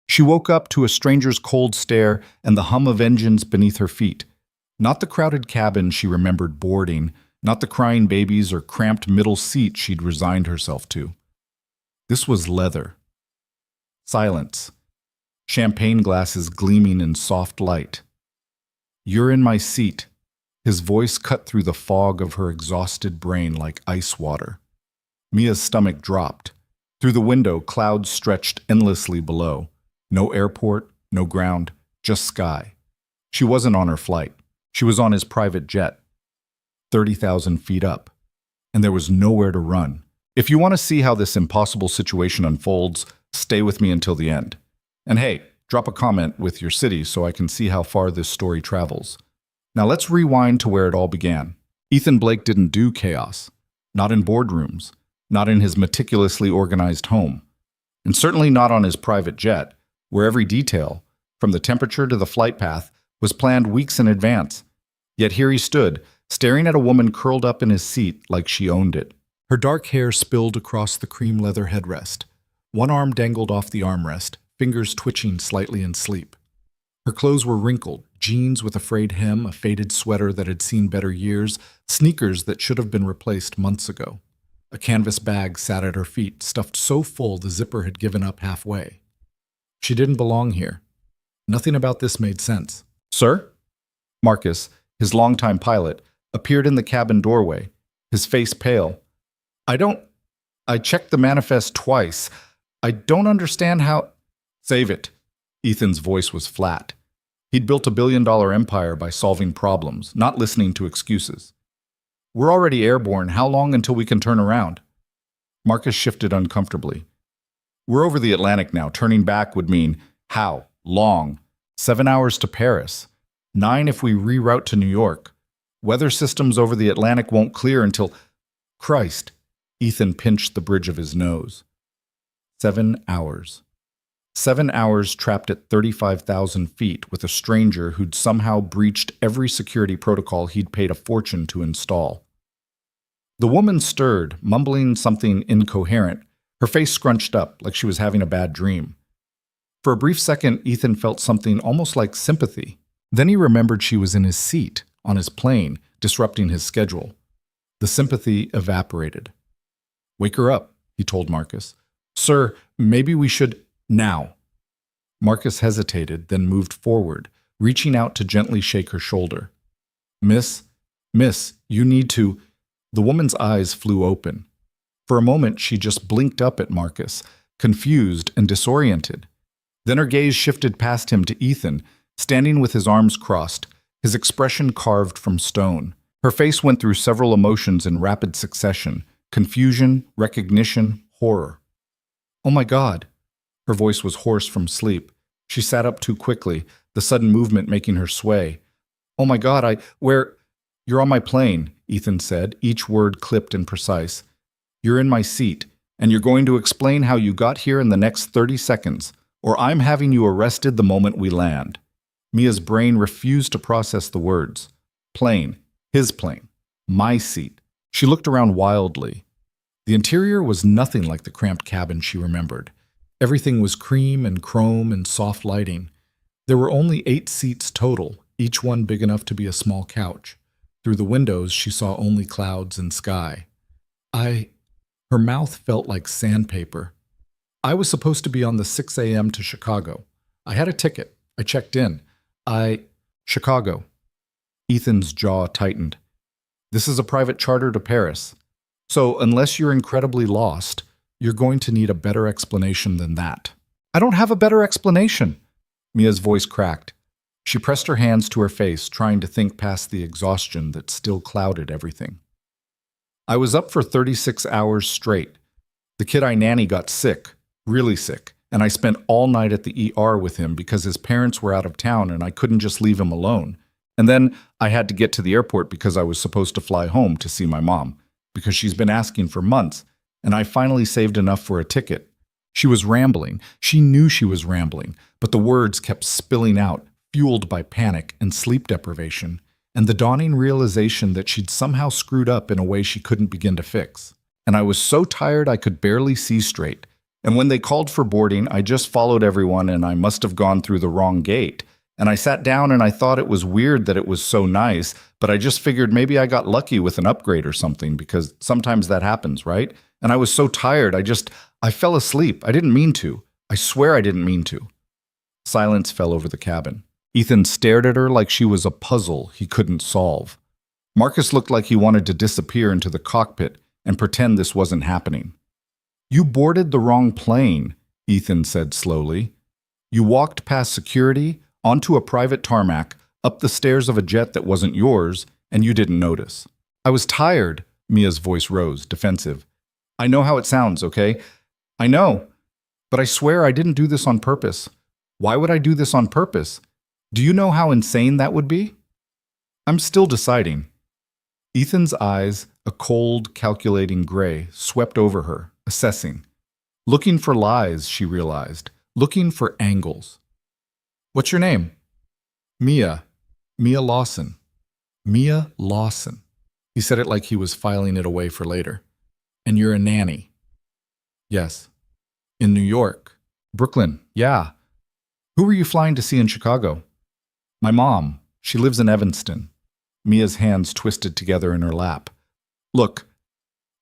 She woke up to a stranger's cold stare and the hum of engines beneath her feet. Not the crowded cabin she remembered boarding, not the crying babies or cramped middle seat she'd resigned herself to. This was leather. Silence. Champagne glasses gleaming in soft light. "You're in my seat." His voice cut through the fog of her exhausted brain like ice water. Mia's stomach dropped. Through the window, clouds stretched endlessly below. No airport, no ground, just sky. She wasn't on her flight. She was on his private jet, 30,000 feet up. And there was nowhere to run. If you want to see how this impossible situation unfolds, stay with me until the end. And hey, drop a comment with your city so I can see how far this story travels. Now let's rewind to where it all began. Ethan Blake didn't do chaos. Not in boardrooms. Not in his meticulously organized home. And certainly not on his private jet, where every detail, from the temperature to the flight path, was planned weeks in advance. Yet here he stood, staring at a woman curled up in his seat like she owned it. Her dark hair spilled across the cream leather headrest. One arm dangled off the armrest, fingers twitching slightly in sleep. Her clothes were wrinkled, jeans with a frayed hem, a faded sweater that had seen better years, sneakers that should have been replaced months ago. A canvas bag sat at her feet, stuffed so full the zipper had given up halfway. She didn't belong here. Nothing about this made sense. "Sir?" Marcus, his longtime pilot, appeared in the cabin doorway, his face pale. I checked the manifest twice. I don't understand how—" "Save it." Ethan's voice was flat. He'd built a billion-dollar empire by solving problems, not listening to excuses. "We're already airborne. How long until we can turn around?" Marcus shifted uncomfortably. "We're over the Atlantic now. Turning back would mean how? Long. 7 hours to Paris. 9 if we reroute to New York. Weather systems over the Atlantic won't clear until—" Christ! Ethan pinched the bridge of his nose. 7 hours. 7 hours trapped at 35,000 feet with a stranger who'd somehow breached every security protocol he'd paid a fortune to install. The woman stirred, mumbling something incoherent, her face scrunched up like she was having a bad dream. For a brief second, Ethan felt something almost like sympathy. Then he remembered she was in his seat, on his plane, disrupting his schedule. The sympathy evaporated. "Wake her up," he told Marcus. "Sir, maybe we should—" "Now." Marcus hesitated, then moved forward, reaching out to gently shake her shoulder. Miss, you need to—" The woman's eyes flew open. For a moment, she just blinked up at Marcus, confused and disoriented. Then her gaze shifted past him to Ethan, standing with his arms crossed, his expression carved from stone. Her face went through several emotions in rapid succession: confusion, recognition, horror. "Oh my God!" Her voice was hoarse from sleep. She sat up too quickly, the sudden movement making her sway. "Oh my God, You're on my plane," Ethan said, each word clipped and precise. "You're in my seat, and you're going to explain how you got here in the next 30 seconds, or I'm having you arrested the moment we land." Mia's brain refused to process the words. Plane, his plane, my seat. She looked around wildly. The interior was nothing like the cramped cabin she remembered. Everything was cream and chrome and soft lighting. There were only 8 seats total, each one big enough to be a small couch. Through the windows, she saw only clouds and sky. Her mouth felt like sandpaper. "I was supposed to be on the 6 a.m. to Chicago. I had a ticket. I checked in. Chicago." Ethan's jaw tightened. "This is a private charter to Paris. So unless you're incredibly lost, you're going to need a better explanation than that." "I don't have a better explanation." Mia's voice cracked. She pressed her hands to her face, trying to think past the exhaustion that still clouded everything. "I was up for 36 hours straight. The kid I nanny got sick, really sick, and I spent all night at the ER with him because his parents were out of town and I couldn't just leave him alone. And then I had to get to the airport because I was supposed to fly home to see my mom, because she's been asking for months, and I finally saved enough for a ticket." She was rambling. She knew she was rambling, but the words kept spilling out, fueled by panic and sleep deprivation, and the dawning realization that she'd somehow screwed up in a way she couldn't begin to fix. "And I was so tired I could barely see straight. And when they called for boarding, I just followed everyone and I must have gone through the wrong gate. And I sat down and I thought it was weird that it was so nice, but I just figured maybe I got lucky with an upgrade or something because sometimes that happens, right? And I was so tired, I fell asleep. I didn't mean to. I swear I didn't mean to. Silence fell over the cabin. Ethan stared at her like she was a puzzle he couldn't solve. Marcus looked like he wanted to disappear into the cockpit and pretend this wasn't happening. You boarded the wrong plane, Ethan said slowly. You walked past security, onto a private tarmac, up the stairs of a jet that wasn't yours, and you didn't notice. I was tired, Mia's voice rose, defensive. I know how it sounds, okay? I know. But I swear I didn't do this on purpose. Why would I do this on purpose? Do you know how insane that would be? I'm still deciding. Ethan's eyes, a cold, calculating gray, swept over her, assessing. Looking for lies, she realized. Looking for angles. What's your name? Mia. Mia Lawson. Mia Lawson. He said it like he was filing it away for later. And you're a nanny. Yes. In New York. Brooklyn. Yeah. Who were you flying to see in Chicago? My mom. She lives in Evanston. Mia's hands twisted together in her lap. Look,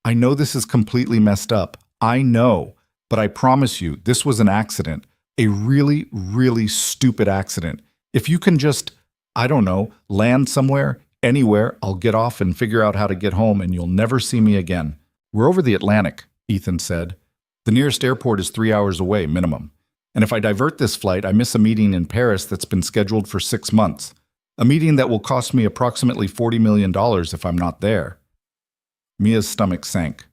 I know this is completely messed up. I know. But I promise you, this was an accident. A really, really stupid accident. If you can just, I don't know, land somewhere, anywhere, I'll get off and figure out how to get home and you'll never see me again. We're over the Atlantic, Ethan said. The nearest airport is 3 hours away, minimum. And if I divert this flight, I miss a meeting in Paris that's been scheduled for 6 months. A meeting that will cost me approximately $40 million if I'm not there. Mia's stomach sank.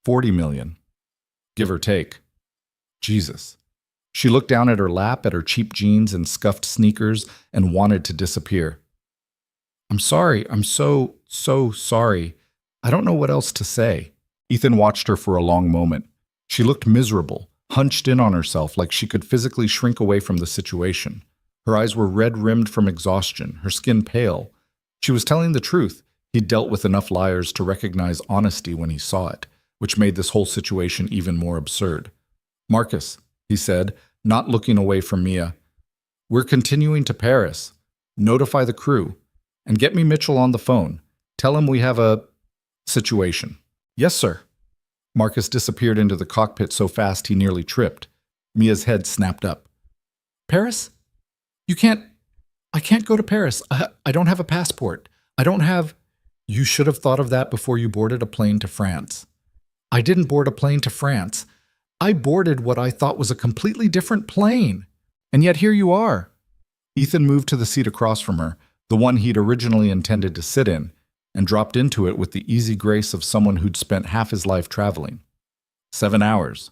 40 million. Give or take. Jesus. She looked down at her lap, at her cheap jeans and scuffed sneakers, and wanted to disappear. I'm sorry. I'm so sorry. I don't know what else to say. Ethan watched her for a long moment. She looked miserable, hunched in on herself like she could physically shrink away from the situation. Her eyes were red-rimmed from exhaustion, her skin pale. She was telling the truth. He'd dealt with enough liars to recognize honesty when he saw it, which made this whole situation even more absurd. Marcus, he said, not looking away from Mia. We're continuing to Paris. Notify the crew. And get me Mitchell on the phone. Tell him we have a situation. Yes, sir. Marcus disappeared into the cockpit so fast he nearly tripped. Mia's head snapped up. Paris? I can't go to Paris. I don't have a passport. I don't have... You should have thought of that before you boarded a plane to France. I didn't board a plane to France. I boarded what I thought was a completely different plane. And yet here you are. Ethan moved to the seat across from her, the one he'd originally intended to sit in, and dropped into it with the easy grace of someone who'd spent half his life traveling. 7 hours.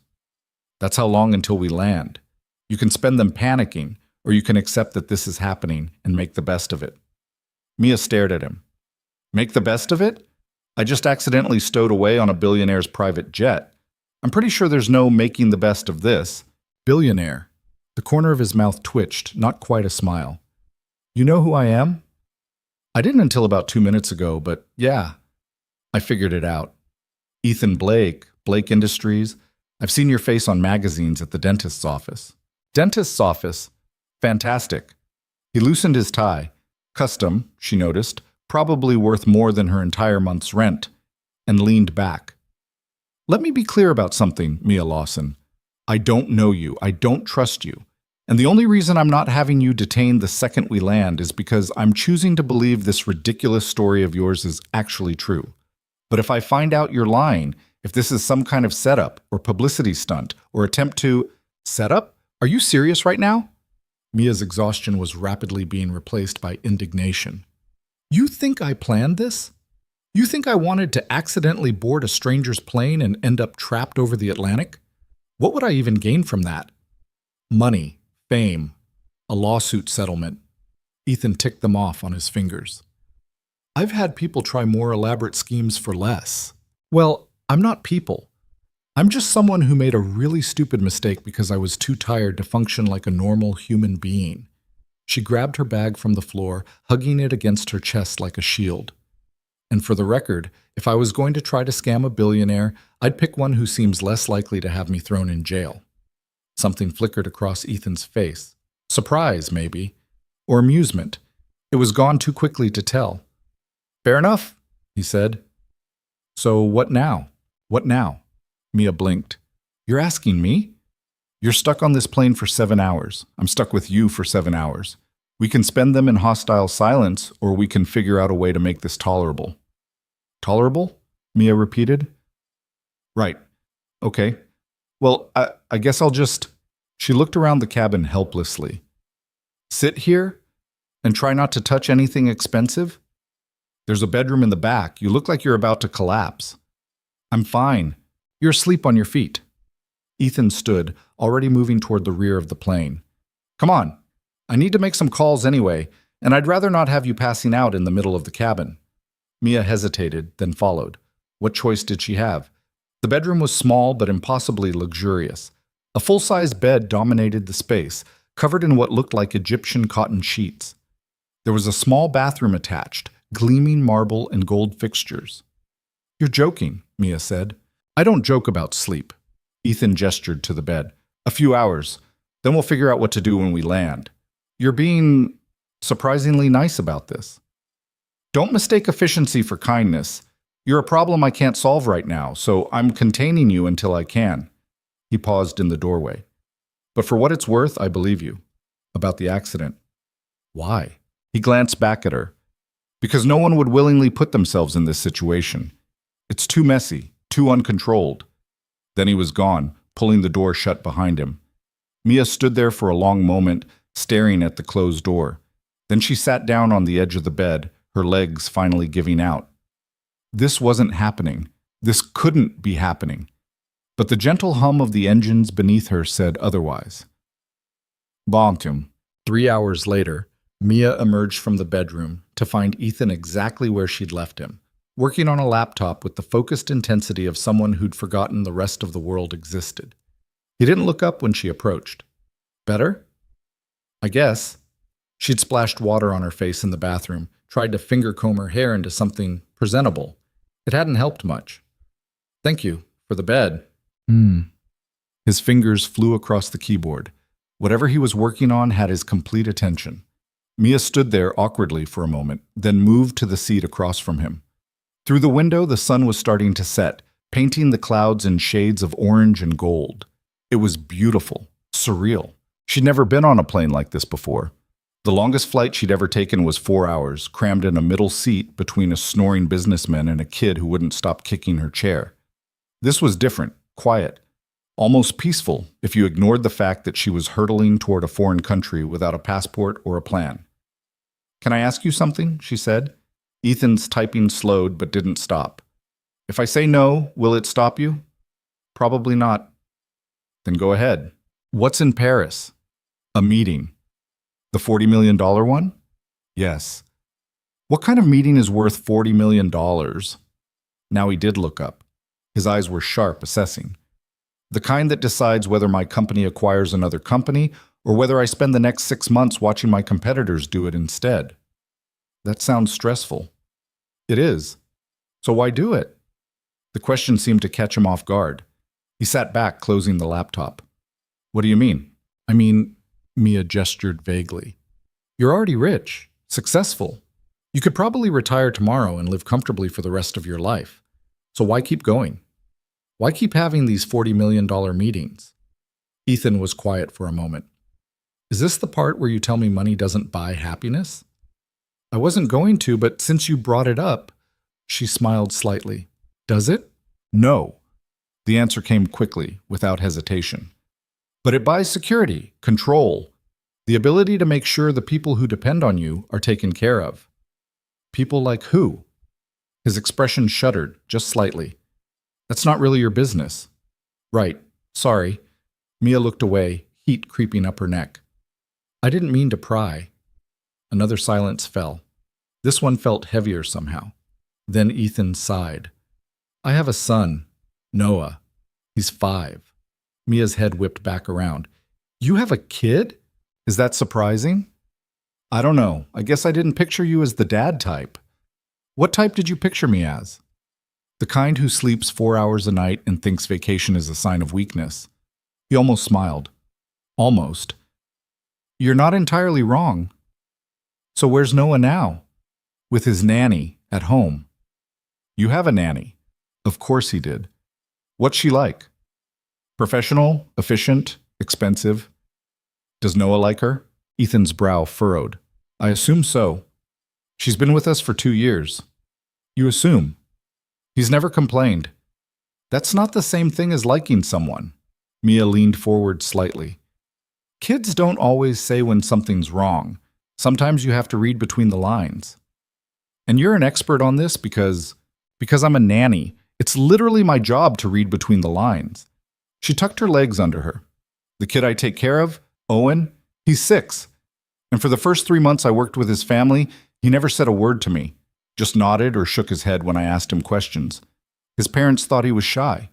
That's how long until we land. You can spend them panicking, or you can accept that this is happening and make the best of it. Mia stared at him. Make the best of it? I just accidentally stowed away on a billionaire's private jet. I'm pretty sure there's no making the best of this. Billionaire. The corner of his mouth twitched, not quite a smile. You know who I am? I didn't until about 2 minutes ago, but yeah, I figured it out. Ethan Blake, Blake Industries. I've seen your face on magazines at the dentist's office. Dentist's office? Fantastic. He loosened his tie. Custom, she noticed, probably worth more than her entire month's rent, and leaned back. Let me be clear about something, Mia Lawson. I don't know you. I don't trust you. And the only reason I'm not having you detained the second we land is because I'm choosing to believe this ridiculous story of yours is actually true. But if I find out you're lying, if this is some kind of setup or publicity stunt or attempt to... Setup? Are you serious right now? Mia's exhaustion was rapidly being replaced by indignation. You think I planned this? You think I wanted to accidentally board a stranger's plane and end up trapped over the Atlantic? What would I even gain from that? Money, fame, a lawsuit settlement. Ethan ticked them off on his fingers. I've had people try more elaborate schemes for less. Well, I'm not people. I'm just someone who made a really stupid mistake because I was too tired to function like a normal human being. She grabbed her bag from the floor, hugging it against her chest like a shield. And for the record, if I was going to try to scam a billionaire, I'd pick one who seems less likely to have me thrown in jail. Something flickered across Ethan's face. Surprise, maybe. Or amusement. It was gone too quickly to tell. Fair enough, he said. So what now? What now? Mia blinked. You're asking me? You're stuck on this plane for 7 hours. I'm stuck with you for 7 hours. We can spend them in hostile silence, or we can figure out a way to make this tolerable. Tolerable? Mia repeated. Right. Okay. Well, I guess I'll just... She looked around the cabin helplessly. Sit here and try not to touch anything expensive? There's a bedroom in the back. You look like you're about to collapse. I'm fine. You're asleep on your feet. Ethan stood, already moving toward the rear of the plane. Come on. I need to make some calls anyway, and I'd rather not have you passing out in the middle of the cabin. Mia hesitated, then followed. What choice did she have? The bedroom was small but impossibly luxurious. A full-size bed dominated the space, covered in what looked like Egyptian cotton sheets. There was a small bathroom attached, gleaming marble and gold fixtures. You're joking, Mia said. I don't joke about sleep. Ethan gestured to the bed. A few hours. Then we'll figure out what to do when we land. You're being surprisingly nice about this. Don't mistake efficiency for kindness. You're a problem I can't solve right now, so I'm containing you until I can. He paused in the doorway. But for what it's worth, I believe you. About the accident. Why? He glanced back at her. Because no one would willingly put themselves in this situation. It's too messy, too uncontrolled. Then he was gone, pulling the door shut behind him. Mia stood there for a long moment, staring at the closed door. Then she sat down on the edge of the bed, her legs finally giving out. This wasn't happening. This couldn't be happening. But the gentle hum of the engines beneath her said otherwise. Bonkum. 3 hours later, Mia emerged from the bedroom to find Ethan exactly where she'd left him, working on a laptop with the focused intensity of someone who'd forgotten the rest of the world existed. He didn't look up when she approached. Better? I guess. She'd splashed water on her face in the bathroom, tried to finger comb her hair into something presentable. It hadn't helped much. Thank you for the bed. His fingers flew across the keyboard. Whatever he was working on had his complete attention. Mia stood there awkwardly for a moment, then moved to the seat across from him. Through the window, the sun was starting to set, painting the clouds in shades of orange and gold. It was beautiful, surreal. She'd never been on a plane like this before. The longest flight she'd ever taken was 4 hours, crammed in a middle seat between a snoring businessman and a kid who wouldn't stop kicking her chair. This was different, quiet, almost peaceful if you ignored the fact that she was hurtling toward a foreign country without a passport or a plan. Can I ask you something? She said. Ethan's typing slowed but didn't stop. If I say no, will it stop you? Probably not. Then go ahead. What's in Paris? A meeting. The $40 million one? Yes. What kind of meeting is worth $40 million? Now he did look up. His eyes were sharp, assessing. The kind that decides whether my company acquires another company or whether I spend the next 6 months watching my competitors do it instead. That sounds stressful. It is. So why do it? The question seemed to catch him off guard. He sat back, closing the laptop. What do you mean? I mean, Mia gestured vaguely. You're already rich, successful. You could probably retire tomorrow and live comfortably for the rest of your life. So why keep going? Why keep having these $40 million meetings? Ethan was quiet for a moment. Is this the part where you tell me money doesn't buy happiness? I wasn't going to, but since you brought it up, she smiled slightly. Does it? No. The answer came quickly, without hesitation. But it buys security, control, the ability to make sure the people who depend on you are taken care of. People like who? His expression shuddered, just slightly. That's not really your business. Right. Sorry. Mia looked away, heat creeping up her neck. I didn't mean to pry. Another silence fell. This one felt heavier somehow. Then Ethan sighed. I have a son, Noah. He's 5. Mia's head whipped back around. You have a kid? Is that surprising? I don't know. I guess I didn't picture you as the dad type. What type did you picture me as? The kind who sleeps 4 hours a night and thinks vacation is a sign of weakness. He almost smiled. Almost. You're not entirely wrong. So where's Noah now? With his nanny, at home. You have a nanny. Of course he did. What's she like? Professional, efficient, expensive. Does Noah like her? Ethan's brow furrowed. I assume so. She's been with us for 2 years. You assume. He's never complained. That's not the same thing as liking someone. Mia leaned forward slightly. Kids don't always say when something's wrong. Sometimes you have to read between the lines. And you're an expert on this because I'm a nanny. It's literally my job to read between the lines. She tucked her legs under her. The kid I take care of, Owen, he's 6. And for the first 3 months I worked with his family, he never said a word to me, just nodded or shook his head when I asked him questions. His parents thought he was shy.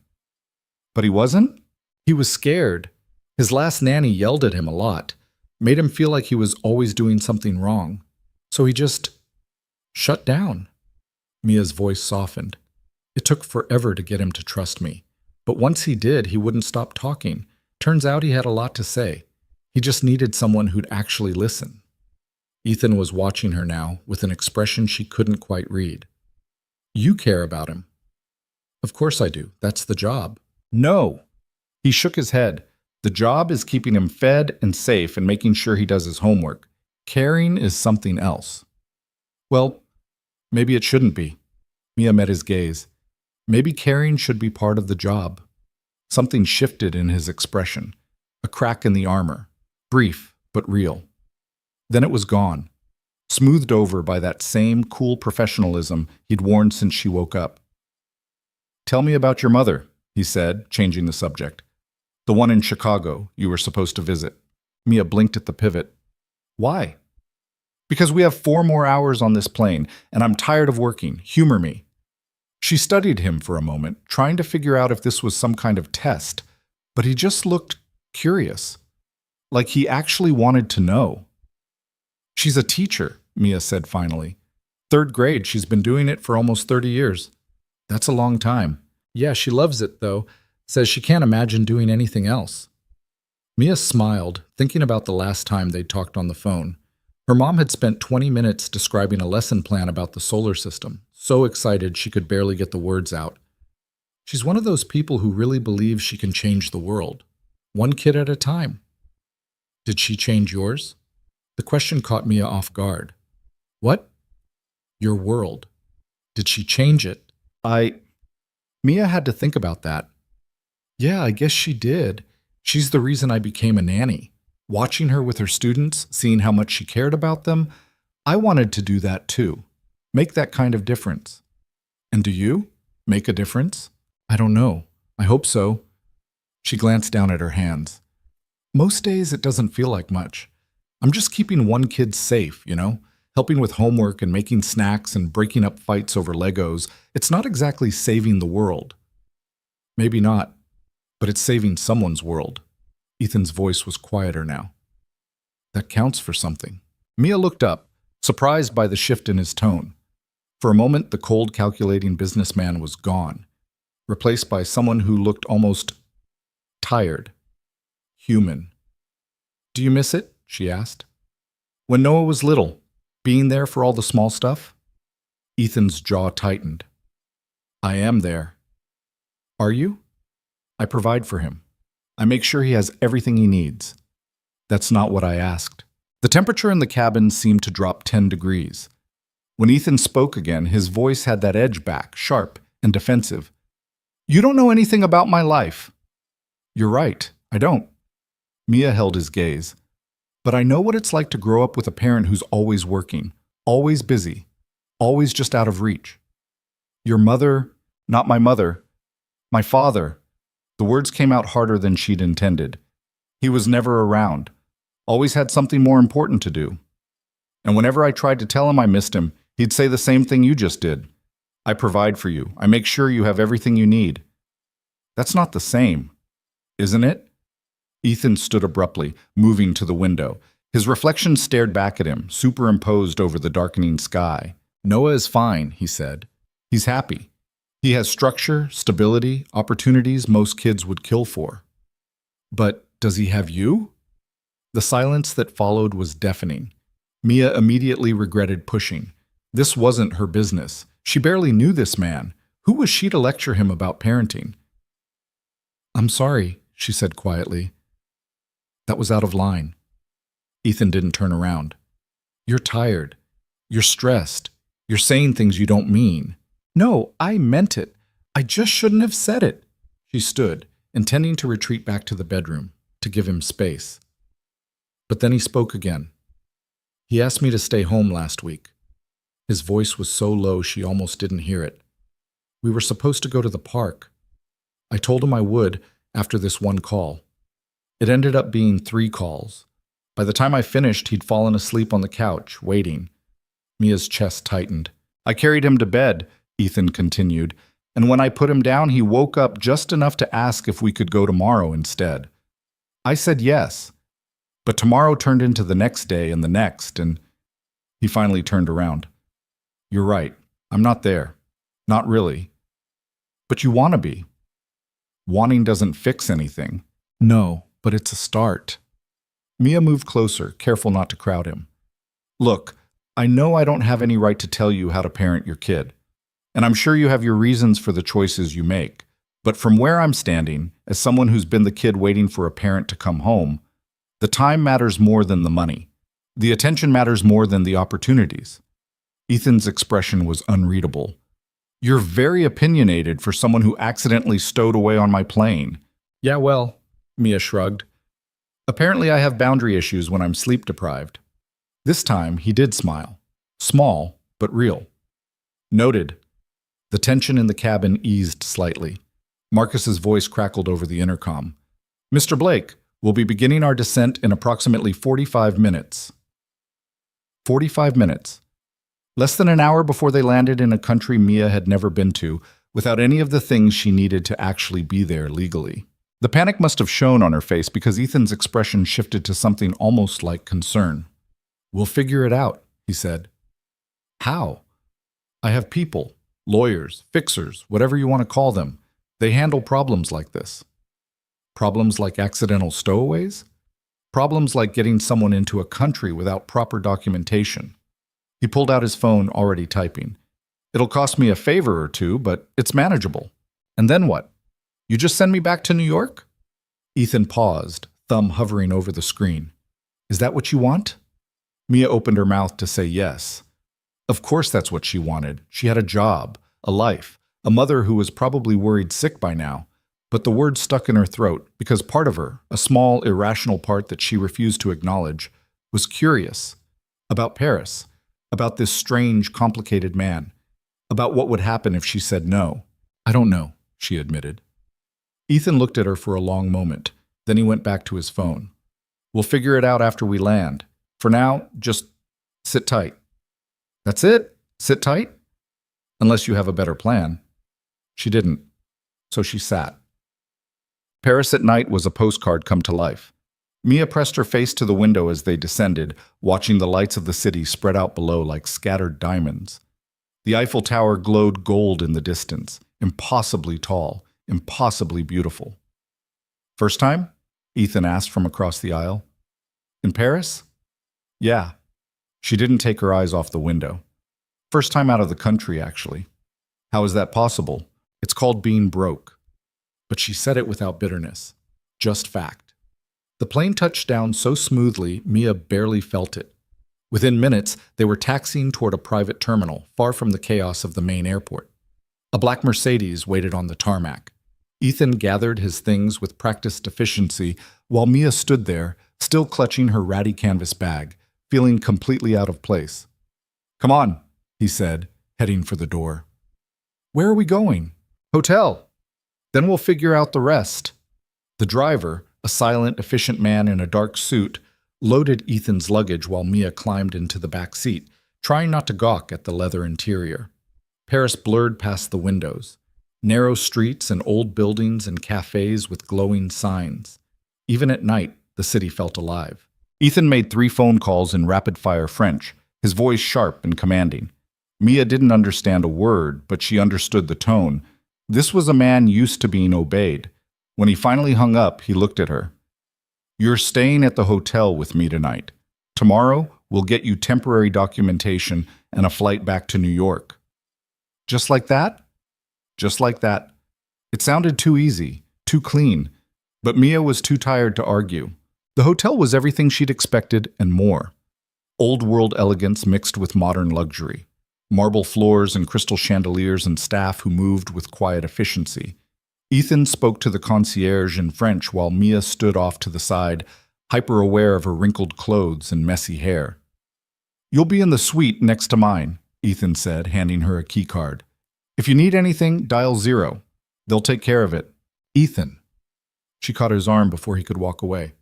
But he wasn't? He was scared. His last nanny yelled at him a lot, made him feel like he was always doing something wrong. So he just shut down. Mia's voice softened. It took forever to get him to trust me. But once he did, he wouldn't stop talking. Turns out he had a lot to say. He just needed someone who'd actually listen. Ethan was watching her now with an expression she couldn't quite read. You care about him. Of course I do. That's the job. No. He shook his head. The job is keeping him fed and safe and making sure he does his homework. Caring is something else. Well, maybe it shouldn't be. Mia met his gaze. Maybe caring should be part of the job. Something shifted in his expression. A crack in the armor. Brief, but real. Then it was gone, smoothed over by that same cool professionalism he'd worn since she woke up. Tell me about your mother, he said, changing the subject. The one in Chicago you were supposed to visit. Mia blinked at the pivot. Why? Because we have 4 more hours on this plane, and I'm tired of working. Humor me. She studied him for a moment, trying to figure out if this was some kind of test, but he just looked curious, like he actually wanted to know. She's a teacher, Mia said finally. 3rd grade, she's been doing it for almost 30 years. That's a long time. Yeah, she loves it, though. Says she can't imagine doing anything else. Mia smiled, thinking about the last time they'd talked on the phone. Her mom had spent 20 minutes describing a lesson plan about the solar system, so excited she could barely get the words out. She's one of those people who really believes she can change the world, one kid at a time. Did she change yours? The question caught Mia off guard. What? Your world. Did she change it? Mia had to think about that. Yeah, I guess she did. She's the reason I became a nanny. Watching her with her students, seeing how much she cared about them, I wanted to do that too. Make that kind of difference. And do you? Make a difference? I don't know. I hope so. She glanced down at her hands. Most days it doesn't feel like much. I'm just keeping one kid safe, helping with homework and making snacks and breaking up fights over Legos. It's not exactly saving the world. Maybe not, but it's saving someone's world. Ethan's voice was quieter now. That counts for something. Mia looked up, surprised by the shift in his tone. For a moment, the cold, calculating businessman was gone, replaced by someone who looked almost tired, human. Do you miss it? She asked. When Noah was little, being there for all the small stuff? Ethan's jaw tightened. I am there. Are you? I provide for him. I make sure he has everything he needs. That's not what I asked. The temperature in the cabin seemed to drop 10 degrees. When Ethan spoke again, his voice had that edge back, sharp and defensive. You don't know anything about my life. You're right, I don't. Mia held his gaze. But I know what it's like to grow up with a parent who's always working, always busy, always just out of reach. Your mother, not my mother, my father. The words came out harder than she'd intended. He was never around, always had something more important to do. And whenever I tried to tell him I missed him, he'd say the same thing you just did. I provide for you. I make sure you have everything you need. That's not the same, isn't it? Ethan stood abruptly, moving to the window. His reflection stared back at him, superimposed over the darkening sky. Noah is fine, he said. He's happy. He has structure, stability, opportunities most kids would kill for. But does he have you? The silence that followed was deafening. Mia immediately regretted pushing. This wasn't her business. She barely knew this man. Who was she to lecture him about parenting? I'm sorry, she said quietly. That was out of line. Ethan didn't turn around. You're tired. You're stressed. You're saying things you don't mean. No, I meant it. I just shouldn't have said it. She stood, intending to retreat back to the bedroom, to give him space. But then he spoke again. He asked me to stay home last week. His voice was so low she almost didn't hear it. We were supposed to go to the park. I told him I would after this one call. It ended up being 3 calls. By the time I finished, he'd fallen asleep on the couch, waiting. Mia's chest tightened. I carried him to bed, Ethan continued, and when I put him down, he woke up just enough to ask if we could go tomorrow instead. I said yes, but tomorrow turned into the next day and the next, and he finally turned around. You're right. I'm not there. Not really. But you want to be. Wanting doesn't fix anything. No, but it's a start. Mia moved closer, careful not to crowd him. Look, I know I don't have any right to tell you how to parent your kid, and I'm sure you have your reasons for the choices you make. But from where I'm standing, as someone who's been the kid waiting for a parent to come home, the time matters more than the money. The attention matters more than the opportunities. Ethan's expression was unreadable. You're very opinionated for someone who accidentally stowed away on my plane. Yeah, well, Mia shrugged. Apparently I have boundary issues when I'm sleep deprived. This time he did smile. Small, but real. Noted. The tension in the cabin eased slightly. Marcus's voice crackled over the intercom. Mr. Blake, we'll be beginning our descent in approximately 45 minutes. 45 minutes. Less than an hour before they landed in a country Mia had never been to, without any of the things she needed to actually be there legally. The panic must have shown on her face because Ethan's expression shifted to something almost like concern. We'll figure it out, he said. How? I have people, lawyers, fixers, whatever you want to call them. They handle problems like this. Problems like accidental stowaways? Problems like getting someone into a country without proper documentation. He pulled out his phone, already typing. It'll cost me a favor or two, but it's manageable. And then what? You just send me back to New York? Ethan paused, thumb hovering over the screen. Is that what you want? Mia opened her mouth to say yes. Of course that's what she wanted. She had a job, a life, a mother who was probably worried sick by now. But the word stuck in her throat because part of her, a small, irrational part that she refused to acknowledge, was curious. About Paris. About this strange, complicated man. About what would happen if she said no. I don't know, she admitted. Ethan looked at her for a long moment. Then he went back to his phone. We'll figure it out after we land. For now, just sit tight. That's it? Sit tight? Unless you have a better plan. She didn't. So she sat. Paris at night was a postcard come to life. Mia pressed her face to the window as they descended, watching the lights of the city spread out below like scattered diamonds. The Eiffel Tower glowed gold in the distance, impossibly tall, impossibly beautiful. First time? Ethan asked from across the aisle. In Paris? Yeah. She didn't take her eyes off the window. First time out of the country, actually. How is that possible? It's called being broke. But she said it without bitterness. Just fact. The plane touched down so smoothly, Mia barely felt it. Within minutes, they were taxiing toward a private terminal, far from the chaos of the main airport. A black Mercedes waited on the tarmac. Ethan gathered his things with practiced efficiency, while Mia stood there, still clutching her ratty canvas bag, feeling completely out of place. Come on, he said, heading for the door. Where are we going? Hotel. Then we'll figure out the rest. The driver, a silent, efficient man in a dark suit, loaded Ethan's luggage while Mia climbed into the back seat, trying not to gawk at the leather interior. Paris blurred past the windows. Narrow streets and old buildings and cafes with glowing signs. Even at night, the city felt alive. Ethan made 3 phone calls in rapid-fire French, his voice sharp and commanding. Mia didn't understand a word, but she understood the tone. This was a man used to being obeyed. When he finally hung up, he looked at her. "You're staying at the hotel with me tonight. Tomorrow, we'll get you temporary documentation and a flight back to New York." Just like that? Just like that. It sounded too easy, too clean, but Mia was too tired to argue. The hotel was everything she'd expected and more. Old-world elegance mixed with modern luxury. Marble floors and crystal chandeliers and staff who moved with quiet efficiency. Ethan spoke to the concierge in French while Mia stood off to the side, hyper-aware of her wrinkled clothes and messy hair. "You'll be in the suite next to mine," Ethan said, handing her a key card. "If you need anything, dial 0. They'll take care of it." "Ethan." She caught his arm before he could walk away.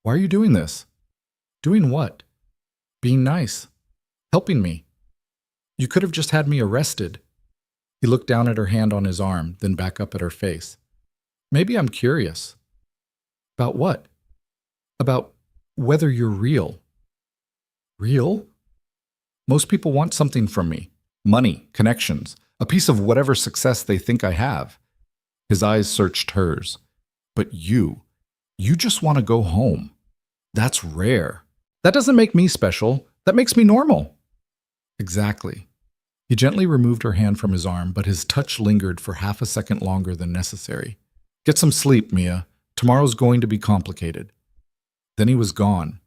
"Why are you doing this?" "Doing what?" "Being nice. Helping me. You could have just had me arrested." He looked down at her hand on his arm, then back up at her face. "Maybe I'm curious." "About what?" "About whether you're real." "Real?" "Most people want something from me. Money, connections, a piece of whatever success they think I have." His eyes searched hers. "But you just want to go home. That's rare. That doesn't make me special. That makes me normal." "Exactly." He gently removed her hand from his arm, but his touch lingered for half a second longer than necessary. "Get some sleep, Mia. Tomorrow's going to be complicated." Then he was gone,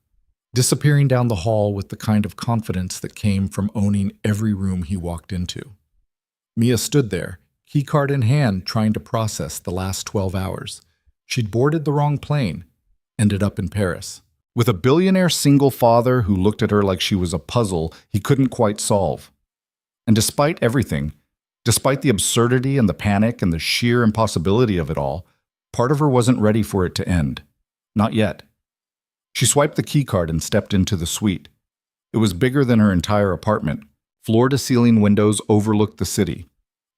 disappearing down the hall with the kind of confidence that came from owning every room he walked into. Mia stood there, keycard in hand, trying to process the last 12 hours. She'd boarded the wrong plane, ended up in Paris, with a billionaire single father who looked at her like she was a puzzle he couldn't quite solve. And despite everything, despite the absurdity and the panic and the sheer impossibility of it all, part of her wasn't ready for it to end. Not yet. She swiped the keycard and stepped into the suite. It was bigger than her entire apartment. Floor-to-ceiling windows overlooked the city.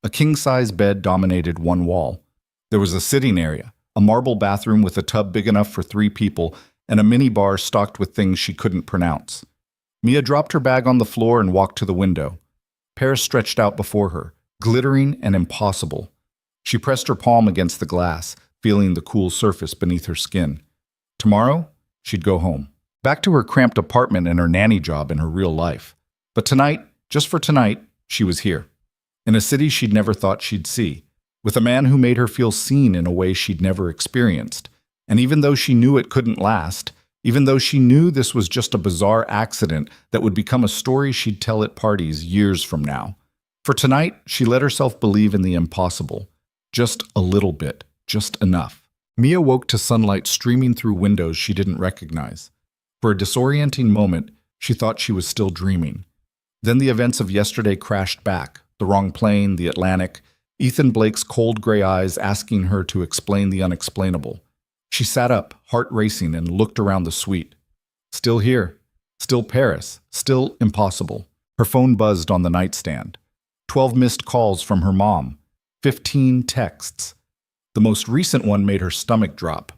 A king-size bed dominated one wall. There was a sitting area, a marble bathroom with a tub big enough for 3 people, and a mini-bar stocked with things she couldn't pronounce. Mia dropped her bag on the floor and walked to the window. Paris stretched out before her, glittering and impossible. She pressed her palm against the glass, feeling the cool surface beneath her skin. Tomorrow, she'd go home. Back to her cramped apartment and her nanny job in her real life. But tonight, just for tonight, she was here. In a city she'd never thought she'd see. With a man who made her feel seen in a way she'd never experienced. And even though she knew it couldn't last, even though she knew this was just a bizarre accident that would become a story she'd tell at parties years from now, for tonight, she let herself believe in the impossible. Just a little bit, just enough. Mia woke to sunlight streaming through windows she didn't recognize. For a disorienting moment, she thought she was still dreaming. Then the events of yesterday crashed back. The wrong plane, the Atlantic, Ethan Blake's cold gray eyes asking her to explain the unexplainable. She sat up, heart racing, and looked around the suite. Still here. Still Paris. Still impossible. Her phone buzzed on the nightstand. 12 missed calls from her mom. 15 texts. The most recent one made her stomach drop.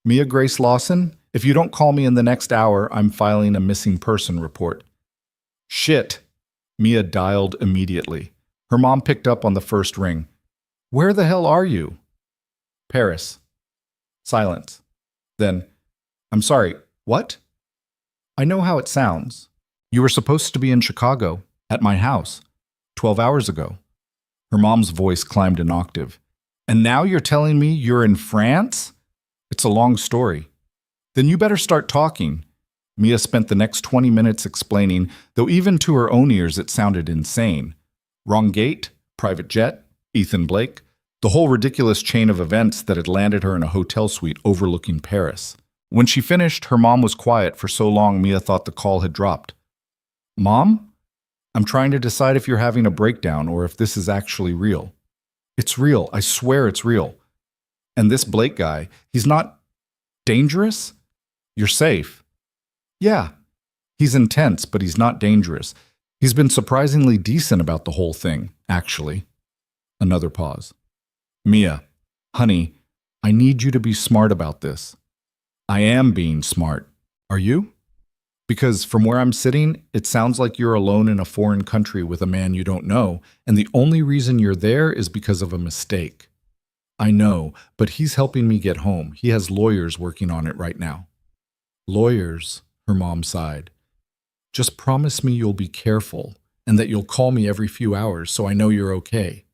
"Mia Grace Lawson, if you don't call me in the next hour, I'm filing a missing person report." "Shit." Mia dialed immediately. Her mom picked up on the first ring. "Where the hell are you?" "Paris." Silence. Then, "I'm sorry, what?" "I know how it sounds. You were supposed to be in Chicago, at my house, 12 hours ago." Her mom's voice climbed an octave. "And now you're telling me you're in France?" "It's a long story." "Then you better start talking." Mia spent the next 20 minutes explaining, though even to her own ears it sounded insane. Wrong gate, private jet, Ethan Blake, the whole ridiculous chain of events that had landed her in a hotel suite overlooking Paris. When she finished, her mom was quiet for so long Mia thought the call had dropped. "Mom? I'm trying to decide if you're having a breakdown or if this is actually real." "It's real. I swear it's real." "And this Blake guy, he's not dangerous?" "You're safe." "Yeah. He's intense, but he's not dangerous. He's been surprisingly decent about the whole thing, actually." Another pause. "Mia, honey, I need you to be smart about this." "I am being smart. Are you?" Because from where I'm sitting, it sounds like you're alone in a foreign country with a man you don't know, and the only reason you're there is because of a mistake. I know, but he's helping me get home. He has lawyers working on it right now. Lawyers, her mom sighed. Just promise me you'll be careful and that you'll call me every few hours so I know you're okay.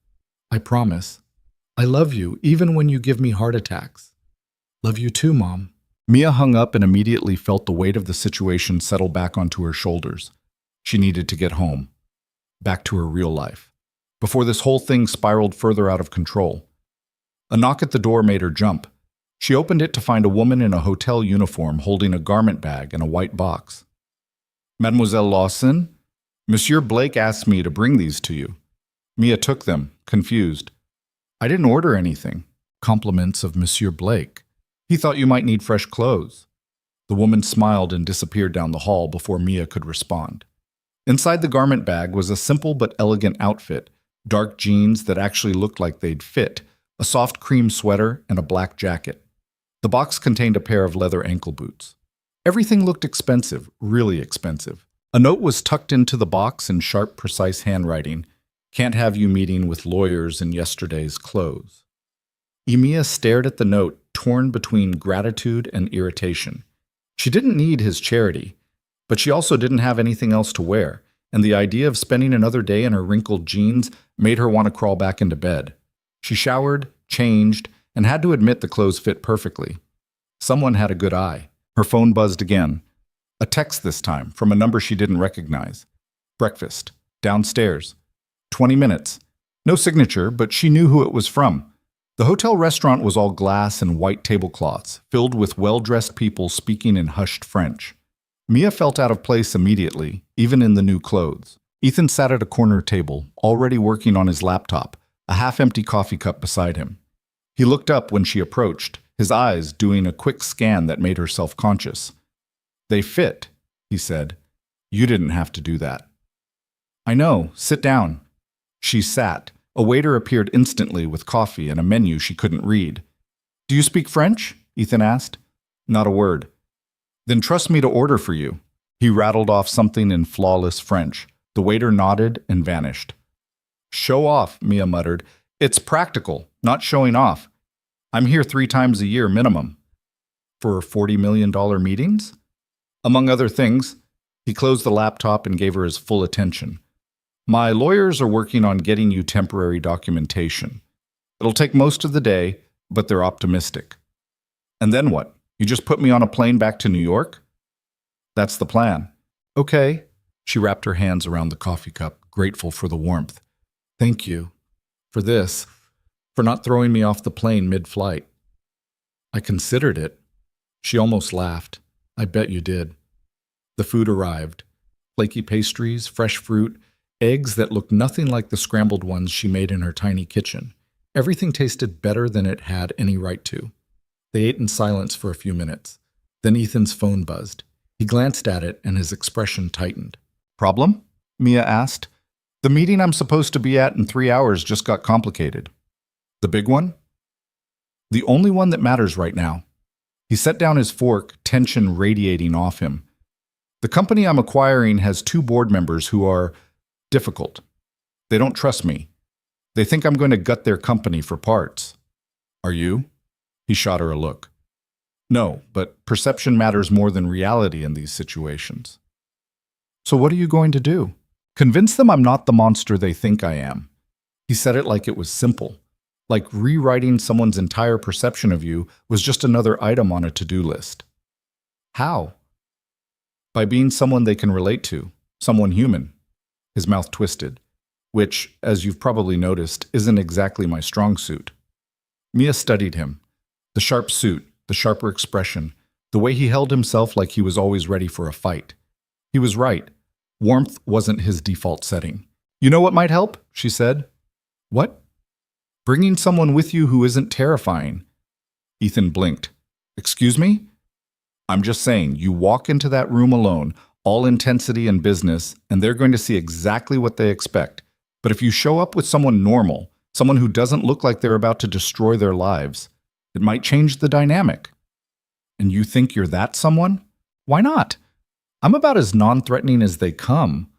I promise. I love you, even when you give me heart attacks. Love you too, Mom. Mia hung up and immediately felt the weight of the situation settle back onto her shoulders. She needed to get home. Back to her real life. Before this whole thing spiraled further out of control. A knock at the door made her jump. She opened it to find a woman in a hotel uniform holding a garment bag and a white box. Mademoiselle Lawson, Monsieur Blake asked me to bring these to you. Mia took them, confused. I didn't order anything. Compliments of Monsieur Blake. He thought you might need fresh clothes. The woman smiled and disappeared down the hall before Mia could respond. Inside the garment bag was a simple but elegant outfit, dark jeans that actually looked like they'd fit, a soft cream sweater, and a black jacket. The box contained a pair of leather ankle boots. Everything looked expensive, really expensive. A note was tucked into the box in sharp, precise handwriting. Can't have you meeting with lawyers in yesterday's clothes. Mia stared at the note, torn between gratitude and irritation. She didn't need his charity, but she also didn't have anything else to wear, and the idea of spending another day in her wrinkled jeans made her want to crawl back into bed. She showered, changed, and had to admit the clothes fit perfectly. Someone had a good eye. Her phone buzzed again. A text this time, from a number she didn't recognize. Breakfast. Downstairs. 20 minutes. No signature, but she knew who it was from. The hotel restaurant was all glass and white tablecloths, filled with well-dressed people speaking in hushed French. Mia felt out of place immediately, even in the new clothes. Ethan sat at a corner table, already working on his laptop, a half-empty coffee cup beside him. He looked up when she approached, his eyes doing a quick scan that made her self-conscious. They fit, he said. You didn't have to do that. I know. Sit down. She sat. A waiter appeared instantly with coffee and a menu she couldn't read. Do you speak French? Ethan asked. Not a word. Then trust me to order for you. He rattled off something in flawless French. The waiter nodded and vanished. Show off, Mia muttered. It's practical, not showing off. I'm here 3 times a year minimum. For $40 million meetings? Among other things, he closed the laptop and gave her his full attention. My lawyers are working on getting you temporary documentation. It'll take most of the day, but they're optimistic. And then what? You just put me on a plane back to New York? That's the plan. Okay. She wrapped her hands around the coffee cup, grateful for the warmth. Thank you. For this. For not throwing me off the plane mid-flight. I considered it. She almost laughed. I bet you did. The food arrived. Flaky pastries, fresh fruit, eggs that looked nothing like the scrambled ones she made in her tiny kitchen. Everything tasted better than it had any right to. They ate in silence for a few minutes. Then Ethan's phone buzzed. He glanced at it and his expression tightened. Problem? Mia asked. The meeting I'm supposed to be at in 3 hours just got complicated. The big one? The only one that matters right now. He set down his fork, tension radiating off him. The company I'm acquiring has 2 board members who are difficult. They don't trust me. They think I'm going to gut their company for parts. Are you? He shot her a look. No, but perception matters more than reality in these situations. So what are you going to do? Convince them I'm not the monster they think I am. He said it like it was simple. Like rewriting someone's entire perception of you was just another item on a to-do list. How? By being someone they can relate to, someone human. His mouth twisted, which, as you've probably noticed, isn't exactly my strong suit. Mia studied him. The sharp suit, the sharper expression, the way he held himself like he was always ready for a fight. He was right. Warmth wasn't his default setting. You know what might help? She said. What? Bringing someone with you who isn't terrifying. Ethan blinked. Excuse me? I'm just saying, you walk into that room alone, all intensity and business, and they're going to see exactly what they expect. But if you show up with someone normal, someone who doesn't look like they're about to destroy their lives, it might change the dynamic. And you think you're that someone? Why not? I'm about as non-threatening as they come.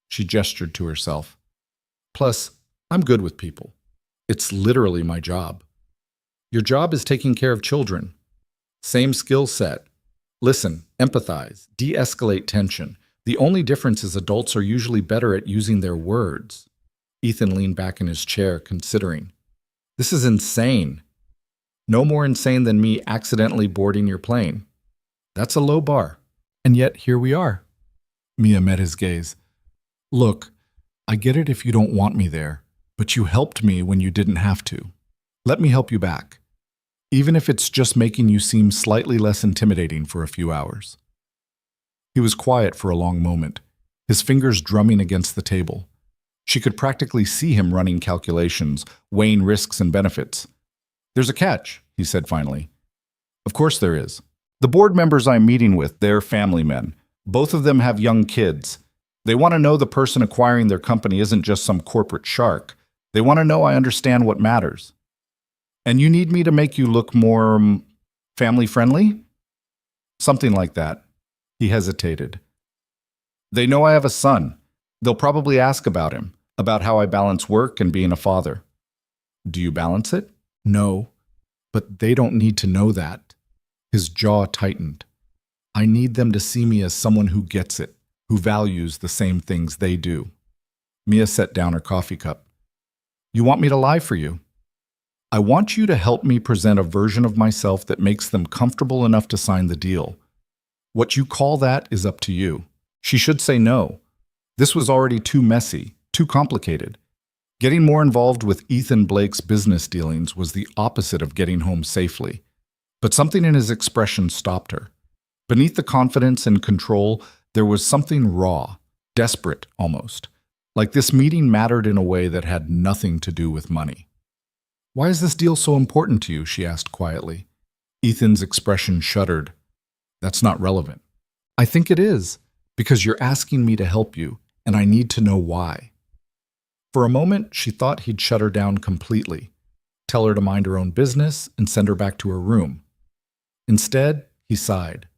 She gestured to herself. Plus, I'm good with people. It's literally my job. Your job is taking care of children. Same skill set. Listen, empathize, de-escalate tension. The only difference is adults are usually better at using their words. Ethan leaned back in his chair, considering. This is insane. No more insane than me accidentally boarding your plane. That's a low bar. And yet, here we are. Mia met his gaze. Look, I get it if you don't want me there, but you helped me when you didn't have to. Let me help you back, even if it's just making you seem slightly less intimidating for a few hours. He was quiet for a long moment, his fingers drumming against the table. She could practically see him running calculations, weighing risks and benefits. There's a catch, he said finally. Of course there is. The board members I'm meeting with, they're family men. Both of them have young kids. They want to know the person acquiring their company isn't just some corporate shark. They want to know I understand what matters. And you need me to make you look more family-friendly? Something like that. He hesitated. They know I have a son. They'll probably ask about him, about how I balance work and being a father. Do you balance it? No, but they don't need to know that. His jaw tightened. I need them to see me as someone who gets it, who values the same things they do. Mia set down her coffee cup. You want me to lie for you? I want you to help me present a version of myself that makes them comfortable enough to sign the deal. What you call that is up to you. She should say no. This was already too messy, too complicated. Getting more involved with Ethan Blake's business dealings was the opposite of getting home safely. But something in his expression stopped her. Beneath the confidence and control, there was something raw, desperate almost, like this meeting mattered in a way that had nothing to do with money. Why is this deal so important to you? She asked quietly. Ethan's expression shuddered. That's not relevant. I think it is, because you're asking me to help you, and I need to know why. For a moment, she thought he'd shut her down completely, tell her to mind her own business, and send her back to her room. Instead, he sighed.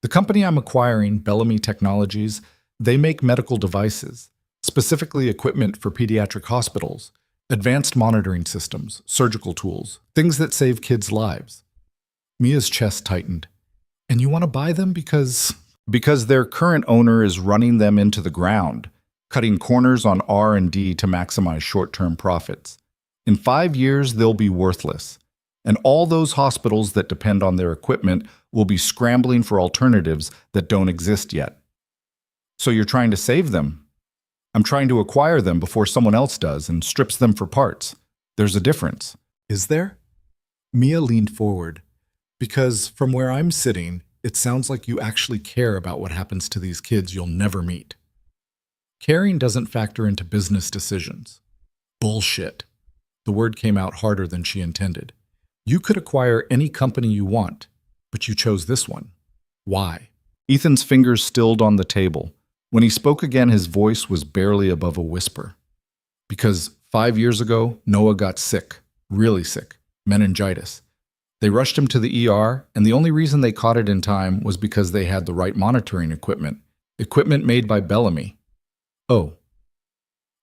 The company I'm acquiring, Bellamy Technologies, they make medical devices, specifically equipment for pediatric hospitals, advanced monitoring systems, surgical tools, things that save kids' lives. Mia's chest tightened. And you want to buy them because their current owner is running them into the ground, cutting corners on R&D to maximize short-term profits. In 5 years, they'll be worthless. And all those hospitals that depend on their equipment will be scrambling for alternatives that don't exist yet. So you're trying to save them. I'm trying to acquire them before someone else does and strips them for parts. There's a difference. Is there? Mia leaned forward. Because from where I'm sitting, it sounds like you actually care about what happens to these kids you'll never meet. Caring doesn't factor into business decisions. Bullshit. The word came out harder than she intended. You could acquire any company you want, but you chose this one. Why? Ethan's fingers stilled on the table. When he spoke again, his voice was barely above a whisper. Because 5 years ago, Noah got sick, really sick, meningitis. They rushed him to the ER, and the only reason they caught it in time was because they had the right monitoring equipment made by Bellamy. Oh.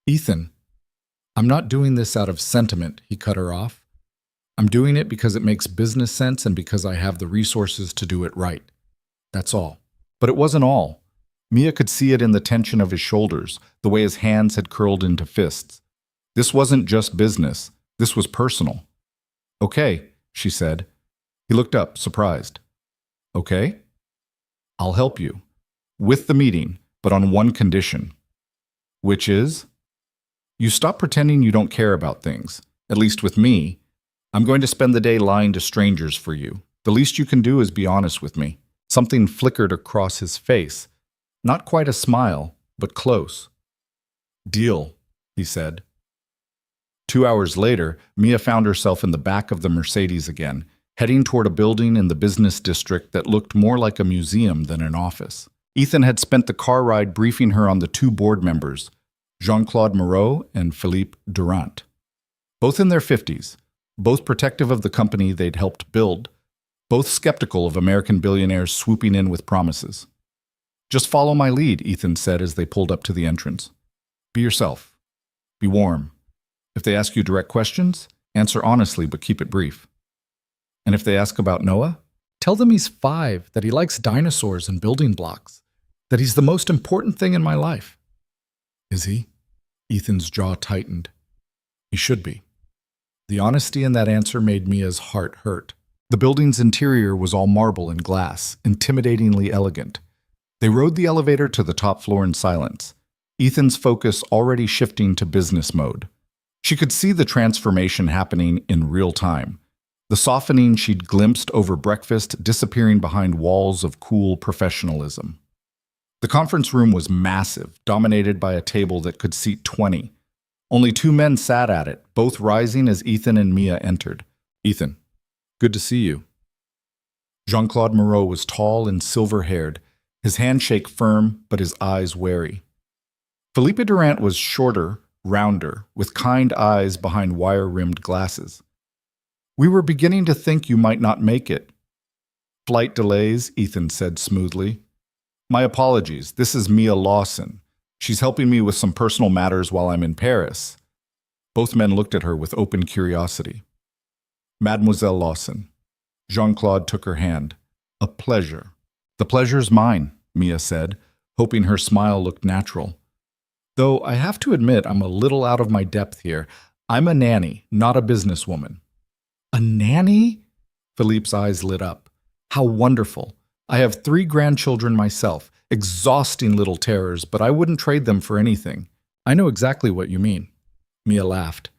Ethan, I'm not doing this out of sentiment, he cut her off. I'm doing it because it makes business sense and because I have the resources to do it right. That's all. But it wasn't all. Mia could see it in the tension of his shoulders, the way his hands had curled into fists. This wasn't just business. This was personal. Okay, she said. He looked up, surprised. Okay? I'll help you. With the meeting, but on one condition. Which is? You stop pretending you don't care about things. At least with me. I'm going to spend the day lying to strangers for you. The least you can do is be honest with me. Something flickered across his face. Not quite a smile, but close. Deal, he said. 2 hours later, Mia found herself in the back of the Mercedes again, heading toward a building in the business district that looked more like a museum than an office. Ethan had spent the car ride briefing her on the 2 board members, Jean-Claude Moreau and Philippe Durant. Both in their 50s, both protective of the company they'd helped build, both skeptical of American billionaires swooping in with promises. Just follow my lead, Ethan said as they pulled up to the entrance. Be yourself. Be warm. If they ask you direct questions, answer honestly but keep it brief. And if they ask about Noah, tell them he's 5, that he likes dinosaurs and building blocks, that he's the most important thing in my life. Is he? Ethan's jaw tightened. He should be. The honesty in that answer made Mia's heart hurt. The building's interior was all marble and glass, intimidatingly elegant. They rode the elevator to the top floor in silence, Ethan's focus already shifting to business mode. She could see the transformation happening in real time. The softening she'd glimpsed over breakfast disappearing behind walls of cool professionalism. The conference room was massive, dominated by a table that could seat 20. Only 2 men sat at it, both rising as Ethan and Mia entered. Ethan, good to see you. Jean-Claude Moreau was tall and silver-haired, his handshake firm but his eyes wary. Philippe Durant was shorter, rounder, with kind eyes behind wire-rimmed glasses. We were beginning to think you might not make it. Flight delays, Ethan said smoothly. My apologies, this is Mia Lawson. She's helping me with some personal matters while I'm in Paris. Both men looked at her with open curiosity. Mademoiselle Lawson. Jean-Claude took her hand. A pleasure. The pleasure's mine, Mia said, hoping her smile looked natural. Though I have to admit I'm a little out of my depth here. I'm a nanny, not a businesswoman. A nanny? Philippe's eyes lit up. How wonderful. I have 3 grandchildren myself, exhausting little terrors, but I wouldn't trade them for anything. I know exactly what you mean. Mia laughed.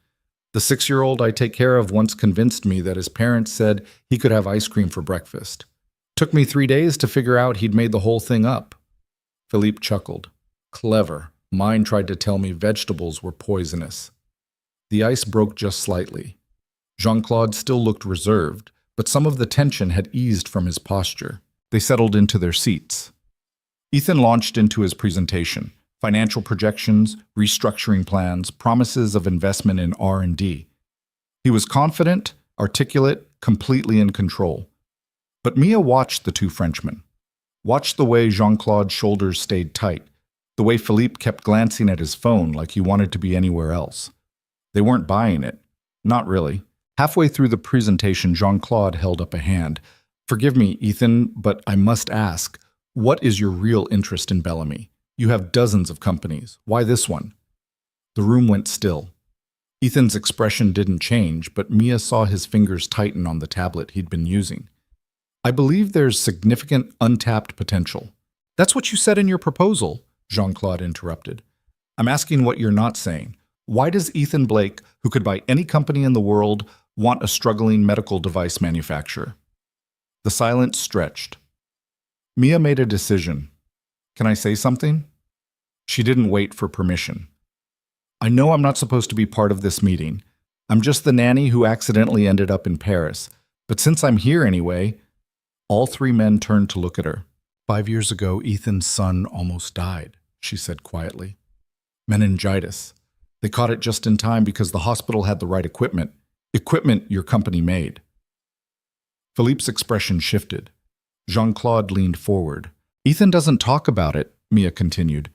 The 6-year-old I take care of once convinced me that his parents said he could have ice cream for breakfast. Took me 3 days to figure out he'd made the whole thing up. Philippe chuckled. Clever. Mine tried to tell me vegetables were poisonous. The ice broke just slightly. Jean-Claude still looked reserved, but some of the tension had eased from his posture. They settled into their seats. Ethan launched into his presentation. Financial projections, restructuring plans, promises of investment in R&D. He was confident, articulate, completely in control. But Mia watched the 2 Frenchmen. Watched the way Jean-Claude's shoulders stayed tight, the way Philippe kept glancing at his phone like he wanted to be anywhere else. They weren't buying it. Not really. Halfway through the presentation, Jean-Claude held up a hand. Forgive me, Ethan, but I must ask, what is your real interest in Bellamy? You have dozens of companies. Why this one? The room went still. Ethan's expression didn't change, but Mia saw his fingers tighten on the tablet he'd been using. I believe there's significant untapped potential. That's what you said in your proposal, Jean-Claude interrupted. I'm asking what you're not saying. Why does Ethan Blake, who could buy any company in the world, want a struggling medical device manufacturer? The silence stretched. Mia made a decision. Can I say something? She didn't wait for permission. I know I'm not supposed to be part of this meeting. I'm just the nanny who accidentally ended up in Paris. But since I'm here anyway, all 3 men turned to look at her. 5 years ago, Ethan's son almost died, she said quietly. Meningitis. They caught it just in time because the hospital had the right equipment. Equipment your company made. Philippe's expression shifted. Jean-Claude leaned forward. Ethan doesn't talk about it, Mia continued.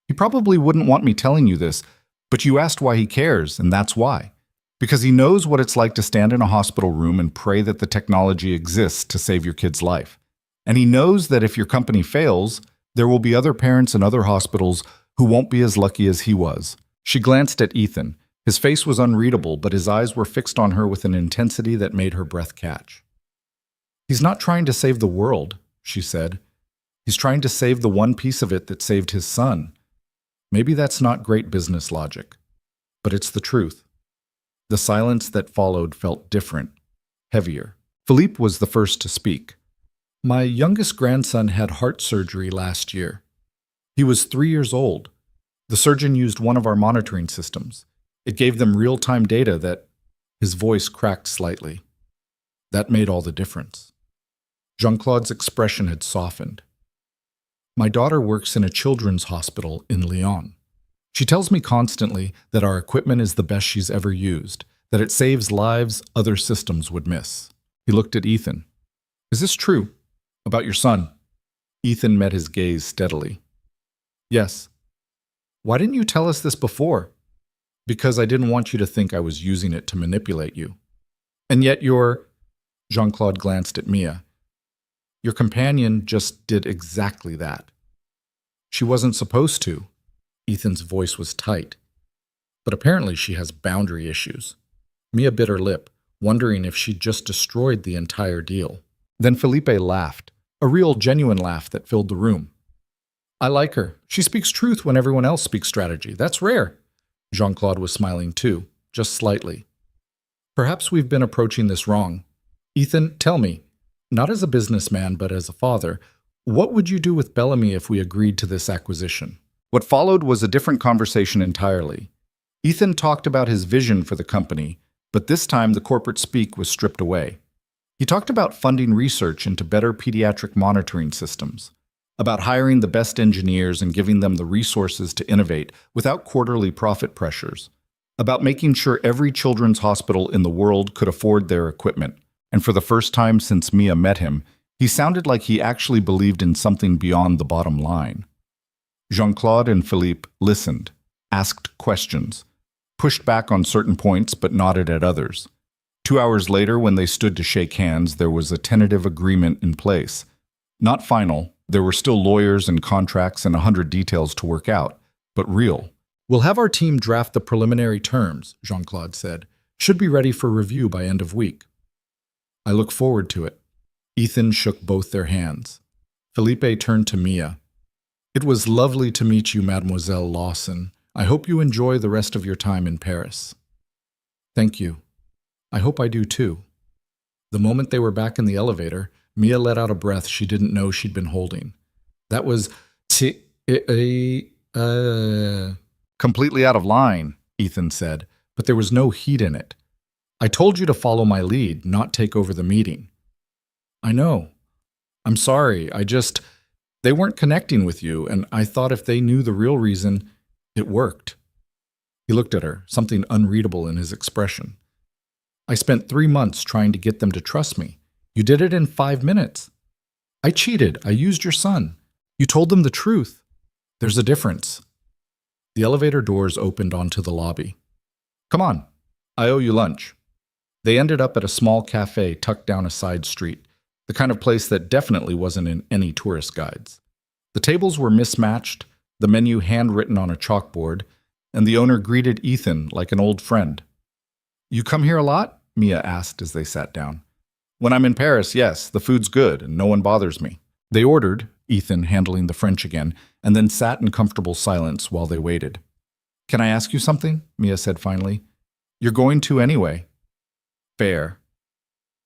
He probably wouldn't want me telling you this, but you asked why he cares, and that's why. Because he knows what it's like to stand in a hospital room and pray that the technology exists to save your kid's life. And he knows that if your company fails, there will be other parents in other hospitals who won't be as lucky as he was. She glanced at Ethan. His face was unreadable, but his eyes were fixed on her with an intensity that made her breath catch. He's not trying to save the world, she said. He's trying to save the one piece of it that saved his son. Maybe that's not great business logic, but it's the truth. The silence that followed felt different, heavier. Philippe was the first to speak. My youngest grandson had heart surgery last year. He was 3 years old. The surgeon used one of our monitoring systems. It gave them real-time data that... His voice cracked slightly. That made all the difference. Jean-Claude's expression had softened. My daughter works in a children's hospital in Lyon. She tells me constantly that our equipment is the best she's ever used, that it saves lives other systems would miss. He looked at Ethan. Is this true? About your son? Ethan met his gaze steadily. Yes. Why didn't you tell us this before? Because I didn't want you to think I was using it to manipulate you. And yet Jean-Claude glanced at Mia. Your companion just did exactly that. She wasn't supposed to. Ethan's voice was tight. But apparently she has boundary issues. Mia bit her lip, wondering if she'd just destroyed the entire deal. Then Felipe laughed, a real, genuine laugh that filled the room. I like her. She speaks truth when everyone else speaks strategy. That's rare. Jean-Claude was smiling too, just slightly. Perhaps we've been approaching this wrong. Ethan, tell me, not as a businessman but as a father, what would you do with Bellamy if we agreed to this acquisition? What followed was a different conversation entirely. Ethan talked about his vision for the company, but this time the corporate speak was stripped away. He talked about funding research into better pediatric monitoring systems, about hiring the best engineers and giving them the resources to innovate without quarterly profit pressures, about making sure every children's hospital in the world could afford their equipment. And for the first time since Mia met him, he sounded like he actually believed in something beyond the bottom line. Jean-Claude and Philippe listened, asked questions, pushed back on certain points but nodded at others. 2 hours later, when they stood to shake hands, there was a tentative agreement in place. Not final, there were still lawyers and contracts and 100 details to work out, but real. We'll have our team draft the preliminary terms, Jean-Claude said. Should be ready for review by end of week. I look forward to it. Ethan shook both their hands. Felipe turned to Mia. It was lovely to meet you, Mademoiselle Lawson. I hope you enjoy the rest of your time in Paris. Thank you. I hope I do too. The moment they were back in the elevator, Mia let out a breath she didn't know she'd been holding. That was completely out of line, Ethan said, but there was no heat in it. I told you to follow my lead, not take over the meeting. I know. I'm sorry. They weren't connecting with you, and I thought if they knew the real reason, it worked. He looked at her, something unreadable in his expression. I spent 3 months trying to get them to trust me. You did it in 5 minutes. I cheated. I used your son. You told them the truth. There's a difference. The elevator doors opened onto the lobby. Come on. I owe you lunch. They ended up at a small cafe tucked down a side street, the kind of place that definitely wasn't in any tourist guides. The tables were mismatched, the menu handwritten on a chalkboard, and the owner greeted Ethan like an old friend. You come here a lot? Mia asked as they sat down. When I'm in Paris, yes, the food's good and no one bothers me. They ordered, Ethan handling the French again, and then sat in comfortable silence while they waited. Can I ask you something? Mia said finally. You're going to anyway. Fair.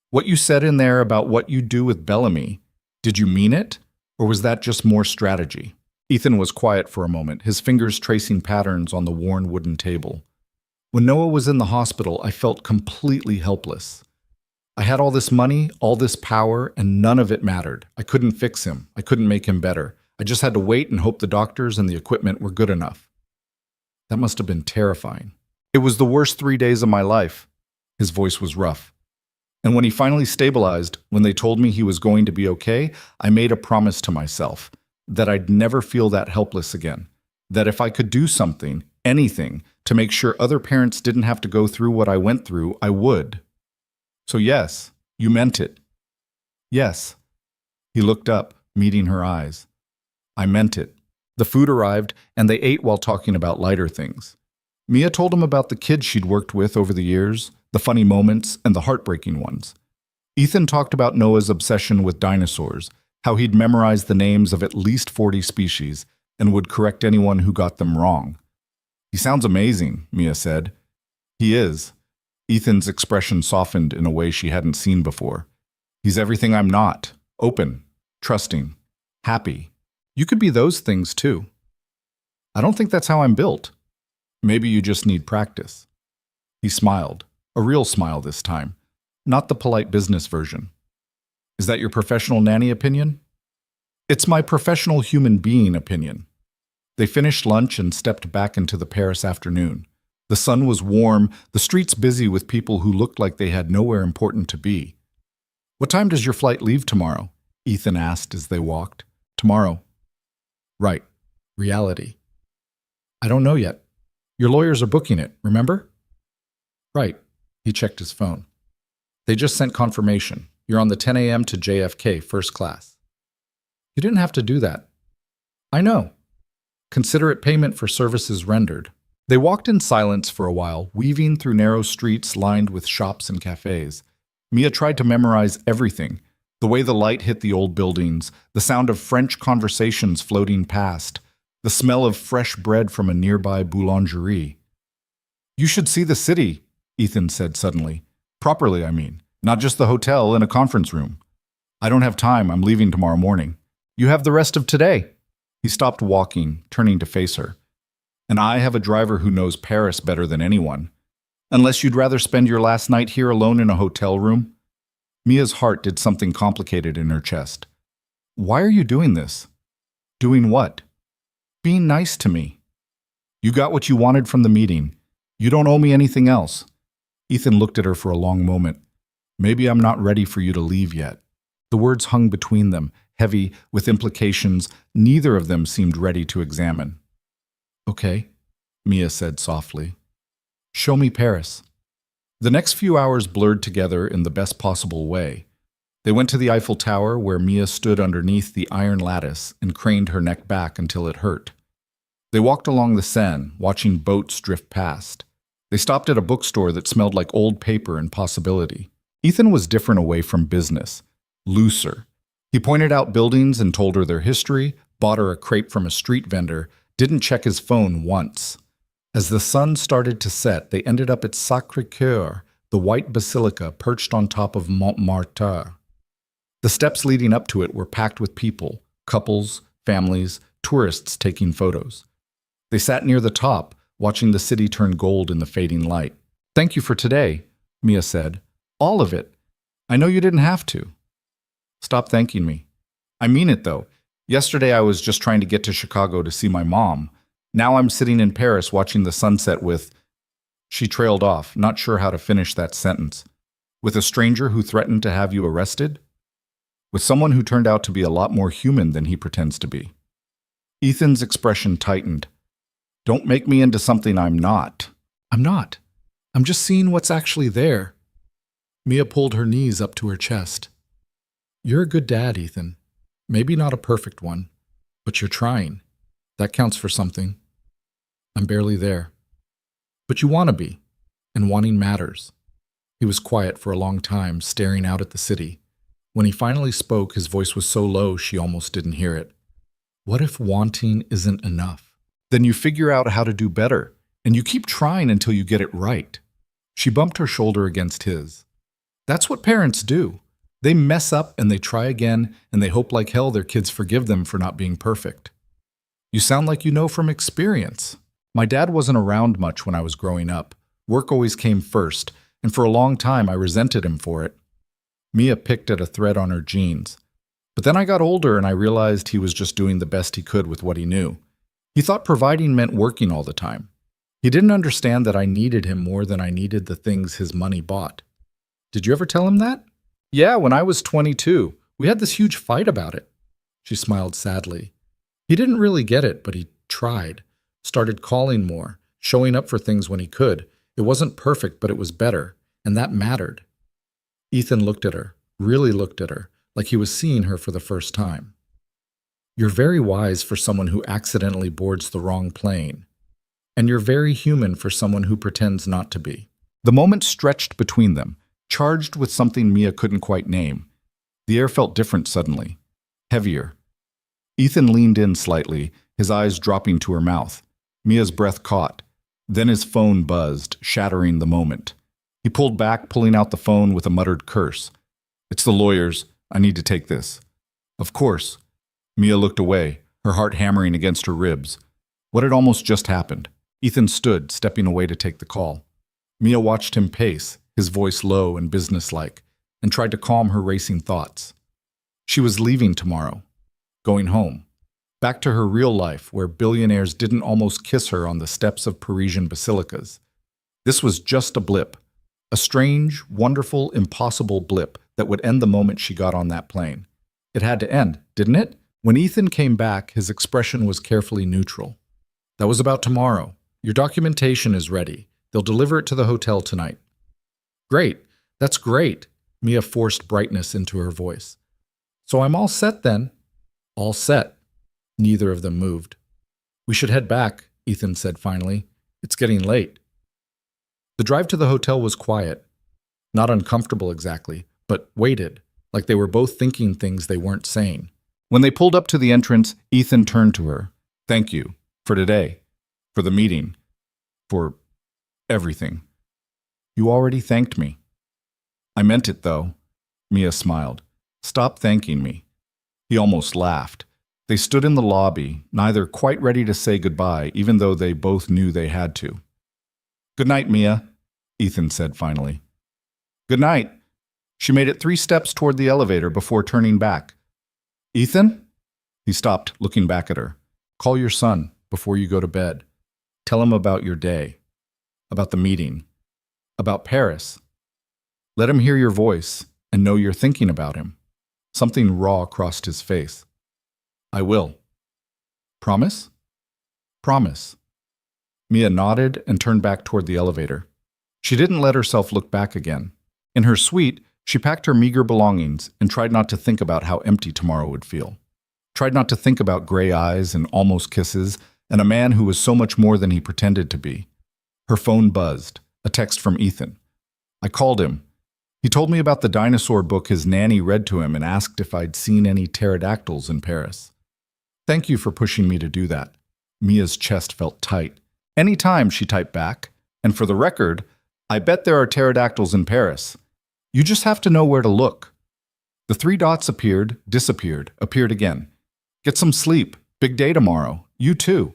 What you said in there about what you do with Bellamy, did you mean it? Or was that just more strategy? Ethan was quiet for a moment, his fingers tracing patterns on the worn wooden table. When Noah was in the hospital, I felt completely helpless. I had all this money, all this power, and none of it mattered. I couldn't fix him. I couldn't make him better. I just had to wait and hope the doctors and the equipment were good enough. That must have been terrifying. It was the worst 3 days of my life. His voice was rough. And when he finally stabilized, when they told me he was going to be okay, I made a promise to myself that I'd never feel that helpless again. That if I could do something, anything, to make sure other parents didn't have to go through what I went through, I would. So yes, you meant it. Yes. He looked up, meeting her eyes. I meant it. The food arrived, and they ate while talking about lighter things. Mia told him about the kids she'd worked with over the years, the funny moments and the heartbreaking ones. Ethan talked about Noah's obsession with dinosaurs, how he'd memorized the names of at least 40 species and would correct anyone who got them wrong. He sounds amazing, Mia said. He is. Ethan's expression softened in a way she hadn't seen before. He's everything I'm not. Open, trusting, happy. You could be those things too. I don't think that's how I'm built. Maybe you just need practice. He smiled, a real smile this time, not the polite business version. Is that your professional nanny opinion? It's my professional human being opinion. They finished lunch and stepped back into the Paris afternoon. The sun was warm, the streets busy with people who looked like they had nowhere important to be. What time does your flight leave tomorrow? Ethan asked as they walked. Tomorrow. Right. Reality. I don't know yet. Your lawyers are booking it, remember? Right. He checked his phone. They just sent confirmation. You're on the 10 a.m. to JFK, first class. You didn't have to do that. I know. Consider it payment for services rendered. They walked in silence for a while, weaving through narrow streets lined with shops and cafes. Mia tried to memorize everything. The way the light hit the old buildings, the sound of French conversations floating past, the smell of fresh bread from a nearby boulangerie. You should see the city, Ethan said suddenly. Properly, I mean. Not just the hotel and a conference room. I don't have time. I'm leaving tomorrow morning. You have the rest of today. He stopped walking, turning to face her. And I have a driver who knows Paris better than anyone. Unless you'd rather spend your last night here alone in a hotel room? Mia's heart did something complicated in her chest. Why are you doing this? Doing what? Being nice to me. You got what you wanted from the meeting. You don't owe me anything else. Ethan looked at her for a long moment. Maybe I'm not ready for you to leave yet. The words hung between them, heavy, with implications neither of them seemed ready to examine. Okay, Mia said softly. Show me Paris. The next few hours blurred together in the best possible way. They went to the Eiffel Tower, where Mia stood underneath the iron lattice and craned her neck back until it hurt. They walked along the Seine, watching boats drift past. They stopped at a bookstore that smelled like old paper and possibility. Ethan was different away from business, looser. He pointed out buildings and told her their history, bought her a crepe from a street vendor, didn't check his phone once. As the sun started to set, they ended up at Sacré-Cœur, the white basilica perched on top of Montmartre. The steps leading up to it were packed with people, couples, families, tourists taking photos. They sat near the top, watching the city turn gold in the fading light. Thank you for today, Mia said. All of it. I know you didn't have to. Stop thanking me. I mean it, though. Yesterday I was just trying to get to Chicago to see my mom. Now I'm sitting in Paris watching the sunset with... She trailed off, not sure how to finish that sentence. With a stranger who threatened to have you arrested? With someone who turned out to be a lot more human than he pretends to be. Ethan's expression tightened. Don't make me into something I'm not. I'm not. I'm just seeing what's actually there. Mia pulled her knees up to her chest. You're a good dad, Ethan. Maybe not a perfect one, but you're trying. That counts for something. I'm barely there. But you want to be, and wanting matters. He was quiet for a long time, staring out at the city. When he finally spoke, his voice was so low she almost didn't hear it. What if wanting isn't enough? Then you figure out how to do better, and you keep trying until you get it right. She bumped her shoulder against his. That's what parents do. They mess up and they try again, and they hope like hell their kids forgive them for not being perfect. You sound like you know from experience. My dad wasn't around much when I was growing up. Work always came first, and for a long time I resented him for it. Mia picked at a thread on her jeans. But then I got older and I realized he was just doing the best he could with what he knew. He thought providing meant working all the time. He didn't understand that I needed him more than I needed the things his money bought. Did you ever tell him that? Yeah, when I was 22. We had this huge fight about it. She smiled sadly. He didn't really get it, but he tried. Started calling more, showing up for things when he could. It wasn't perfect, but it was better, and that mattered. Ethan looked at her, really looked at her, like he was seeing her for the first time. You're very wise for someone who accidentally boards the wrong plane. And you're very human for someone who pretends not to be. The moment stretched between them, charged with something Mia couldn't quite name. The air felt different suddenly, heavier. Ethan leaned in slightly, his eyes dropping to her mouth. Mia's breath caught. Then his phone buzzed, shattering the moment. He pulled back, pulling out the phone with a muttered curse. It's the lawyers. I need to take this. Of course. Mia looked away, her heart hammering against her ribs. What had almost just happened? Ethan stood, stepping away to take the call. Mia watched him pace, his voice low and businesslike, and tried to calm her racing thoughts. She was leaving tomorrow, going home, back to her real life where billionaires didn't almost kiss her on the steps of Parisian basilicas. This was just a blip, a strange, wonderful, impossible blip that would end the moment she got on that plane. It had to end, didn't it? When Ethan came back, his expression was carefully neutral. That was about tomorrow. Your documentation is ready. They'll deliver it to the hotel tonight. Great. That's great. Mia forced brightness into her voice. So I'm all set then. All set. Neither of them moved. We should head back, Ethan said finally. It's getting late. The drive to the hotel was quiet. Not uncomfortable exactly, but weighted, like they were both thinking things they weren't saying. When they pulled up to the entrance, Ethan turned to her. Thank you. For today. For the meeting. For everything. You already thanked me. I meant it, though. Mia smiled. Stop thanking me. He almost laughed. They stood in the lobby, neither quite ready to say goodbye, even though they both knew they had to. Good night, Mia, Ethan said finally. Good night. She made it 3 steps toward the elevator before turning back. Ethan? He stopped, looking back at her. Call your son before you go to bed. Tell him about your day. About the meeting. About Paris. Let him hear your voice and know you're thinking about him. Something raw crossed his face. I will. Promise? Promise. Mia nodded and turned back toward the elevator. She didn't let herself look back again. In her suite, she packed her meager belongings and tried not to think about how empty tomorrow would feel. Tried not to think about gray eyes and almost kisses and a man who was so much more than he pretended to be. Her phone buzzed, a text from Ethan. I called him. He told me about the dinosaur book his nanny read to him and asked if I'd seen any pterodactyls in Paris. Thank you for pushing me to do that. Mia's chest felt tight. Any time, she typed back. And for the record, I bet there are pterodactyls in Paris. You just have to know where to look. The 3 dots appeared, disappeared, appeared again. Get some sleep. Big day tomorrow. You too.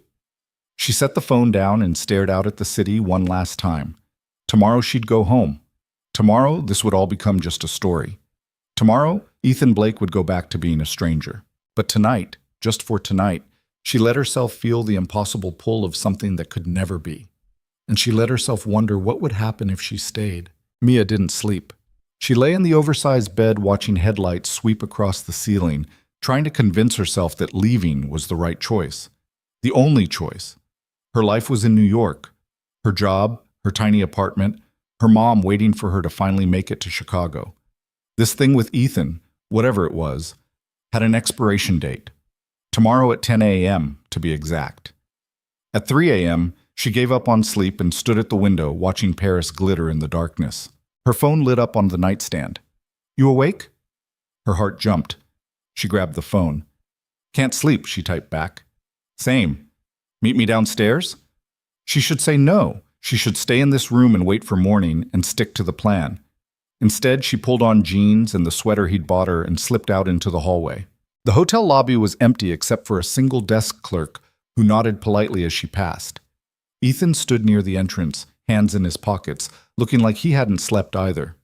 She set the phone down and stared out at the city one last time. Tomorrow she'd go home. Tomorrow, this would all become just a story. Tomorrow, Ethan Blake would go back to being a stranger. But tonight, just for tonight, she let herself feel the impossible pull of something that could never be. And she let herself wonder what would happen if she stayed. Mia didn't sleep. She lay in the oversized bed watching headlights sweep across the ceiling, trying to convince herself that leaving was the right choice. The only choice. Her life was in New York. Her job, her tiny apartment, her mom waiting for her to finally make it to Chicago. This thing with Ethan, whatever it was, had an expiration date. Tomorrow at 10 a.m., to be exact. At 3 a.m., she gave up on sleep and stood at the window watching Paris glitter in the darkness. Her phone lit up on the nightstand. You awake? Her heart jumped. She grabbed the phone. Can't sleep, she typed back. Same. Meet me downstairs? She should say no. She should stay in this room and wait for morning and stick to the plan. Instead, she pulled on jeans and the sweater he'd bought her and slipped out into the hallway. The hotel lobby was empty except for a single desk clerk who nodded politely as she passed. Ethan stood near the entrance, hands in his pockets, looking like he hadn't slept either.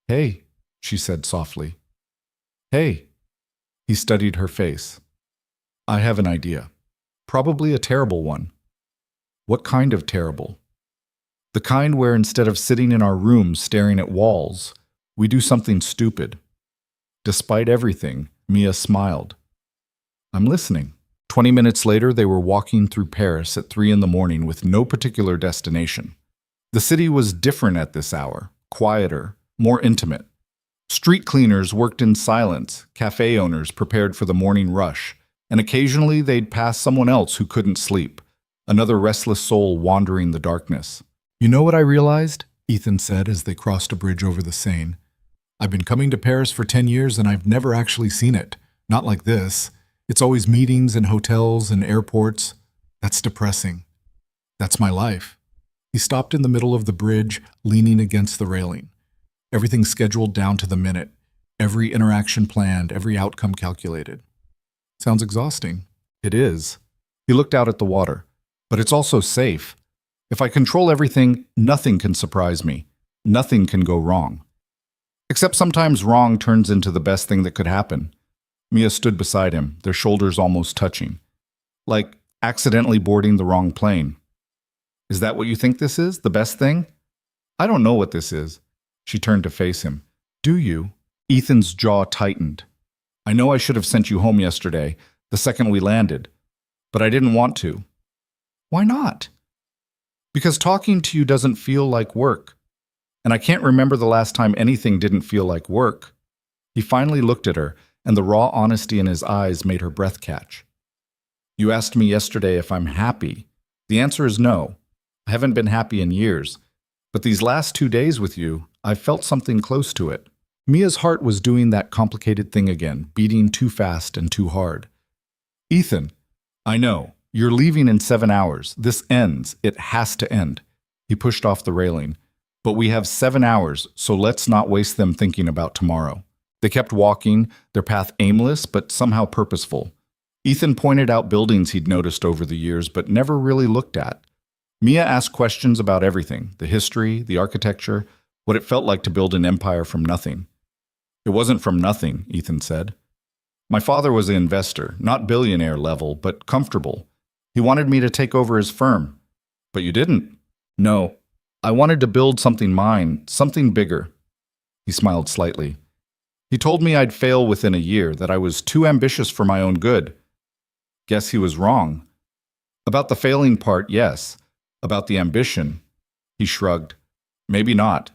Hey, she said softly. Hey. He studied her face. I have an idea. Probably a terrible one. What kind of terrible? The kind where instead of sitting in our rooms staring at walls, we do something stupid. Despite everything, Mia smiled. I'm listening. 20 minutes later, they were walking through Paris at 3 a.m. with no particular destination. The city was different at this hour, quieter, more intimate. Street cleaners worked in silence, cafe owners prepared for the morning rush, and occasionally they'd pass someone else who couldn't sleep, another restless soul wandering the darkness. You know what I realized? Ethan said as they crossed a bridge over the Seine. I've been coming to Paris for 10 years and I've never actually seen it. Not like this. It's always meetings in hotels and airports. That's depressing. That's my life. He stopped in the middle of the bridge, leaning against the railing. Everything scheduled down to the minute. Every interaction planned, every outcome calculated. Sounds exhausting. It is. He looked out at the water. But it's also safe. If I control everything, nothing can surprise me. Nothing can go wrong. Except sometimes wrong turns into the best thing that could happen. Mia stood beside him, their shoulders almost touching. Like accidentally boarding the wrong plane. Is that what you think this is? The best thing? I don't know what this is. She turned to face him. Do you? Ethan's jaw tightened. I know I should have sent you home yesterday, the second we landed, but I didn't want to. Why not? Because talking to you doesn't feel like work. And I can't remember the last time anything didn't feel like work. He finally looked at her, and the raw honesty in his eyes made her breath catch. You asked me yesterday if I'm happy. The answer is no. I haven't been happy in years. But these last 2 days with you, I've felt something close to it. Mia's heart was doing that complicated thing again, beating too fast and too hard. Ethan, I know. You're leaving in 7 hours. This ends. It has to end. He pushed off the railing. But we have 7 hours, so let's not waste them thinking about tomorrow. They kept walking, their path aimless but somehow purposeful. Ethan pointed out buildings he'd noticed over the years but never really looked at. Mia asked questions about everything, the history, the architecture, what it felt like to build an empire from nothing. It wasn't from nothing, Ethan said. My father was an investor, not billionaire level, but comfortable. He wanted me to take over his firm. But you didn't. No. I wanted to build something mine, something bigger. He smiled slightly. He told me I'd fail within a year, that I was too ambitious for my own good. Guess he was wrong. About the failing part, yes. About the ambition, he shrugged. Maybe not.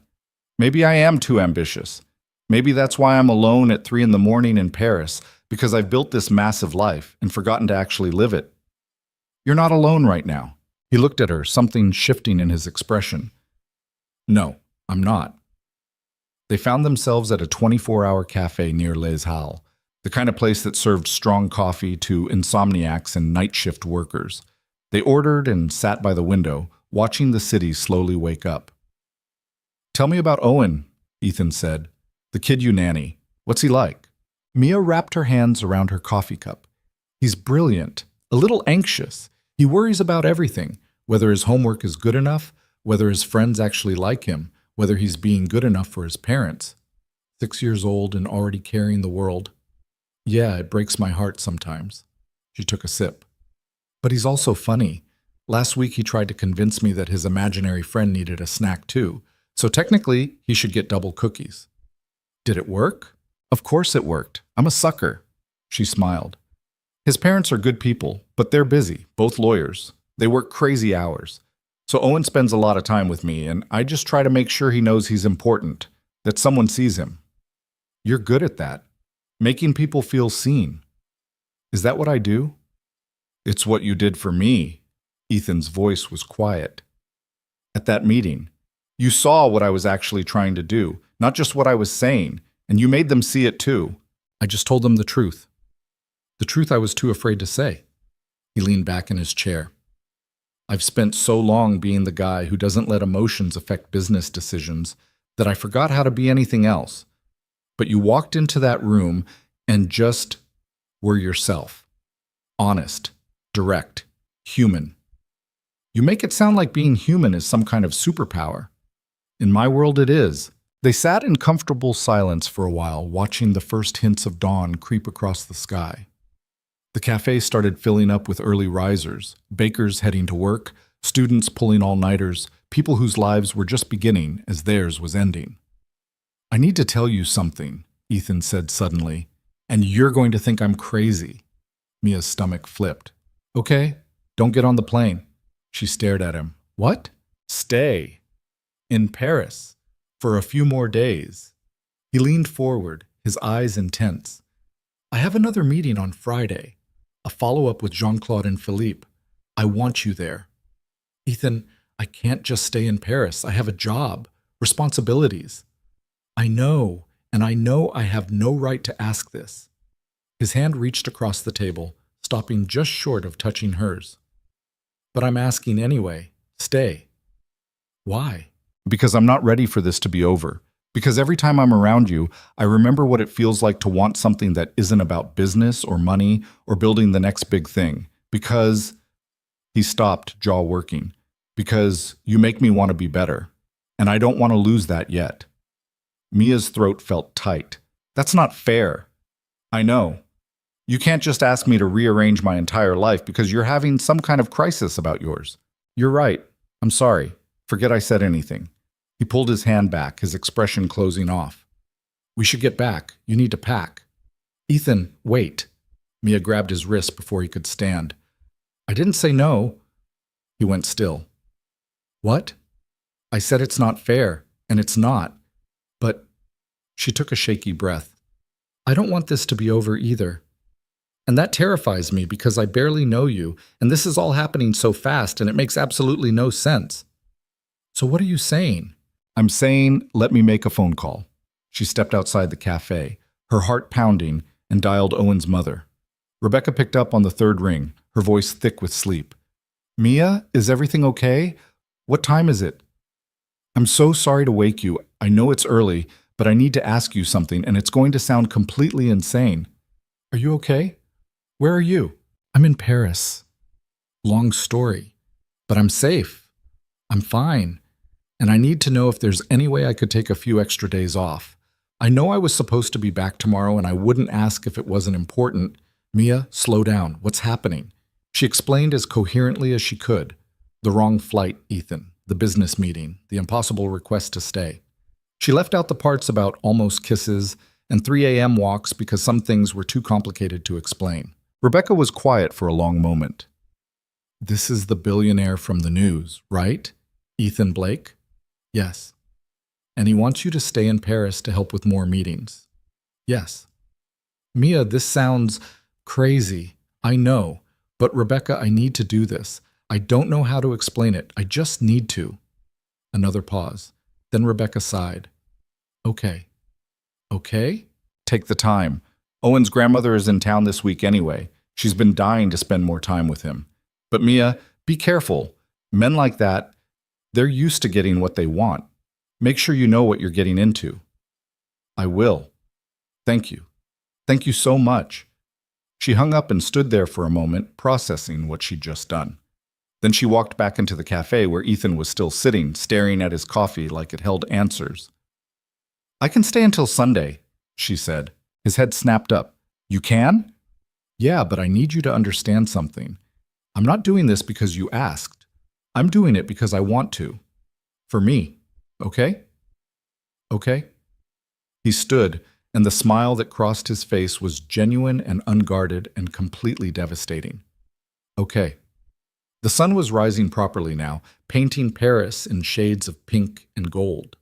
Maybe I am too ambitious. Maybe that's why I'm alone at 3 a.m. in Paris, because I've built this massive life and forgotten to actually live it. You're not alone right now. He looked at her, something shifting in his expression. No, I'm not. They found themselves at a 24-hour cafe near Les Halles, the kind of place that served strong coffee to insomniacs and night shift workers. They ordered and sat by the window, watching the city slowly wake up. Tell me about Owen, Ethan said. The kid you nanny. What's he like? Mia wrapped her hands around her coffee cup. He's brilliant, a little anxious. He worries about everything, whether his homework is good enough, whether his friends actually like him, whether he's being good enough for his parents. 6 years old and already carrying the world. Yeah, it breaks my heart sometimes. She took a sip. But he's also funny. Last week he tried to convince me that his imaginary friend needed a snack too, so technically he should get double cookies. Did it work? Of course it worked. I'm a sucker. She smiled. His parents are good people, but they're busy, both lawyers. They work crazy hours. So Owen spends a lot of time with me, and I just try to make sure he knows he's important, that someone sees him. You're good at that. Making people feel seen. Is that what I do? It's what you did for me. Ethan's voice was quiet. At that meeting, you saw what I was actually trying to do, not just what I was saying, and you made them see it too. I just told them the truth. The truth I was too afraid to say. He leaned back in his chair. I've spent so long being the guy who doesn't let emotions affect business decisions that I forgot how to be anything else. But you walked into that room and just were yourself. Honest, direct, human. You make it sound like being human is some kind of superpower. In my world, it is. They sat in comfortable silence for a while, watching the first hints of dawn creep across the sky. The cafe started filling up with early risers, bakers heading to work, students pulling all-nighters, people whose lives were just beginning as theirs was ending. I need to tell you something, Ethan said suddenly, and you're going to think I'm crazy. Mia's stomach flipped. Okay, don't get on the plane. She stared at him. What? Stay. In Paris. For a few more days. He leaned forward, his eyes intense. I have another meeting on Friday. A follow-up with Jean-Claude and Philippe. I want you there. Ethan, I can't just stay in Paris. I have a job, responsibilities. I know, and I know I have no right to ask this. His hand reached across the table, stopping just short of touching hers. But I'm asking anyway. Stay. Why? Because I'm not ready for this to be over. Because every time I'm around you, I remember what it feels like to want something that isn't about business or money or building the next big thing. Because he stopped, jaw working. Because you make me want to be better. And I don't want to lose that yet. Mia's throat felt tight. That's not fair. I know. You can't just ask me to rearrange my entire life because you're having some kind of crisis about yours. You're right. I'm sorry. Forget I said anything. He pulled his hand back, his expression closing off. We should get back. You need to pack. Ethan, wait. Mia grabbed his wrist before he could stand. I didn't say no. He went still. What? I said it's not fair, and it's not. But she took a shaky breath. I don't want this to be over either. And that terrifies me because I barely know you, and this is all happening so fast, and it makes absolutely no sense. So what are you saying? I'm saying, let me make a phone call. She stepped outside the cafe, her heart pounding, and dialed Owen's mother. Rebecca picked up on the third ring, her voice thick with sleep. Mia, is everything okay? What time is it? I'm so sorry to wake you. I know it's early, but I need to ask you something, and it's going to sound completely insane. Are you okay? Where are you? I'm in Paris. Long story, but I'm safe. I'm fine. And I need to know if there's any way I could take a few extra days off. I know I was supposed to be back tomorrow, and I wouldn't ask if it wasn't important. Mia, slow down. What's happening? She explained as coherently as she could. The wrong flight, Ethan. The business meeting. The impossible request to stay. She left out the parts about almost kisses and 3 a.m. walks because some things were too complicated to explain. Rebecca was quiet for a long moment. This is the billionaire from the news, right? Ethan Blake? Yes. And he wants you to stay in Paris to help with more meetings. Yes. Mia, this sounds crazy. I know. But Rebecca, I need to do this. I don't know how to explain it. I just need to. Another pause. Then Rebecca sighed. Okay. Okay? Take the time. Owen's grandmother is in town this week anyway. She's been dying to spend more time with him. But Mia, be careful. Men like that, they're used to getting what they want. Make sure you know what you're getting into. I will. Thank you. Thank you so much. She hung up and stood there for a moment, processing what she'd just done. Then she walked back into the cafe where Ethan was still sitting, staring at his coffee like it held answers. I can stay until Sunday, she said. His head snapped up. You can? Yeah, but I need you to understand something. I'm not doing this because you asked. I'm doing it because I want to. For me. Okay? Okay? He stood, and the smile that crossed his face was genuine and unguarded and completely devastating. Okay. The sun was rising properly now, painting Paris in shades of pink and gold.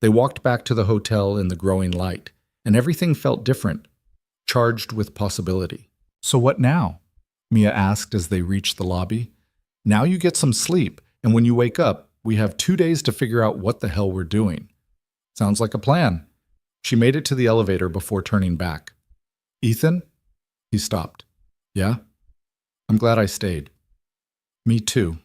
They walked back to the hotel in the growing light, and everything felt different, charged with possibility. So what now? Mia asked as they reached the lobby. Now you get some sleep, and when you wake up, we have 2 days to figure out what the hell we're doing. Sounds like a plan. She made it to the elevator before turning back. Ethan? He stopped. Yeah? I'm glad I stayed. Me too.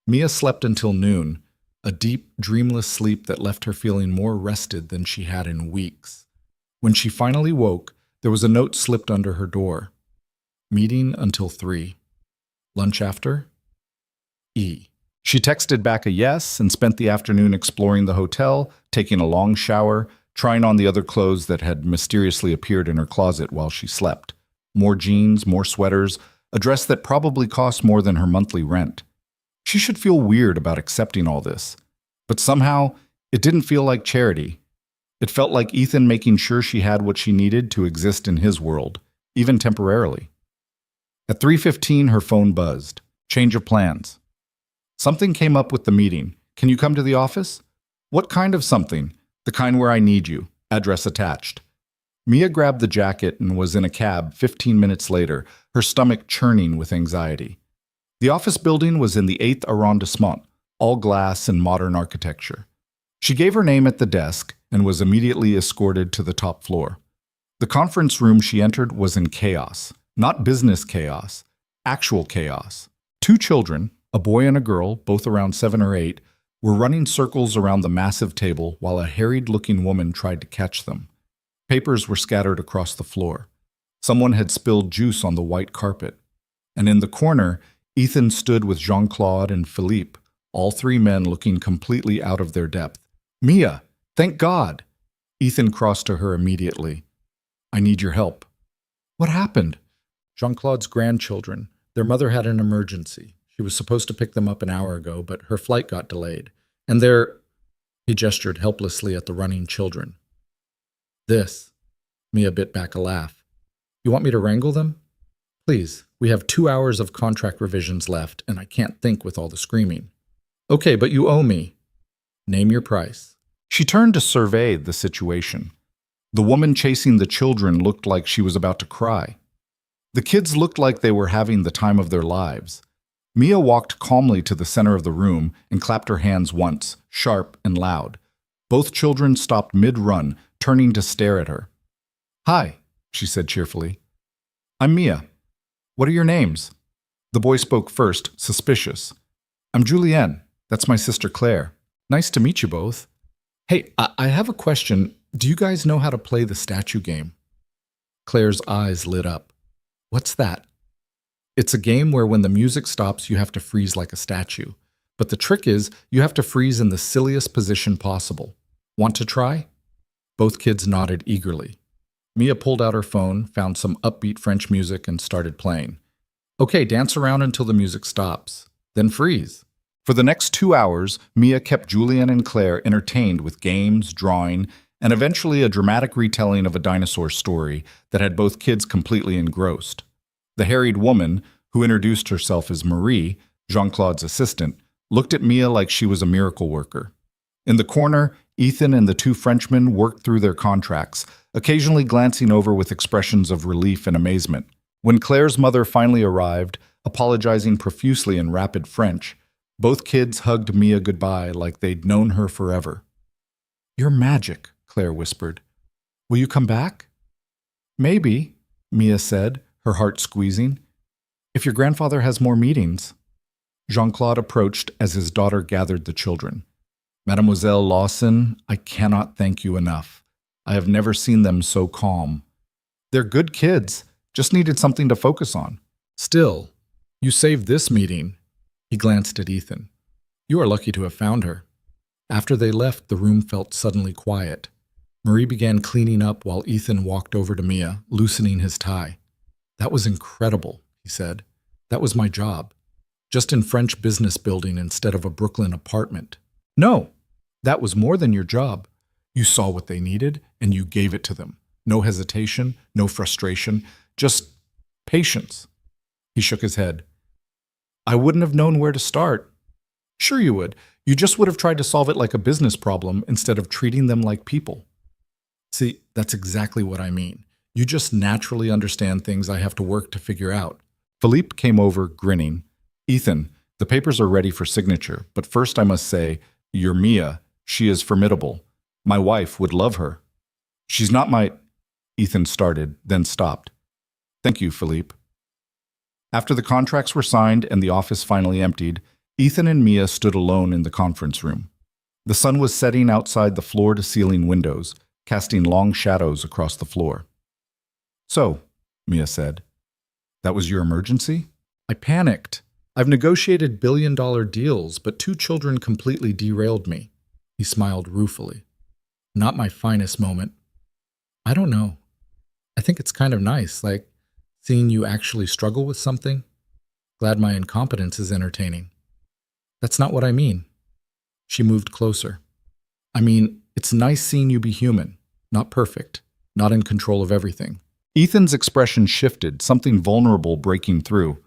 Mia slept until noon, a deep, dreamless sleep that left her feeling more rested than she had in weeks. When she finally woke, there was a note slipped under her door. Meeting until 3. Lunch after? E. She texted back a yes and spent the afternoon exploring the hotel, taking a long shower, trying on the other clothes that had mysteriously appeared in her closet while she slept. More jeans, more sweaters, a dress that probably cost more than her monthly rent. She should feel weird about accepting all this. But somehow, it didn't feel like charity. It felt like Ethan making sure she had what she needed to exist in his world, even temporarily. At 3:15, her phone buzzed. Change of plans. Something came up with the meeting. Can you come to the office? What kind of something? The kind where I need you. Address attached. Mia grabbed the jacket and was in a cab 15 minutes later, her stomach churning with anxiety. The office building was in the 8th arrondissement, all glass and modern architecture. She gave her name at the desk and was immediately escorted to the top floor. The conference room she entered was in chaos. Not business chaos, actual chaos. 2 children, a boy and a girl, both around 7 or 8, were running circles around the massive table while a harried-looking woman tried to catch them. Papers were scattered across the floor. Someone had spilled juice on the white carpet. And in the corner, Ethan stood with Jean-Claude and Philippe, all 3 men looking completely out of their depth. Mia, thank God! Ethan crossed to her immediately. I need your help. What happened? Jean-Claude's grandchildren. Their mother had an emergency. She was supposed to pick them up an hour ago, but her flight got delayed. And he gestured helplessly at the running children. This. Mia bit back a laugh. You want me to wrangle them? Please, we have 2 hours of contract revisions left, and I can't think with all the screaming. Okay, but you owe me. Name your price. She turned to survey the situation. The woman chasing the children looked like she was about to cry. The kids looked like they were having the time of their lives. Mia walked calmly to the center of the room and clapped her hands once, sharp and loud. Both children stopped mid-run, turning to stare at her. Hi, she said cheerfully. I'm Mia. What are your names? The boy spoke first, suspicious. I'm Julienne. That's my sister Claire. Nice to meet you both. Hey, I have a question. Do you guys know how to play the statue game? Claire's eyes lit up. What's that? It's a game where when the music stops, you have to freeze like a statue. But the trick is, you have to freeze in the silliest position possible. Want to try? Both kids nodded eagerly. Mia pulled out her phone, found some upbeat French music, and started playing. Okay, dance around until the music stops. Then freeze. For the next 2 hours, Mia kept Julienne and Claire entertained with games, drawing, and eventually a dramatic retelling of a dinosaur story that had both kids completely engrossed. The harried woman, who introduced herself as Marie, Jean-Claude's assistant, looked at Mia like she was a miracle worker. In the corner, Ethan and the 2 Frenchmen worked through their contracts, occasionally glancing over with expressions of relief and amazement. When Claire's mother finally arrived, apologizing profusely in rapid French, both kids hugged Mia goodbye like they'd known her forever. You're magic, Claire whispered. Will you come back? Maybe, Mia said, her heart squeezing. If your grandfather has more meetings. Jean-Claude approached as his daughter gathered the children. Mademoiselle Lawson, I cannot thank you enough. I have never seen them so calm. They're good kids, just needed something to focus on. Still, you saved this meeting. He glanced at Ethan. You are lucky to have found her. After they left, the room felt suddenly quiet. Marie began cleaning up while Ethan walked over to Mia, loosening his tie. That was incredible, he said. That was my job. Just in French business building instead of a Brooklyn apartment. No, that was more than your job. You saw what they needed, and you gave it to them. No hesitation, no frustration, just patience. He shook his head. I wouldn't have known where to start. Sure you would. You just would have tried to solve it like a business problem instead of treating them like people. See, that's exactly what I mean. You just naturally understand things I have to work to figure out. Philippe came over, grinning. Ethan, the papers are ready for signature, but first I must say, you're Mia. She is formidable. My wife would love her. She's not my... Ethan started, then stopped. Thank you, Philippe. After the contracts were signed and the office finally emptied, Ethan and Mia stood alone in the conference room. The sun was setting outside the floor-to-ceiling windows, casting long shadows across the floor. So, Mia said, that was your emergency? I panicked. I've negotiated billion-dollar deals, but 2 children completely derailed me. He smiled ruefully. Not my finest moment. I don't know. I think it's kind of nice, like seeing you actually struggle with something. Glad my incompetence is entertaining. That's not what I mean. She moved closer. I mean, it's nice seeing you be human, not perfect, not in control of everything. Ethan's expression shifted, something vulnerable breaking through.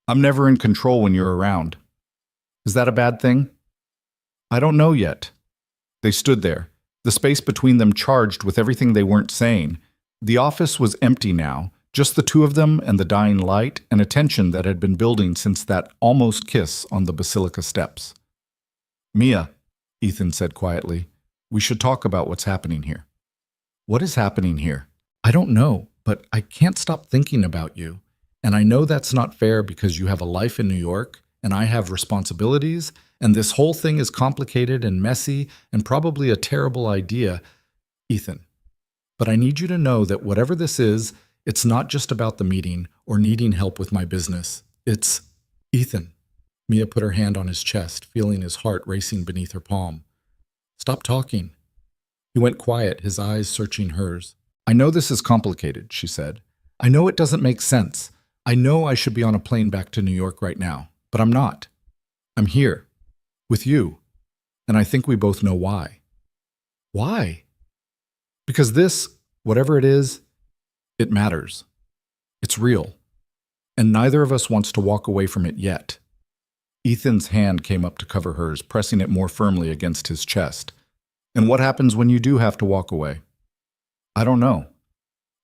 I'm never in control when you're around. Is that a bad thing? I don't know yet. They stood there, the space between them charged with everything they weren't saying. The office was empty now, just the 2 of them and the dying light and a tension that had been building since that almost kiss on the basilica steps. Mia, Ethan said quietly, we should talk about what's happening here. What is happening here? I don't know, but I can't stop thinking about you. And I know that's not fair because you have a life in New York, and I have responsibilities, and this whole thing is complicated and messy and probably a terrible idea, Ethan. But I need you to know that whatever this is, it's not just about the meeting or needing help with my business. It's Ethan. Mia put her hand on his chest, feeling his heart racing beneath her palm. Stop talking. He went quiet, his eyes searching hers. I know this is complicated, she said. I know it doesn't make sense. I know I should be on a plane back to New York right now, but I'm not. I'm here, with you, and I think we both know why. Why? Because this, Whatever it is, it matters. It's real. And neither of us wants to walk away from it yet. Ethan's hand came up to cover hers, pressing it more firmly against his chest. And what happens when you do have to walk away? I don't know.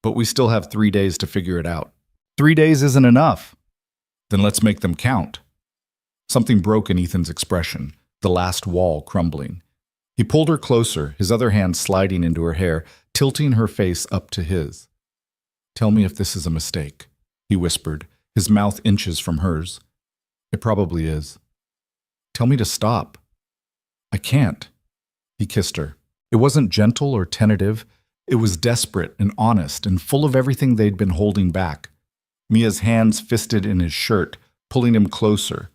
But we still have 3 days to figure it out. 3 days isn't enough. Then let's make them count. Something broke in Ethan's expression, the last wall crumbling. He pulled her closer, his other hand sliding into her hair, tilting her face up to his. Tell me if this is a mistake, he whispered, his mouth inches from hers. It probably is. Tell me to stop. I can't. He kissed her. It wasn't gentle or tentative. It was desperate and honest and full of everything they'd been holding back. Mia's hands fisted in his shirt, pulling him closer,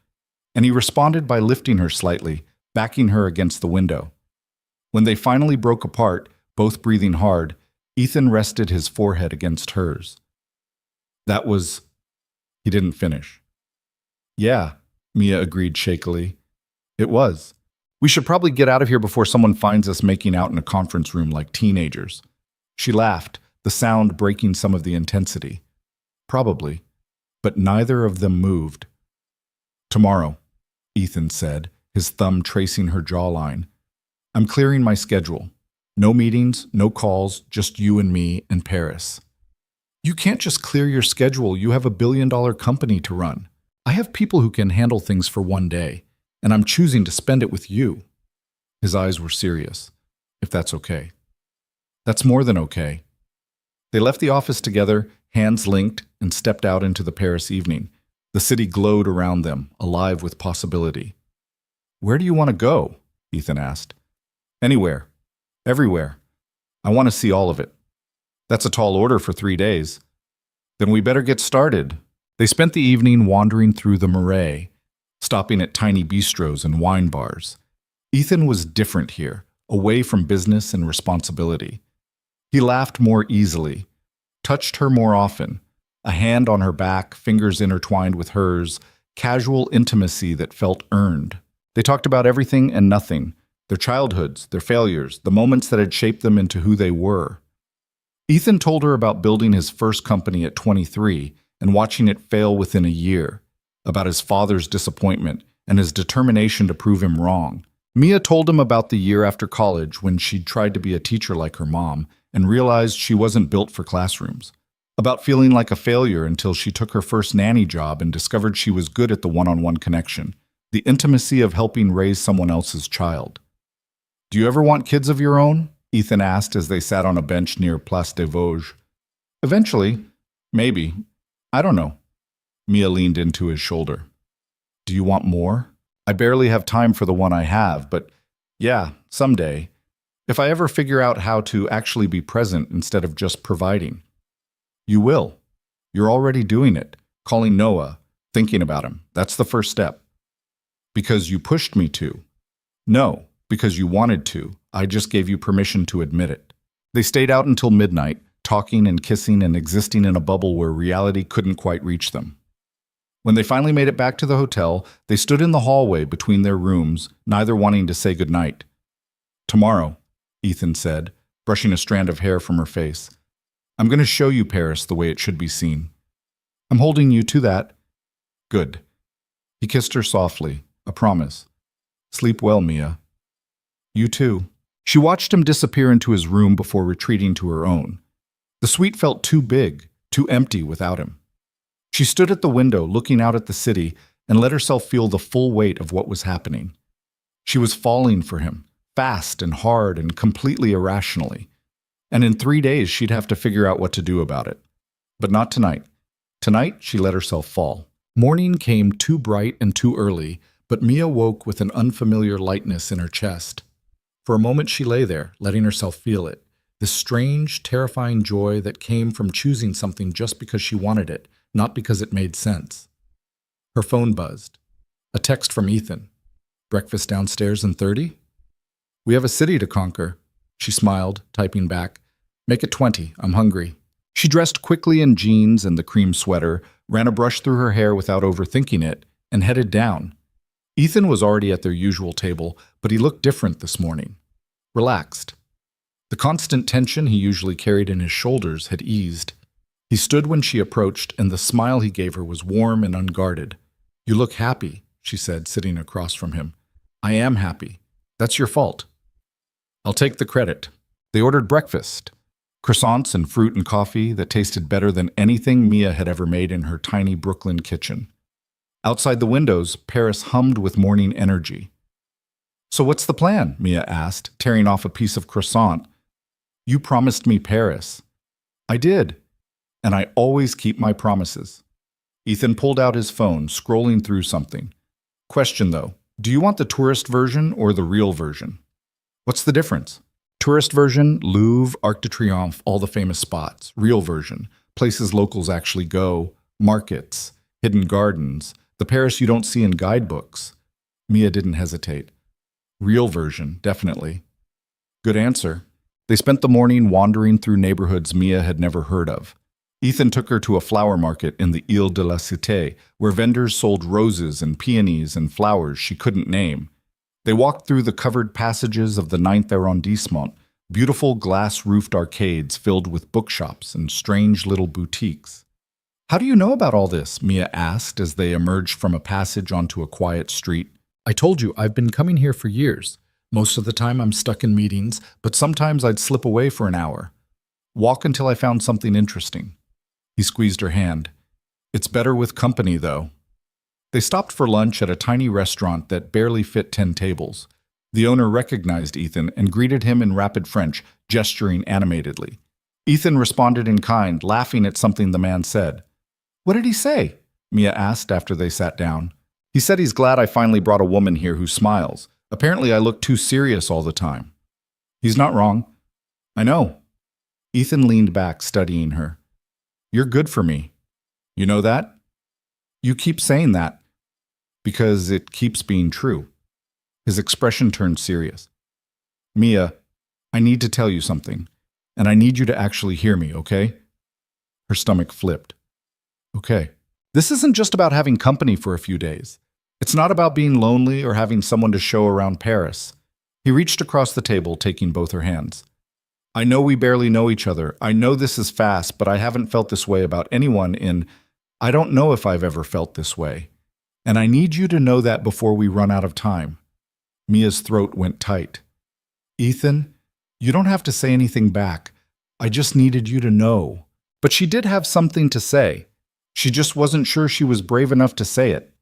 and he responded by lifting her slightly, backing her against the window. When they finally broke apart, both breathing hard, Ethan rested his forehead against hers. That was... He didn't finish. Yeah, Mia agreed shakily. It was. We should probably get out of here before someone finds us making out in a conference room like teenagers. She laughed, the sound breaking some of the intensity. Probably, but neither of them moved. Tomorrow, Ethan said, his thumb tracing her jawline. I'm clearing my schedule. No meetings, no calls, just you and me and Paris. You can't just clear your schedule. You have a billion-dollar company to run. I have people who can handle things for one day, and I'm choosing to spend it with you. His eyes were serious, if that's okay. That's more than okay. They left the office together, hands linked, and stepped out into the Paris evening. The city glowed around them, alive with possibility. Where do you want to go? Ethan asked. Anywhere. Everywhere. I want to see all of it. That's a tall order for 3 days. Then we better get started. They spent the evening wandering through the Marais, stopping at tiny bistros and wine bars. Ethan was different here, away from business and responsibility. He laughed more easily, touched her more often, a hand on her back, fingers intertwined with hers, casual intimacy that felt earned. They talked about everything and nothing, their childhoods, their failures, the moments that had shaped them into who they were. Ethan told her about building his first company at 23 and watching it fail within a year, about his father's disappointment and his determination to prove him wrong. Mia told him about the year after college when she'd tried to be a teacher like her mom and realized she wasn't built for classrooms, about feeling like a failure until she took her first nanny job and discovered she was good at the one-on-one connection, the intimacy of helping raise someone else's child. Do you ever want kids of your own? Ethan asked as they sat on a bench near Place des Vosges. Eventually. Maybe. I don't know. Mia leaned into his shoulder. Do you want more? I barely have time for the one I have, but yeah, someday. If I ever figure out how to actually be present instead of just providing. You will. You're already doing it. Calling Noah, thinking about him. That's the first step. Because you pushed me to. No, because you wanted to. I just gave you permission to admit it. They stayed out until midnight, talking and kissing and existing in a bubble where reality couldn't quite reach them. When they finally made it back to the hotel, they stood in the hallway between their rooms, neither wanting to say goodnight. Tomorrow, Ethan said, brushing a strand of hair from her face. I'm going to show you Paris the way it should be seen. I'm holding you to that. Good. He kissed her softly, a promise. Sleep well, Mia. You too. She watched him disappear into his room before retreating to her own. The suite felt too big, too empty without him. She stood at the window, looking out at the city, and let herself feel the full weight of what was happening. She was falling for him, fast and hard and completely irrationally. And in 3 days, she'd have to figure out what to do about it. But not tonight. Tonight, she let herself fall. Morning came too bright and too early, but Mia woke with an unfamiliar lightness in her chest. For a moment she lay there, letting herself feel it, this strange, terrifying joy that came from choosing something just because she wanted it, not because it made sense. Her phone buzzed. A text from Ethan. Breakfast downstairs in 30? We have a city to conquer. She smiled, typing back. Make it 20, I'm hungry. She dressed quickly in jeans and the cream sweater, ran a brush through her hair without overthinking it, and headed down. Ethan was already at their usual table, but he looked different this morning. Relaxed. The constant tension he usually carried in his shoulders had eased. He stood when she approached, and the smile he gave her was warm and unguarded. "You look happy," she said, sitting across from him. "I am happy. That's your fault." "I'll take the credit." They ordered breakfast. Croissants and fruit and coffee that tasted better than anything Mia had ever made in her tiny Brooklyn kitchen. Outside the windows, Paris hummed with morning energy. "So what's the plan?" Mia asked, tearing off a piece of croissant. "You promised me Paris." "I did, and I always keep my promises." Ethan pulled out his phone, scrolling through something. "Question though, do you want the tourist version or the real version?" "What's the difference?" "Tourist version, Louvre, Arc de Triomphe, all the famous spots. Real version, places locals actually go, markets, hidden gardens, the Paris you don't see in guidebooks." Mia didn't hesitate. "Real version, definitely." "Good answer." They spent the morning wandering through neighborhoods Mia had never heard of. Ethan took her to a flower market in the Ile de la Cité, where vendors sold roses and peonies and flowers she couldn't name. They walked through the covered passages of the 9th arrondissement, beautiful glass-roofed arcades filled with bookshops and strange little boutiques. "How do you know about all this?" Mia asked as they emerged from a passage onto a quiet street. "I told you, I've been coming here for years. Most of the time I'm stuck in meetings, but sometimes I'd slip away for an hour. Walk until I found something interesting." He squeezed her hand. "It's better with company, though." They stopped for lunch at a tiny restaurant that barely fit 10 tables. The owner recognized Ethan and greeted him in rapid French, gesturing animatedly. Ethan responded in kind, laughing at something the man said. "What did he say?" Mia asked after they sat down. "He said he's glad I finally brought a woman here who smiles. Apparently I look too serious all the time." "He's not wrong." "I know." Ethan leaned back, studying her. "You're good for me. You know that?" "You keep saying that." "Because it keeps being true." His expression turned serious. "Mia, I need to tell you something, and I need you to actually hear me, okay?" Her stomach flipped. "Okay. This isn't just about having company for a few days. It's not about being lonely or having someone to show around Paris." He reached across the table, taking both her hands. "I know we barely know each other. I know this is fast, but I haven't felt this way about anyone I don't know if I've ever felt this way. And I need you to know that before we run out of time." Mia's throat went tight. "Ethan, you don't have to say anything back. I just needed you to know." But she did have something to say. She just wasn't sure she was brave enough to say it.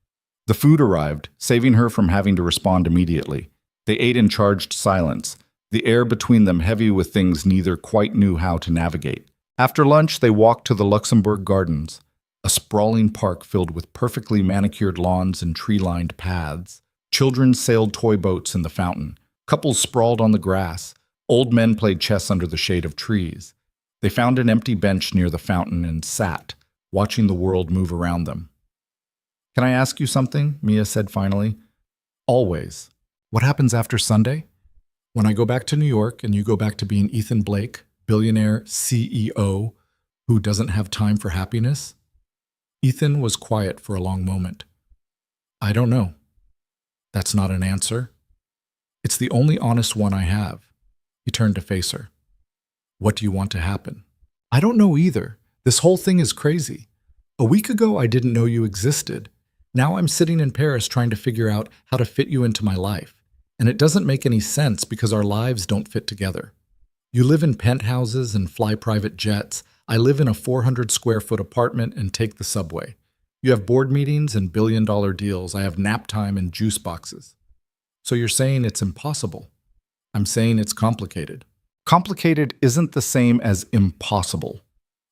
The food arrived, saving her from having to respond immediately. They ate in charged silence, the air between them heavy with things neither quite knew how to navigate. After lunch, they walked to the Luxembourg Gardens, a sprawling park filled with perfectly manicured lawns and tree-lined paths. Children sailed toy boats in the fountain. Couples sprawled on the grass. Old men played chess under the shade of trees. They found an empty bench near the fountain and sat, watching the world move around them. "Can I ask you something?" Mia said finally. "Always. What happens after Sunday?" "When I go back to New York and you go back to being Ethan Blake, billionaire CEO, who doesn't have time for happiness?" Ethan was quiet for a long moment. "I don't know." "That's not an answer." "It's the only honest one I have." He turned to face her. "What do you want to happen?" "I don't know either. This whole thing is crazy. A week ago, I didn't know you existed. Now I'm sitting in Paris trying to figure out how to fit you into my life. And it doesn't make any sense because our lives don't fit together. You live in penthouses and fly private jets. I live in a 400 square foot apartment and take the subway. You have board meetings and billion-dollar deals. I have nap time and juice boxes. So you're saying it's impossible. I'm saying it's complicated." "Complicated isn't the same as impossible."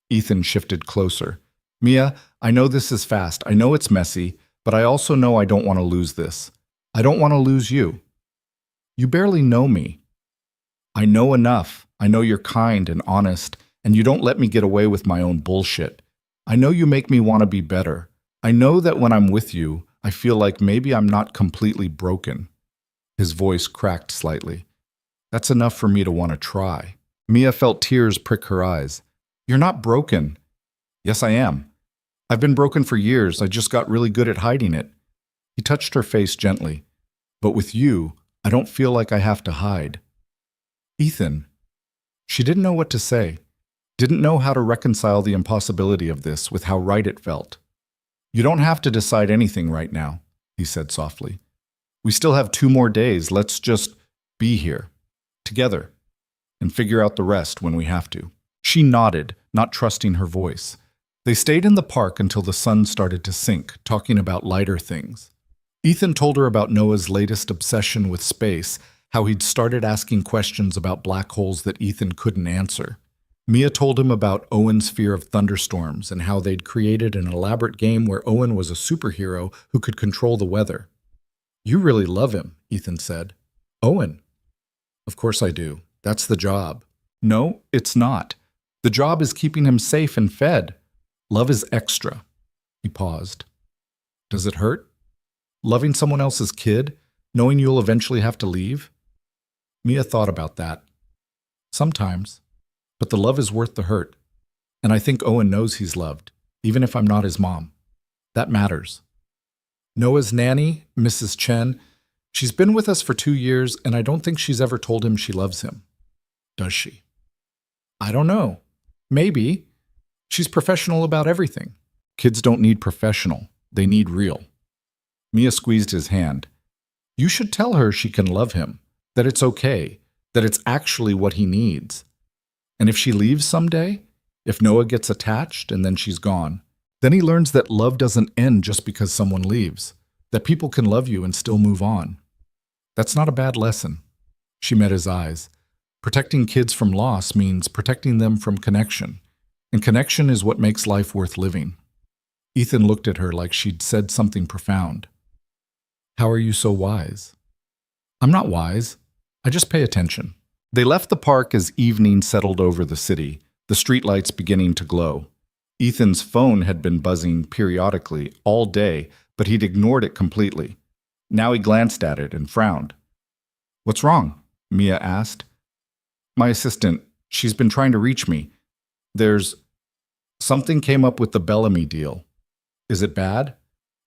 Ethan shifted closer. "Mia, I know this is fast. I know it's messy, but I also know I don't want to lose this. I don't want to lose you. You barely know me. I know enough. I know you're kind and honest, and you don't let me get away with my own bullshit. I know you make me want to be better. I know that when I'm with you, I feel like maybe I'm not completely broken." His voice cracked slightly. "That's enough for me to want to try." Mia felt tears prick her eyes. "You're not broken." "Yes, I am. I've been broken for years. I just got really good at hiding it." He touched her face gently. "But with you, I don't feel like I have to hide." "Ethan." She didn't know what to say, didn't know how to reconcile the impossibility of this with how right it felt. You don't have to decide anything right now, he said softly. We still have 2 more days. Let's just be here, together, and figure out the rest when we have to. She nodded, not trusting her voice. They stayed in the park until the sun started to sink, talking about lighter things. Ethan told her about Noah's latest obsession with space, how he'd started asking questions about black holes that Ethan couldn't answer. Mia told him about Owen's fear of thunderstorms and how they'd created an elaborate game where Owen was a superhero who could control the weather. You really love him, Ethan said. Owen? Of course I do. That's the job. No, it's not. The job is keeping him safe and fed. Love is extra. He paused. Does it hurt? Loving someone else's kid, knowing you'll eventually have to leave? Mia thought about that. Sometimes. But the love is worth the hurt. And I think Owen knows he's loved, even if I'm not his mom. That matters. Noah's nanny, Mrs. Chen, she's been with us for 2 years, and I don't think she's ever told him she loves him. Does she? I don't know. Maybe. She's professional about everything. Kids don't need professional. They need real. Mia squeezed his hand. You should tell her she can love him, that it's okay, that it's actually what he needs. And if she leaves someday, if Noah gets attached and then she's gone, then he learns that love doesn't end just because someone leaves, that people can love you and still move on. That's not a bad lesson. She met his eyes. Protecting kids from loss means protecting them from connection, and connection is what makes life worth living. Ethan looked at her like she'd said something profound. How are you so wise? I'm not wise. I just pay attention. They left the park as evening settled over the city, the streetlights beginning to glow. Ethan's phone had been buzzing periodically all day, but he'd ignored it completely. Now he glanced at it and frowned. What's wrong? Mia asked. My assistant, she's been trying to reach me. Something came up with the Bellamy deal. Is it bad?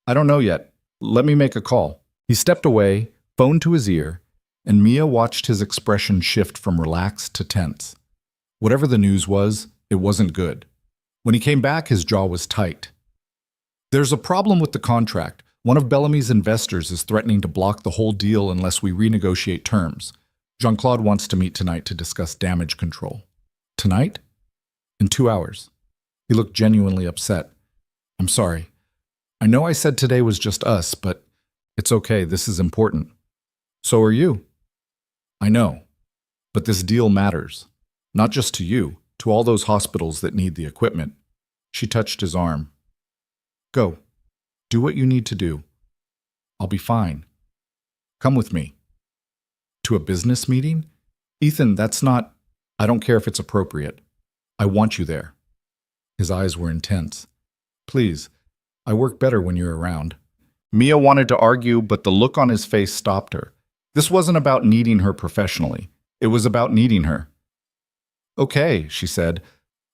I don't know yet. Let me make a call. He stepped away, phone to his ear, and Mia watched his expression shift from relaxed to tense. Whatever the news was, it wasn't good. When he came back, his jaw was tight. There's a problem with the contract. One of Bellamy's investors is threatening to block the whole deal unless we renegotiate terms. Jean-Claude wants to meet tonight to discuss damage control. Tonight? In 2 hours. He looked genuinely upset. I'm sorry. I know I said today was just us, but it's okay. This is important. So are you. I know. But this deal matters. Not just to you, to all those hospitals that need the equipment. She touched his arm. Go. Do what you need to do. I'll be fine. Come with me. To a business meeting? Ethan, that's not... I don't care if it's appropriate. I want you there. His eyes were intense. Please, I work better when you're around. Mia wanted to argue, but the look on his face stopped her. This wasn't about needing her professionally. It was about needing her. Okay, she said,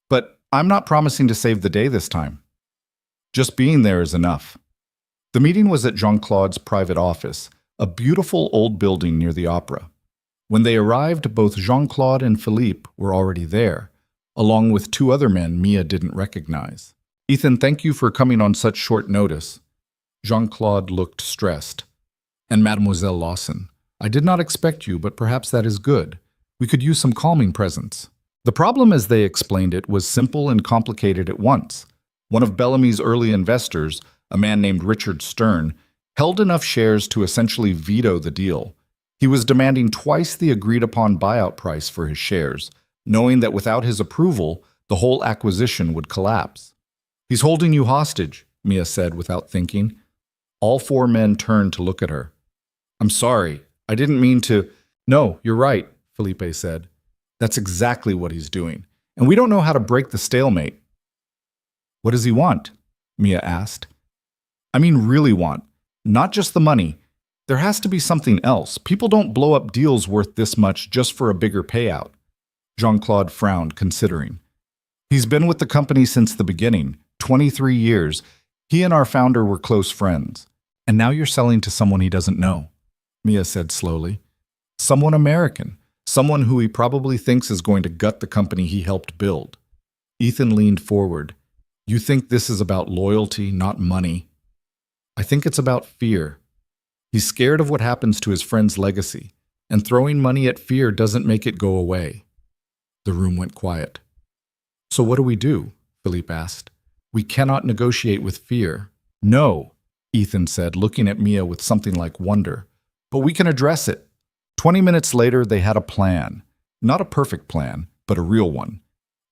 but I'm not promising to save the day this time. Just being there is enough. The meeting was at Jean-Claude's private office, a beautiful old building near the opera. When they arrived, both Jean-Claude and Philippe were already there, along with 2 other men Mia didn't recognize. Ethan, thank you for coming on such short notice. Jean-Claude looked stressed. And Mademoiselle Lawson, I did not expect you, but perhaps that is good. We could use some calming presence. The problem, as they explained it, was simple and complicated at once. One of Bellamy's early investors, a man named Richard Stern, held enough shares to essentially veto the deal. He was demanding twice the agreed-upon buyout price for his shares, knowing that without his approval, the whole acquisition would collapse. He's holding you hostage, Mia said without thinking. All 4 men turned to look at her. I'm sorry, I didn't mean to... No, you're right, Felipe said. That's exactly what he's doing, and we don't know how to break the stalemate. What does he want? Mia asked. I mean really want. Not just the money. There has to be something else. People don't blow up deals worth this much just for a bigger payout. Jean-Claude frowned, considering. He's been with the company since the beginning, 23 years. He and our founder were close friends. And now you're selling to someone he doesn't know, Mia said slowly. Someone American. Someone who he probably thinks is going to gut the company he helped build. Ethan leaned forward. You think this is about loyalty, not money? I think it's about fear. He's scared of what happens to his friend's legacy, and throwing money at fear doesn't make it go away. The room went quiet. So what do we do? Philippe asked. We cannot negotiate with fear. No, Ethan said, looking at Mia with something like wonder. But we can address it. 20 minutes later, they had a plan. Not a perfect plan, but a real one.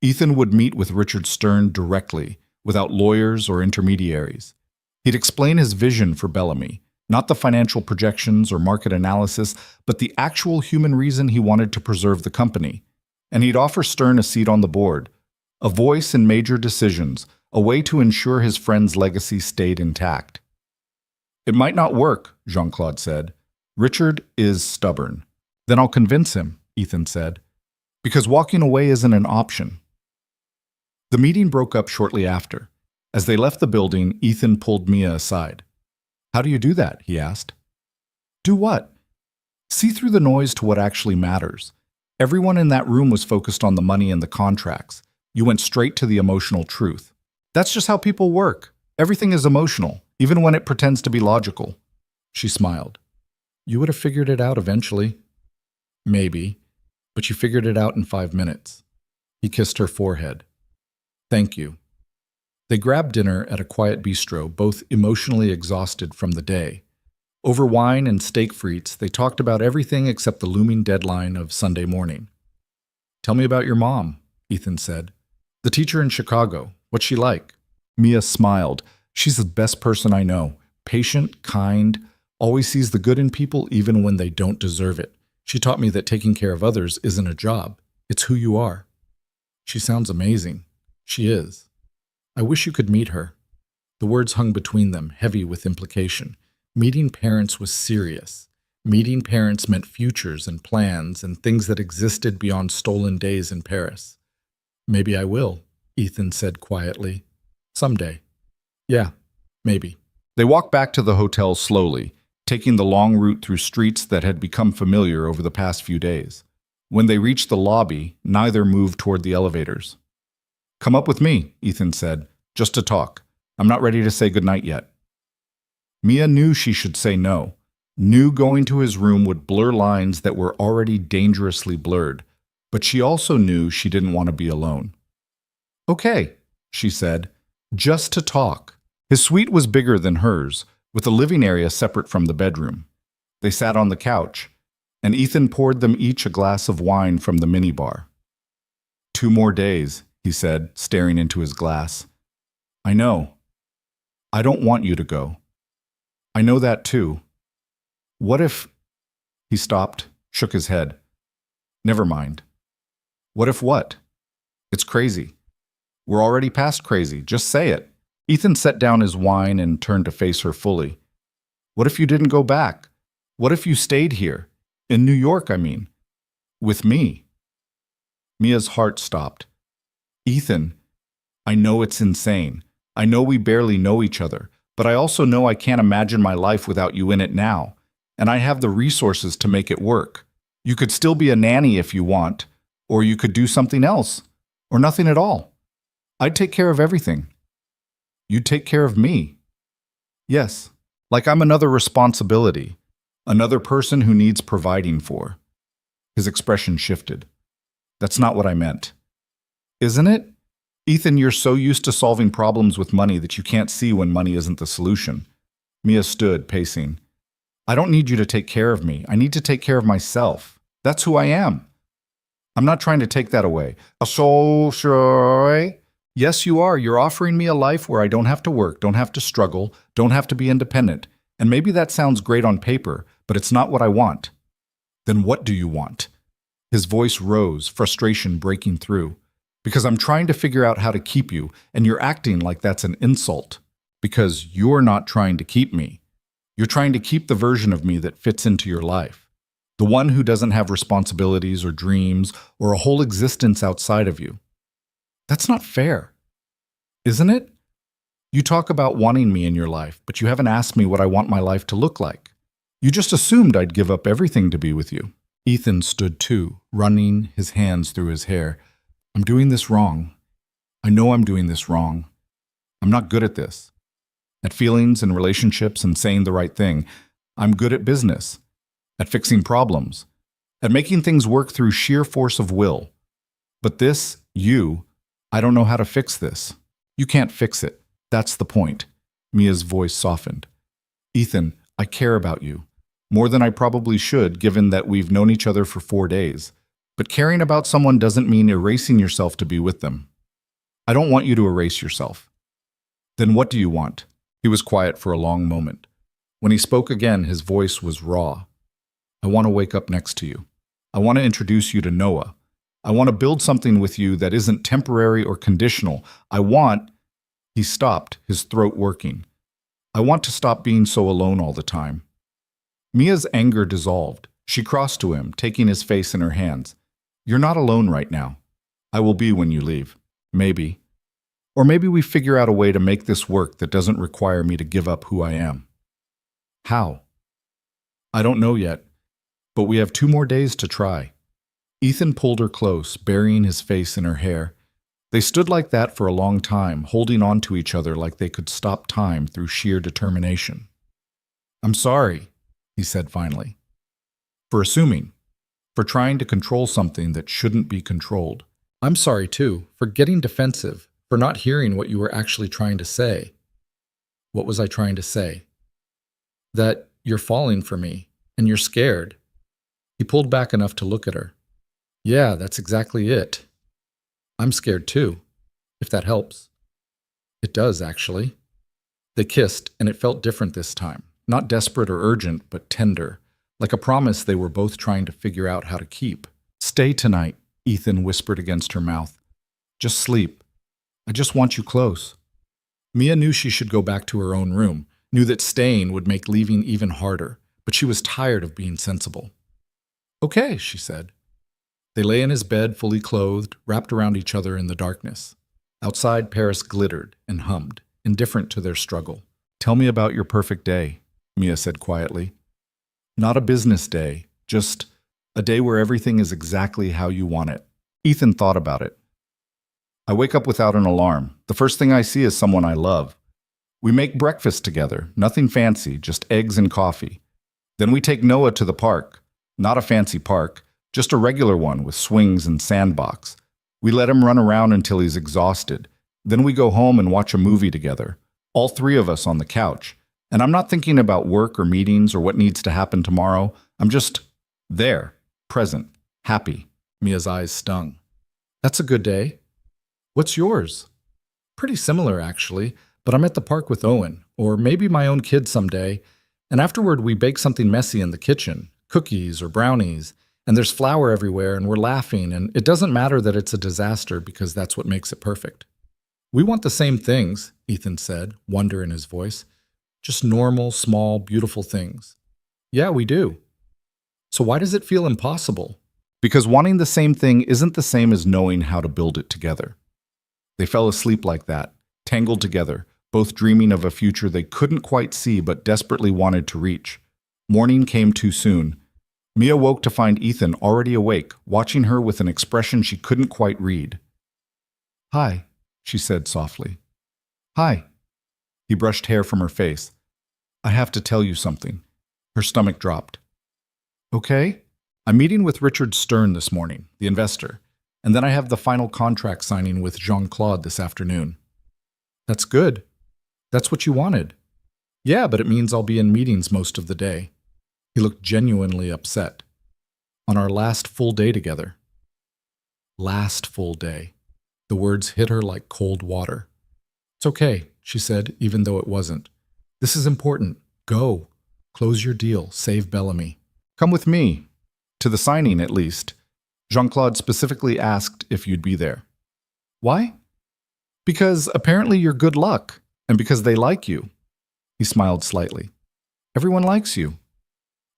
Ethan would meet with Richard Stern directly, without lawyers or intermediaries. He'd explain his vision for Bellamy, not the financial projections or market analysis, but the actual human reason he wanted to preserve the company. And he'd offer Stern a seat on the board, a voice in major decisions, a way to ensure his friend's legacy stayed intact. It might not work, Jean-Claude said. Richard is stubborn. Then I'll convince him, Ethan said. Because walking away isn't an option. The meeting broke up shortly after. As they left the building, Ethan pulled Mia aside. How do you do that? He asked. Do what? See through the noise to what actually matters. Everyone in that room was focused on the money and the contracts. You went straight to the emotional truth. That's just how people work. Everything is emotional, even when it pretends to be logical. She smiled. You would have figured it out eventually. Maybe, but you figured it out in 5 minutes. He kissed her forehead. Thank you. They grabbed dinner at a quiet bistro, both emotionally exhausted from the day. Over wine and steak frites, they talked about everything except the looming deadline of Sunday morning. Tell me about your mom, Ethan said. The teacher in Chicago. What's she like? Mia smiled. She's the best person I know. Patient, kind, always sees the good in people even when they don't deserve it. She taught me that taking care of others isn't a job. It's who you are. She sounds amazing. She is. I wish you could meet her. The words hung between them, heavy with implication. Meeting parents was serious. Meeting parents meant futures and plans and things that existed beyond stolen days in Paris. Maybe I will, Ethan said quietly. Someday. Yeah, maybe. They walked back to the hotel slowly, taking the long route through streets that had become familiar over the past few days. When they reached the lobby, neither moved toward the elevators. Come up with me, Ethan said, just to talk. I'm not ready to say goodnight yet. Mia knew she should say no. Knew going to his room would blur lines that were already dangerously blurred. But she also knew she didn't want to be alone. Okay, she said, just to talk. His suite was bigger than hers, with a living area separate from the bedroom. They sat on the couch, and Ethan poured them each a glass of wine from the minibar. 2 more days, he said, staring into his glass. I know. I don't want you to go. I know that too. What if... He stopped, shook his head. Never mind. What if what? It's crazy. We're already past crazy. Just say it. Ethan set down his wine and turned to face her fully. What if you didn't go back? What if you stayed here? In New York, I mean. With me. Mia's heart stopped. Ethan, I know it's insane. I know we barely know each other, but I also know I can't imagine my life without you in it now, and I have the resources to make it work. You could still be a nanny if you want, or you could do something else, or nothing at all. I'd take care of everything. You'd take care of me. Yes, like I'm another responsibility, another person who needs providing for. His expression shifted. That's not what I meant. Isn't it? Ethan, you're so used to solving problems with money that you can't see when money isn't the solution. Mia stood, pacing. I don't need you to take care of me. I need to take care of myself. That's who I am. I'm not trying to take that away. So sure. Yes, you are. You're offering me a life where I don't have to work, don't have to struggle, don't have to be independent. And maybe that sounds great on paper, but it's not what I want. Then what do you want? His voice rose, frustration breaking through. Because I'm trying to figure out how to keep you, and you're acting like that's an insult. Because you're not trying to keep me. You're trying to keep the version of me that fits into your life. The one who doesn't have responsibilities or dreams or a whole existence outside of you. That's not fair. Isn't it? You talk about wanting me in your life, but you haven't asked me what I want my life to look like. You just assumed I'd give up everything to be with you. Ethan stood too, running his hands through his hair. I'm doing this wrong. I know I'm doing this wrong. I'm not good at this. At feelings and relationships and saying the right thing. I'm good at business, at fixing problems, at making things work through sheer force of will. But this, I don't know how to fix this. You can't fix it. That's the point. Mia's voice softened. Ethan, I care about you. More than I probably should, given that we've known each other for 4 days. But caring about someone doesn't mean erasing yourself to be with them. I don't want you to erase yourself. Then what do you want? He was quiet for a long moment. When he spoke again, his voice was raw. I want to wake up next to you. I want to introduce you to Noah. I want to build something with you that isn't temporary or conditional. He stopped, his throat working. I want to stop being so alone all the time. Mia's anger dissolved. She crossed to him, taking his face in her hands. You're not alone right now. I will be when you leave. Maybe. Or maybe we figure out a way to make this work that doesn't require me to give up who I am. How? I don't know yet, but we have 2 more days to try. Ethan pulled her close, burying his face in her hair. They stood like that for a long time, holding on to each other like they could stop time through sheer determination. I'm sorry, he said finally, for assuming, for trying to control something that shouldn't be controlled. I'm sorry, too, for getting defensive, for not hearing what you were actually trying to say. What was I trying to say? That you're falling for me, and you're scared. He pulled back enough to look at her. Yeah, that's exactly it. I'm scared too, if that helps. It does, actually. They kissed, and it felt different this time. Not desperate or urgent, but tender, like a promise they were both trying to figure out how to keep. Stay tonight, Ethan whispered against her mouth. Just sleep. I just want you close. Mia knew she should go back to her own room, knew that staying would make leaving even harder, but she was tired of being sensible. Okay, she said. They lay in his bed, fully clothed, wrapped around each other in the darkness. Outside, Paris glittered and hummed, indifferent to their struggle. Tell me about your perfect day, Mia said quietly. Not a business day, just a day where everything is exactly how you want it. Ethan thought about it. I wake up without an alarm. The first thing I see is someone I love. We make breakfast together, nothing fancy, just eggs and coffee. Then we take Noah to the park. Not a fancy park, just a regular one with swings and sandbox. We let him run around until he's exhausted. Then we go home and watch a movie together, all 3 of us on the couch. And I'm not thinking about work or meetings or what needs to happen tomorrow. I'm just there, present, happy. Mia's eyes stung. That's a good day. What's yours? Pretty similar, actually, but I'm at the park with Owen, or maybe my own kids someday, and afterward we bake something messy in the kitchen, cookies or brownies, and there's flour everywhere and we're laughing, and it doesn't matter that it's a disaster because that's what makes it perfect. We want the same things, Ethan said, wonder in his voice. Just normal, small, beautiful things. Yeah, we do. So why does it feel impossible? Because wanting the same thing isn't the same as knowing how to build it together. They fell asleep like that, tangled together, both dreaming of a future they couldn't quite see but desperately wanted to reach. Morning came too soon. Mia woke to find Ethan already awake, watching her with an expression she couldn't quite read. Hi, she said softly. Hi. He brushed hair from her face. I have to tell you something. Her stomach dropped. Okay. I'm meeting with Richard Stern this morning, the investor, and then I have the final contract signing with Jean-Claude this afternoon. That's good. That's what you wanted. Yeah, but it means I'll be in meetings most of the day. He looked genuinely upset. On our last full day together. Last full day. The words hit her like cold water. It's okay, she said, even though it wasn't. This is important. Go. Close your deal. Save Bellamy. Come with me. To the signing, at least. Jean-Claude specifically asked if you'd be there. Why? Because apparently you're good luck, and because they like you. He smiled slightly. Everyone likes you.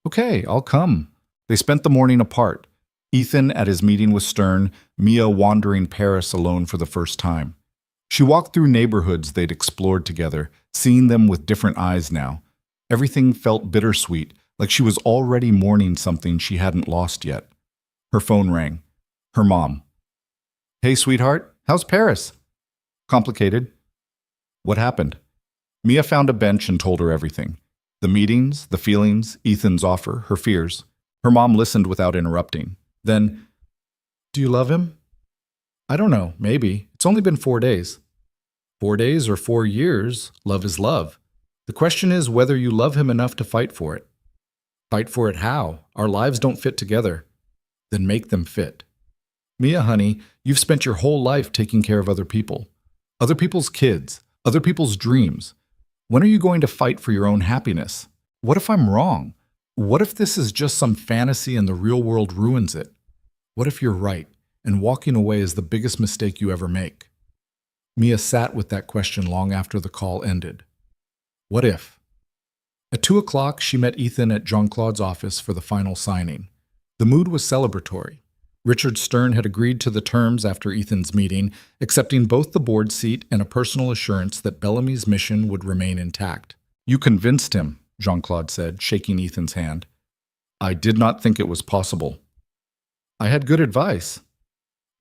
Okay, I'll come. They spent the morning apart. Ethan at his meeting with Stern, Mia wandering Paris alone for the first time. She walked through neighborhoods they'd explored together, seeing them with different eyes now. Everything felt bittersweet, like she was already mourning something she hadn't lost yet. Her phone rang. Her mom. "Hey, sweetheart, how's Paris?" "Complicated." "What happened?" Mia found a bench and told her everything. The meetings, the feelings, Ethan's offer, her fears. Her mom listened without interrupting. Then, "Do you love him?" "I don't know, maybe. It's only been 4 days." 4 days or 4 years, love is love. The question is whether you love him enough to fight for it. Fight for it how? Our lives don't fit together. Then make them fit. Mia, honey, you've spent your whole life taking care of other people. Other people's kids, other people's dreams. When are you going to fight for your own happiness? What if I'm wrong? What if this is just some fantasy and the real world ruins it? What if you're right, and walking away is the biggest mistake you ever make? Mia sat with that question long after the call ended. What if? At 2 o'clock, she met Ethan at Jean-Claude's office for the final signing. The mood was celebratory. Richard Stern had agreed to the terms after Ethan's meeting, accepting both the board seat and a personal assurance that Bellamy's mission would remain intact. "You convinced him," Jean-Claude said, shaking Ethan's hand. "I did not think it was possible." "I had good advice."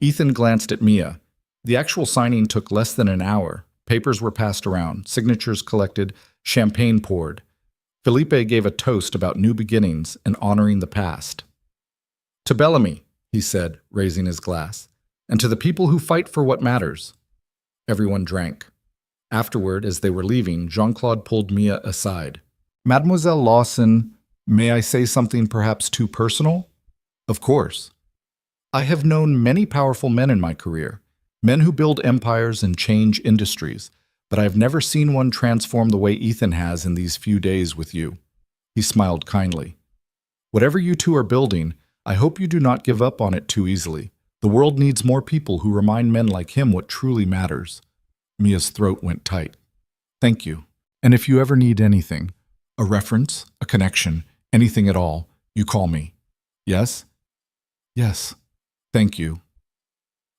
Ethan glanced at Mia. The actual signing took less than an hour. Papers were passed around, signatures collected, champagne poured. Felipe gave a toast about new beginnings and honoring the past. "To Bellamy," he said, raising his glass, "and to the people who fight for what matters." Everyone drank. Afterward, as they were leaving, Jean-Claude pulled Mia aside. "Mademoiselle Lawson, may I say something perhaps too personal?" "Of course." "I have known many powerful men in my career, men who build empires and change industries, but I have never seen one transform the way Ethan has in these few days with you." He smiled kindly. "Whatever you two are building, I hope you do not give up on it too easily. The world needs more people who remind men like him what truly matters." Mia's throat went tight. "Thank you. And if you ever need anything, a reference, a connection, anything at all, you call me." "Yes?" "Yes. Thank you."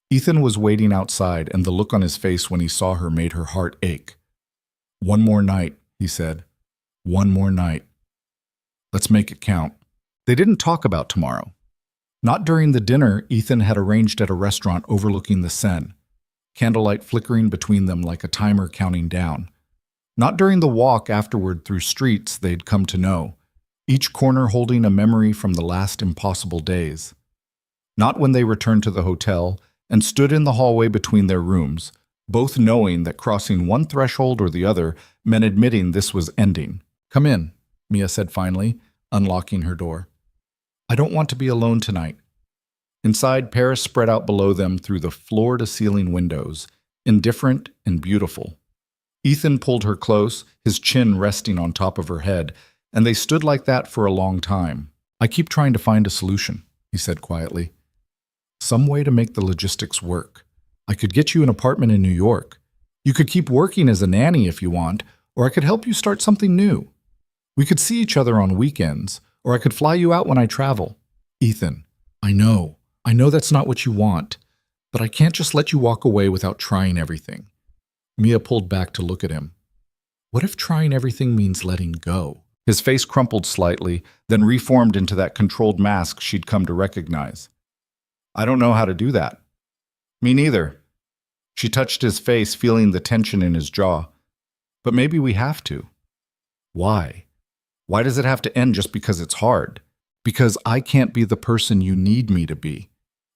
Ethan was waiting outside, and the look on his face when he saw her made her heart ache. "One more night," he said. "One more night. Let's make it count." They didn't talk about tomorrow. Not during the dinner Ethan had arranged at a restaurant overlooking the Seine, candlelight flickering between them like a timer counting down. Not during the walk afterward through streets they'd come to know, each corner holding a memory from the last impossible days. Not when they returned to the hotel and stood in the hallway between their rooms, both knowing that crossing one threshold or the other meant admitting this was ending. "Come in," Mia said finally, unlocking her door. "I don't want to be alone tonight." Inside, Paris spread out below them through the floor-to-ceiling windows, indifferent and beautiful. Ethan pulled her close, his chin resting on top of her head, and they stood like that for a long time. "I keep trying to find a solution," he said quietly. "Some way to make the logistics work. I could get you an apartment in New York. You could keep working as a nanny if you want, or I could help you start something new. We could see each other on weekends, or I could fly you out when I travel." "Ethan, I know that's not what you want, but I can't just let you walk away without trying everything." Mia pulled back to look at him. What if trying everything means letting go? His face crumpled slightly, then reformed into that controlled mask she'd come to recognize. "I don't know how to do that." "Me neither." She touched his face, feeling the tension in his jaw. "But maybe we have to." "Why? Why does it have to end just because it's hard? Because I can't be the person you need me to be.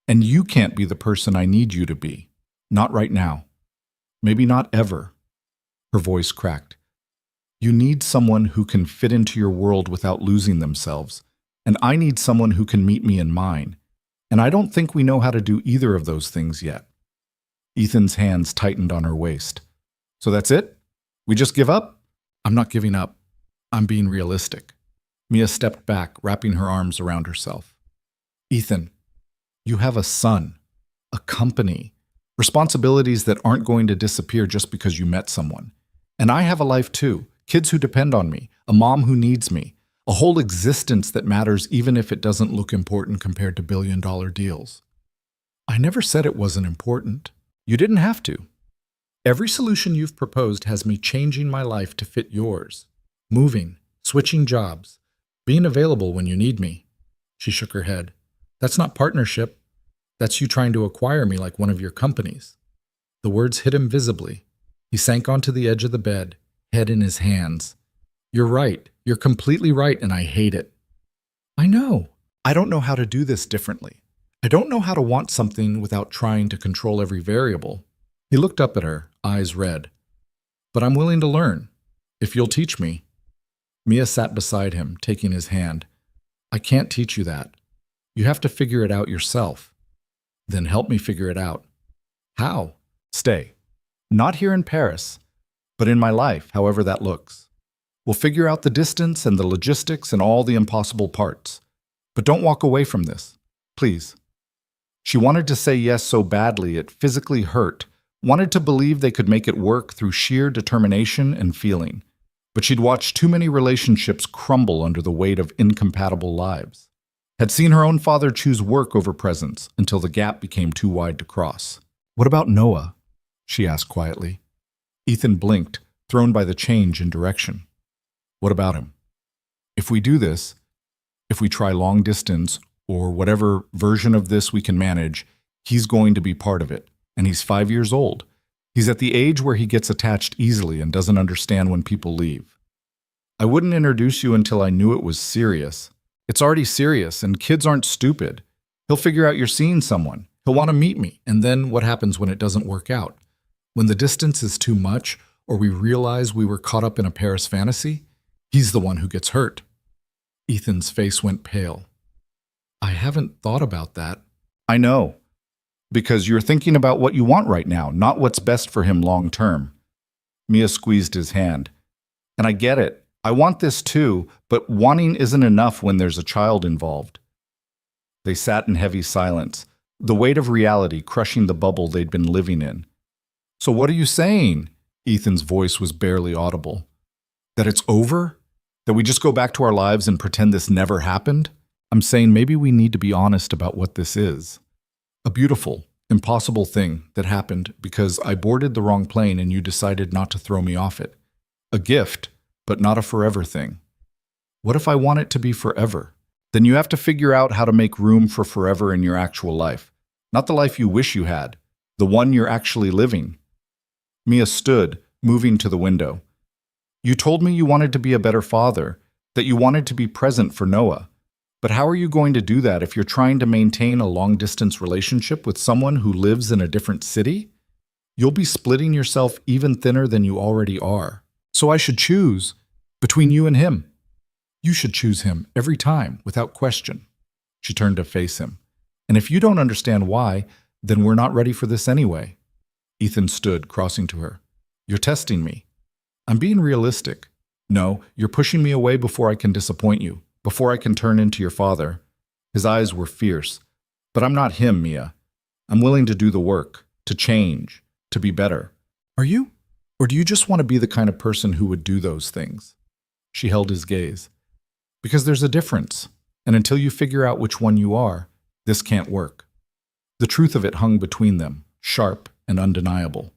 And you can't be the person I need you to be. Not right now. Maybe not ever." Her voice cracked. "You need someone who can fit into your world without losing themselves. And I need someone who can meet me in mine. And I don't think we know how to do either of those things yet." Ethan's hands tightened on her waist. "So that's it? We just give up?" "I'm not giving up. I'm being realistic." Mia stepped back, wrapping her arms around herself. "Ethan, you have a son, a company, responsibilities that aren't going to disappear just because you met someone. And I have a life too, kids who depend on me, a mom who needs me, a whole existence that matters even if it doesn't look important compared to billion-dollar deals." "I never said it wasn't important. You didn't have to. Every solution you've proposed has me changing my life to fit yours. Moving, switching jobs, Being available when you need me. She shook her head. That's not partnership. That's you trying to acquire me like one of your companies. The words hit him visibly. He sank onto the edge of the bed, head in his hands. You're right. You're completely right, and I hate it. I know. I don't know how to do this differently. I don't know how to want something without trying to control every variable. He looked up at her, eyes red. But I'm willing to learn, if you'll teach me. Mia sat beside him, taking his hand. I can't teach you that. You have to figure it out yourself. Then help me figure it out. How? Stay. Not here in Paris, but in my life, however that looks. We'll figure out the distance and the logistics and all the impossible parts. But don't walk away from this, please. She wanted to say yes so badly it physically hurt, wanted to believe they could make it work through sheer determination and feeling. But she'd watched too many relationships crumble under the weight of incompatible lives. Had seen her own father choose work over presence until the gap became too wide to cross. What about Noah? She asked quietly. Ethan blinked, thrown by the change in direction. What about him? If we do this, if we try long distance or whatever version of this we can manage, he's going to be part of it. And he's 5 years old. He's at the age where he gets attached easily and doesn't understand when people leave. I wouldn't introduce you until I knew it was serious. It's already serious, and kids aren't stupid. He'll figure out you're seeing someone. He'll want to meet me. And then what happens when it doesn't work out? When the distance is too much, or we realize we were caught up in a Paris fantasy, he's the one who gets hurt. Ethan's face went pale. I haven't thought about that. I know. Because you're thinking about what you want right now, not what's best for him long term. Mia squeezed his hand. And I get it. I want this too, but wanting isn't enough when there's a child involved. They sat in heavy silence, the weight of reality crushing the bubble they'd been living in. So what are you saying? Ethan's voice was barely audible. That it's over? That we just go back to our lives and pretend this never happened? I'm saying maybe we need to be honest about what this is. A beautiful, impossible thing that happened because I boarded the wrong plane and you decided not to throw me off it. A gift, but not a forever thing. What if I want it to be forever? Then you have to figure out how to make room for forever in your actual life. Not the life you wish you had, the one you're actually living. Mia stood, moving to the window. You told me you wanted to be a better father, that you wanted to be present for Noah. But how are you going to do that if you're trying to maintain a long-distance relationship with someone who lives in a different city? You'll be splitting yourself even thinner than you already are. So I should choose between you and him. You should choose him every time, without question. She turned to face him. And if you don't understand why, then we're not ready for this anyway. Ethan stood, crossing to her. You're testing me. I'm being realistic. No, you're pushing me away before I can disappoint you, before I can turn into your father. His eyes were fierce. But I'm not him, Mia. I'm willing to do the work, to change, to be better. Are you? Or do you just want to be the kind of person who would do those things? She held his gaze. Because there's a difference, and until you figure out which one you are, this can't work. The truth of it hung between them, sharp and undeniable.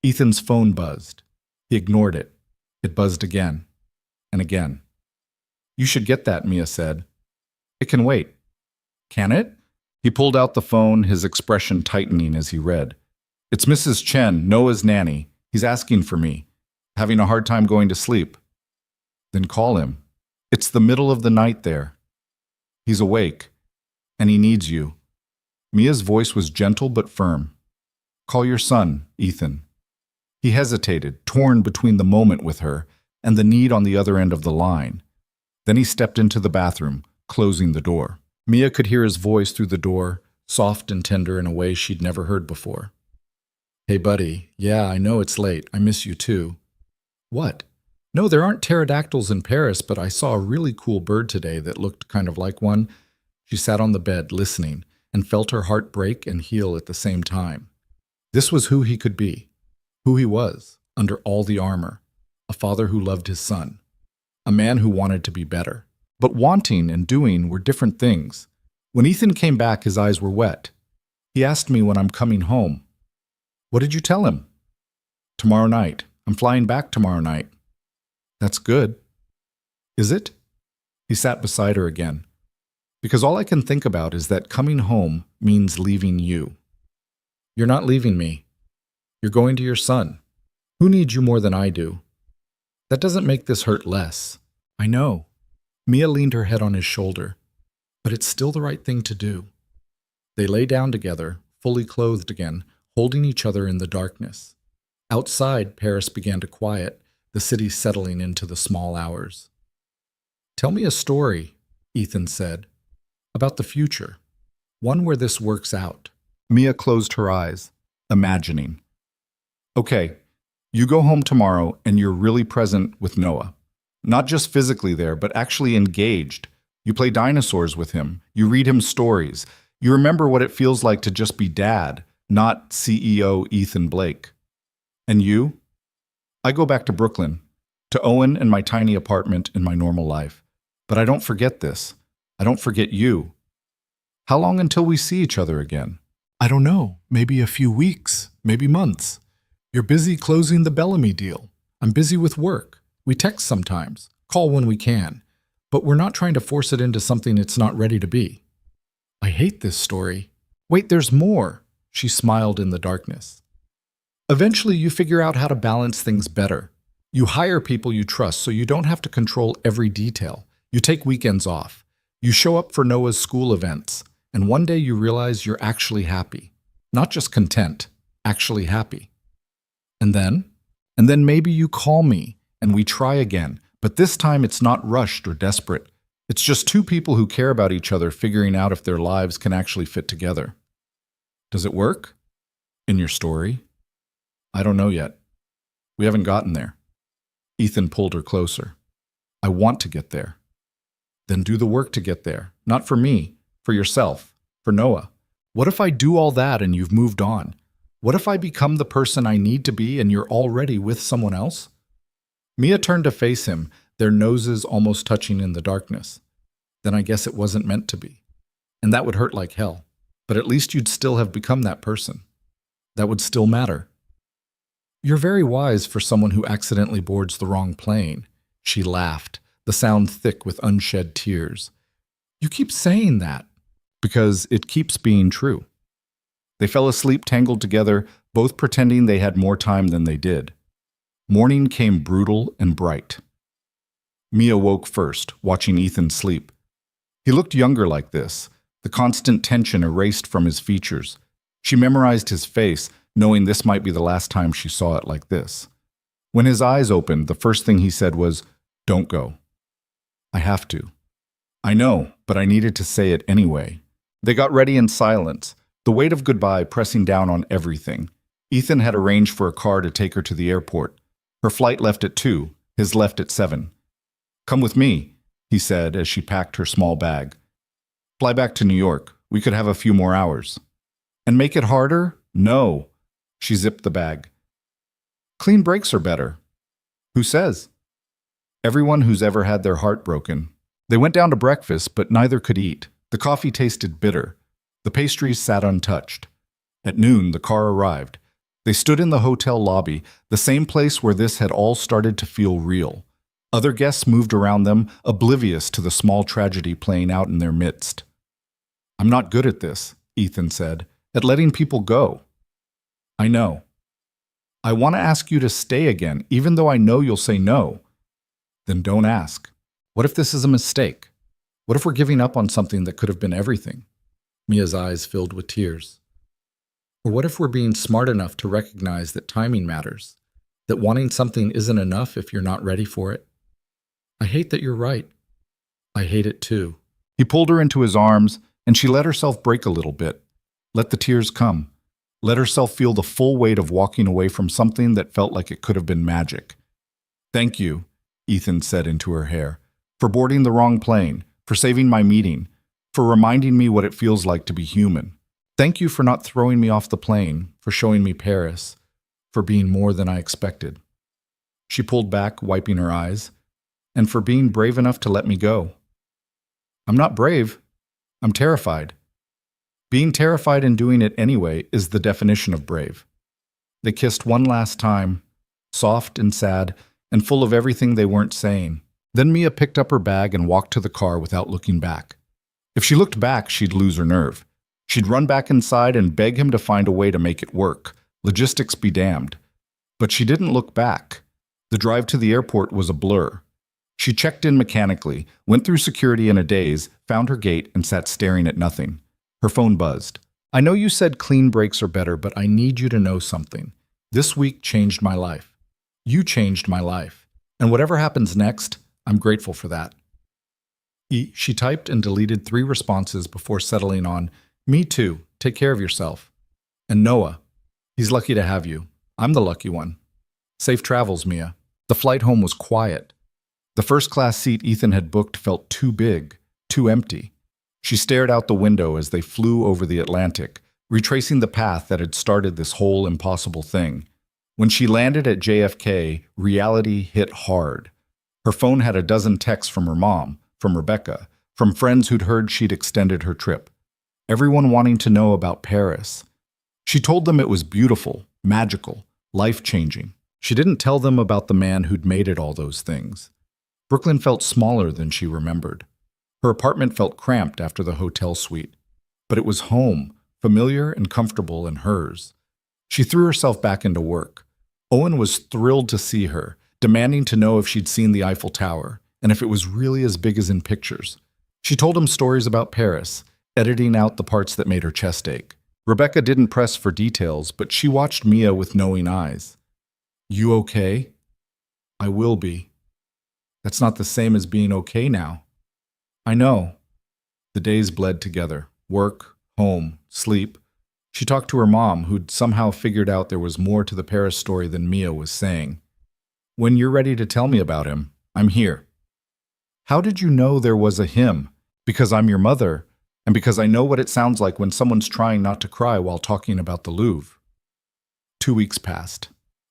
Ethan's phone buzzed. He ignored it. It buzzed again and again. You should get that, Mia said. It can wait. Can it? He pulled out the phone, his expression tightening as he read. It's Mrs. Chen, Noah's nanny. He's asking for me. Having a hard time going to sleep. Then call him. It's the middle of the night there. He's awake, and he needs you. Mia's voice was gentle but firm. Call your son, Ethan. He hesitated, torn between the moment with her and the need on the other end of the line. Then he stepped into the bathroom, closing the door. Mia could hear his voice through the door, soft and tender in a way she'd never heard before. Hey, buddy. Yeah, I know it's late. I miss you too. What? No, there aren't pterodactyls in Paris, but I saw a really cool bird today that looked kind of like one. She sat on the bed, listening, and felt her heart break and heal at the same time. This was who he could be, who he was, under all the armor, a father who loved his son, a man who wanted to be better. But wanting and doing were different things. When Ethan came back, his eyes were wet. He asked me when I'm coming home. What did you tell him? Tomorrow night. I'm flying back tomorrow night. That's good. Is it? He sat beside her again. Because all I can think about is that coming home means leaving you. You're not leaving me. You're going to your son. Who needs you more than I do? That doesn't make this hurt less. I know. Mia leaned her head on his shoulder. But it's still the right thing to do. They lay down together, fully clothed again, holding each other in the darkness. Outside, Paris began to quiet, the city settling into the small hours. Tell me a story, Ethan said, about the future, one where this works out. Mia closed her eyes, imagining. Okay, you go home tomorrow and you're really present with Noah. Not just physically there, but actually engaged. You play dinosaurs with him. You read him stories. You remember what it feels like to just be dad, not CEO Ethan Blake. And you? I go back to Brooklyn, to Owen and my tiny apartment in my normal life. But I don't forget this. I don't forget you. How long until we see each other again? I don't know. Maybe a few weeks, maybe months. You're busy closing the Bellamy deal. I'm busy with work. We text sometimes, call when we can. But we're not trying to force it into something it's not ready to be. I hate this story. Wait, there's more. She smiled in the darkness. Eventually, you figure out how to balance things better. You hire people you trust so you don't have to control every detail. You take weekends off. You show up for Noah's school events. And one day you realize you're actually happy. Not just content, actually happy. And then maybe you call me and we try again. But this time it's not rushed or desperate. It's just two people who care about each other figuring out if their lives can actually fit together. Does it work? In your story? I don't know yet. We haven't gotten there. Ethan pulled her closer. I want to get there. Then do the work to get there. Not for me, for yourself, for Noah. What if I do all that and you've moved on? What if I become the person I need to be and you're already with someone else? Mia turned to face him, their noses almost touching in the darkness. Then I guess it wasn't meant to be. And that would hurt like hell. But at least you'd still have become that person. That would still matter. You're very wise for someone who accidentally boards the wrong plane. She laughed, the sound thick with unshed tears. You keep saying that. Because it keeps being true. They fell asleep tangled together, both pretending they had more time than they did. Morning came brutal and bright. Mia woke first, watching Ethan sleep. He looked younger like this, the constant tension erased from his features. She memorized his face, knowing this might be the last time she saw it like this. When his eyes opened, the first thing he said was, "Don't go." I have to. I know, but I needed to say it anyway. They got ready in silence, the weight of goodbye pressing down on everything. Ethan had arranged for a car to take her to the airport. Her flight left at 2, his left at 7. Come with me, he said as she packed her small bag. Fly back to New York. We could have a few more hours. And make it harder? No. She zipped the bag. Clean breaks are better. Who says? Everyone who's ever had their heart broken. They went down to breakfast, but neither could eat. The coffee tasted bitter. The pastries sat untouched. At noon, the car arrived. They stood in the hotel lobby, the same place where this had all started to feel real. Other guests moved around them, oblivious to the small tragedy playing out in their midst. I'm not good at this, Ethan said, at letting people go. I know. I want to ask you to stay again, even though I know you'll say no. Then don't ask. What if this is a mistake? What if we're giving up on something that could have been everything? Mia's eyes filled with tears. Or what if we're being smart enough to recognize that timing matters, that wanting something isn't enough if you're not ready for it? I hate that you're right. I hate it too. He pulled her into his arms, and she let herself break a little bit. Let the tears come. Let herself feel the full weight of walking away from something that felt like it could have been magic. Thank you, Ethan said into her hair, for boarding the wrong plane, for saving my meeting, for reminding me what it feels like to be human. Thank you for not throwing me off the plane, for showing me Paris, for being more than I expected. She pulled back, wiping her eyes, and for being brave enough to let me go. I'm not brave. I'm terrified. Being terrified and doing it anyway is the definition of brave. They kissed one last time, soft and sad, and full of everything they weren't saying. Then Mia picked up her bag and walked to the car without looking back. If she looked back, she'd lose her nerve. She'd run back inside and beg him to find a way to make it work. Logistics be damned. But she didn't look back. The drive to the airport was a blur. She checked in mechanically, went through security in a daze, found her gate, and sat staring at nothing. Her phone buzzed. I know you said clean breaks are better, but I need you to know something. This week changed my life. You changed my life. And whatever happens next, I'm grateful for that. She typed and deleted 3 responses before settling on, me too, take care of yourself. And Noah, he's lucky to have you. I'm the lucky one. Safe travels, Mia. The flight home was quiet. The first-class seat Ethan had booked felt too big, too empty. She stared out the window as they flew over the Atlantic, retracing the path that had started this whole impossible thing. When she landed at JFK, reality hit hard. Her phone had a dozen texts from her mom, from Rebecca, from friends who'd heard she'd extended her trip. Everyone wanting to know about Paris. She told them it was beautiful, magical, life-changing. She didn't tell them about the man who'd made it all those things. Brooklyn felt smaller than she remembered. Her apartment felt cramped after the hotel suite. But it was home, familiar and comfortable and hers. She threw herself back into work. Owen was thrilled to see her, demanding to know if she'd seen the Eiffel Tower, and if it was really as big as in pictures. She told him stories about Paris, editing out the parts that made her chest ache. Rebecca didn't press for details, but she watched Mia with knowing eyes. You okay? I will be. That's not the same as being okay now. I know. The days bled together. Work, home, sleep. She talked to her mom, who'd somehow figured out there was more to the Paris story than Mia was saying. When you're ready to tell me about him, I'm here. How did you know there was a him? Because I'm your mother, and because I know what it sounds like when someone's trying not to cry while talking about the Louvre. 2 weeks passed,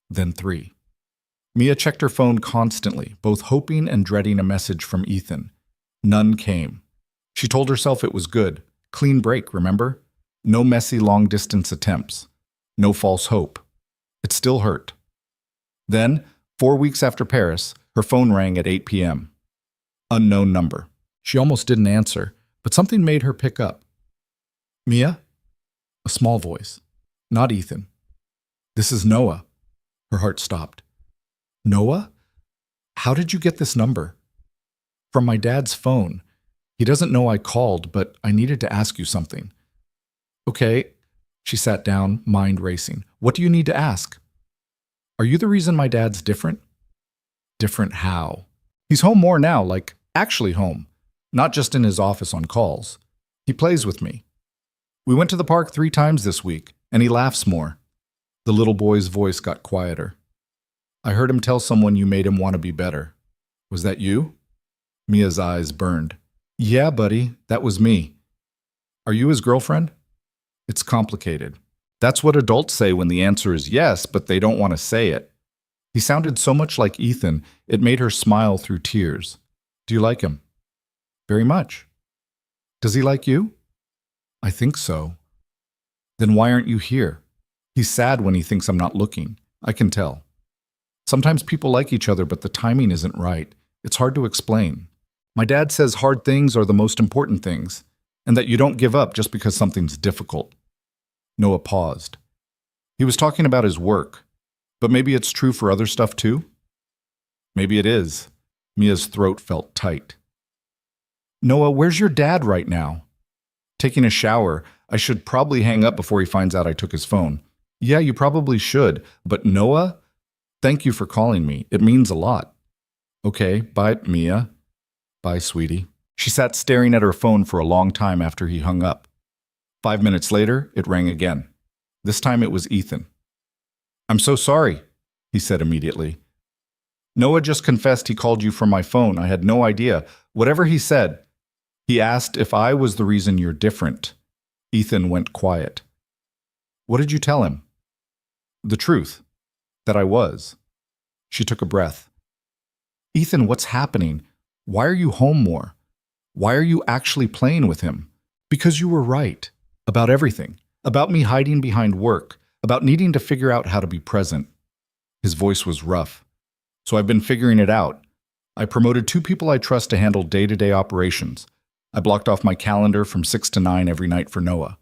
then 3. Mia checked her phone constantly, both hoping and dreading a message from Ethan. None came. She told herself it was good. Clean break, remember? No messy long-distance attempts. No false hope. It still hurt. Then, 4 weeks after Paris, her phone rang at 8 p.m. Unknown number. She almost didn't answer, but something made her pick up. Mia? A small voice. Not Ethan. This is Noah. Her heart stopped. Noah? How did you get this number? From my dad's phone. He doesn't know I called, but I needed to ask you something. Okay. She sat down, mind racing. What do you need to ask? Are you the reason my dad's different? Different how? He's home more now, like actually home. Not just in his office on calls. He plays with me. We went to the park 3 times this week, and he laughs more. The little boy's voice got quieter. I heard him tell someone you made him want to be better. Was that you? Mia's eyes burned. Yeah, buddy, that was me. Are you his girlfriend? It's complicated. That's what adults say when the answer is yes, but they don't want to say it. He sounded so much like Ethan, it made her smile through tears. Do you like him? Very much. Does he like you? I think so. Then why aren't you here? He's sad when he thinks I'm not looking. I can tell. Sometimes people like each other, but the timing isn't right. It's hard to explain. My dad says hard things are the most important things, and that you don't give up just because something's difficult. Noah paused. He was talking about his work, but maybe it's true for other stuff too? Maybe it is. Mia's throat felt tight. Noah, where's your dad right now? Taking a shower. I should probably hang up before he finds out I took his phone. Yeah, you probably should, but Noah? Thank you for calling me. It means a lot. Okay, bye, Mia. Bye, sweetie. She sat staring at her phone for a long time after he hung up. 5 minutes later, it rang again. This time it was Ethan. I'm so sorry, he said immediately. Noah just confessed he called you from my phone. I had no idea. Whatever he said, he asked if I was the reason you're different. Ethan went quiet. What did you tell him? The truth. That I was. She took a breath. Ethan, what's happening? Why are you home more? Why are you actually playing with him? Because you were right. About everything. About me hiding behind work. About needing to figure out how to be present. His voice was rough. So I've been figuring it out. I promoted 2 people I trust to handle day-to-day operations. I blocked off my calendar from 6 to 9 every night for Noah.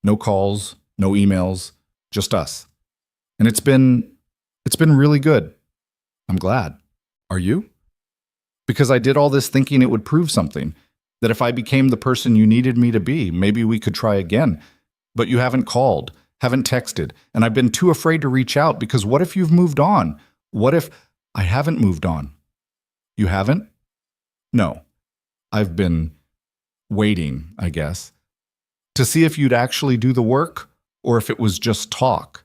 No calls, no emails, just us. And it's been really good. I'm glad. Are you? Because I did all this thinking it would prove something, that if I became the person you needed me to be, maybe we could try again. But you haven't called, haven't texted, and I've been too afraid to reach out because what if you've moved on? What if I haven't moved on? You haven't? No. I've been waiting, I guess, to see if you'd actually do the work or if it was just talk.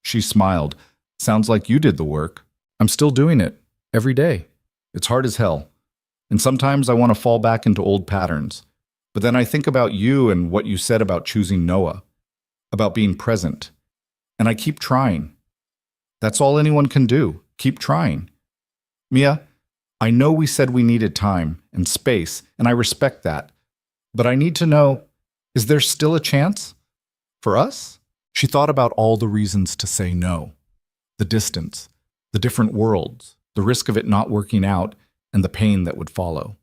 She smiled. Sounds like you did the work. I'm still doing it, every day. It's hard as hell. And sometimes I want to fall back into old patterns. But then I think about you and what you said about choosing Noah, about being present. And I keep trying. That's all anyone can do. Keep trying. Mia, I know we said we needed time and space, and I respect that. But I need to know, is there still a chance? For us? She thought about all the reasons to say no. The distance, the different worlds, the risk of it not working out, and the pain that would follow.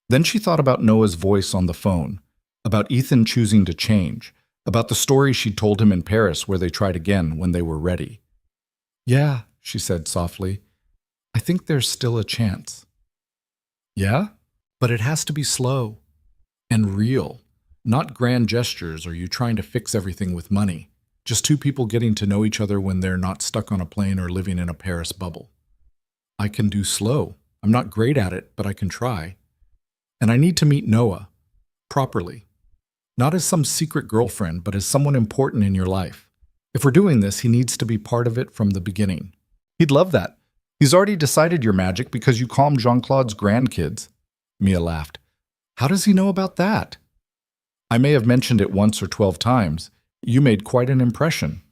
Then she thought about Noah's voice on the phone, about Ethan choosing to change, about the story she'd told him in Paris where they tried again when they were ready. Yeah, she said softly, I think there's still a chance. Yeah? But it has to be slow and real, not grand gestures or you trying to fix everything with money. Just 2 people getting to know each other when they're not stuck on a plane or living in a Paris bubble. I can do slow. I'm not great at it, but I can try. And I need to meet Noah, properly. Not as some secret girlfriend, but as someone important in your life. If we're doing this, he needs to be part of it from the beginning. He'd love that. He's already decided you're magic because you calmed Jean-Claude's grandkids. Mia laughed. How does he know about that? I may have mentioned it once or 12 times. You made quite an impression.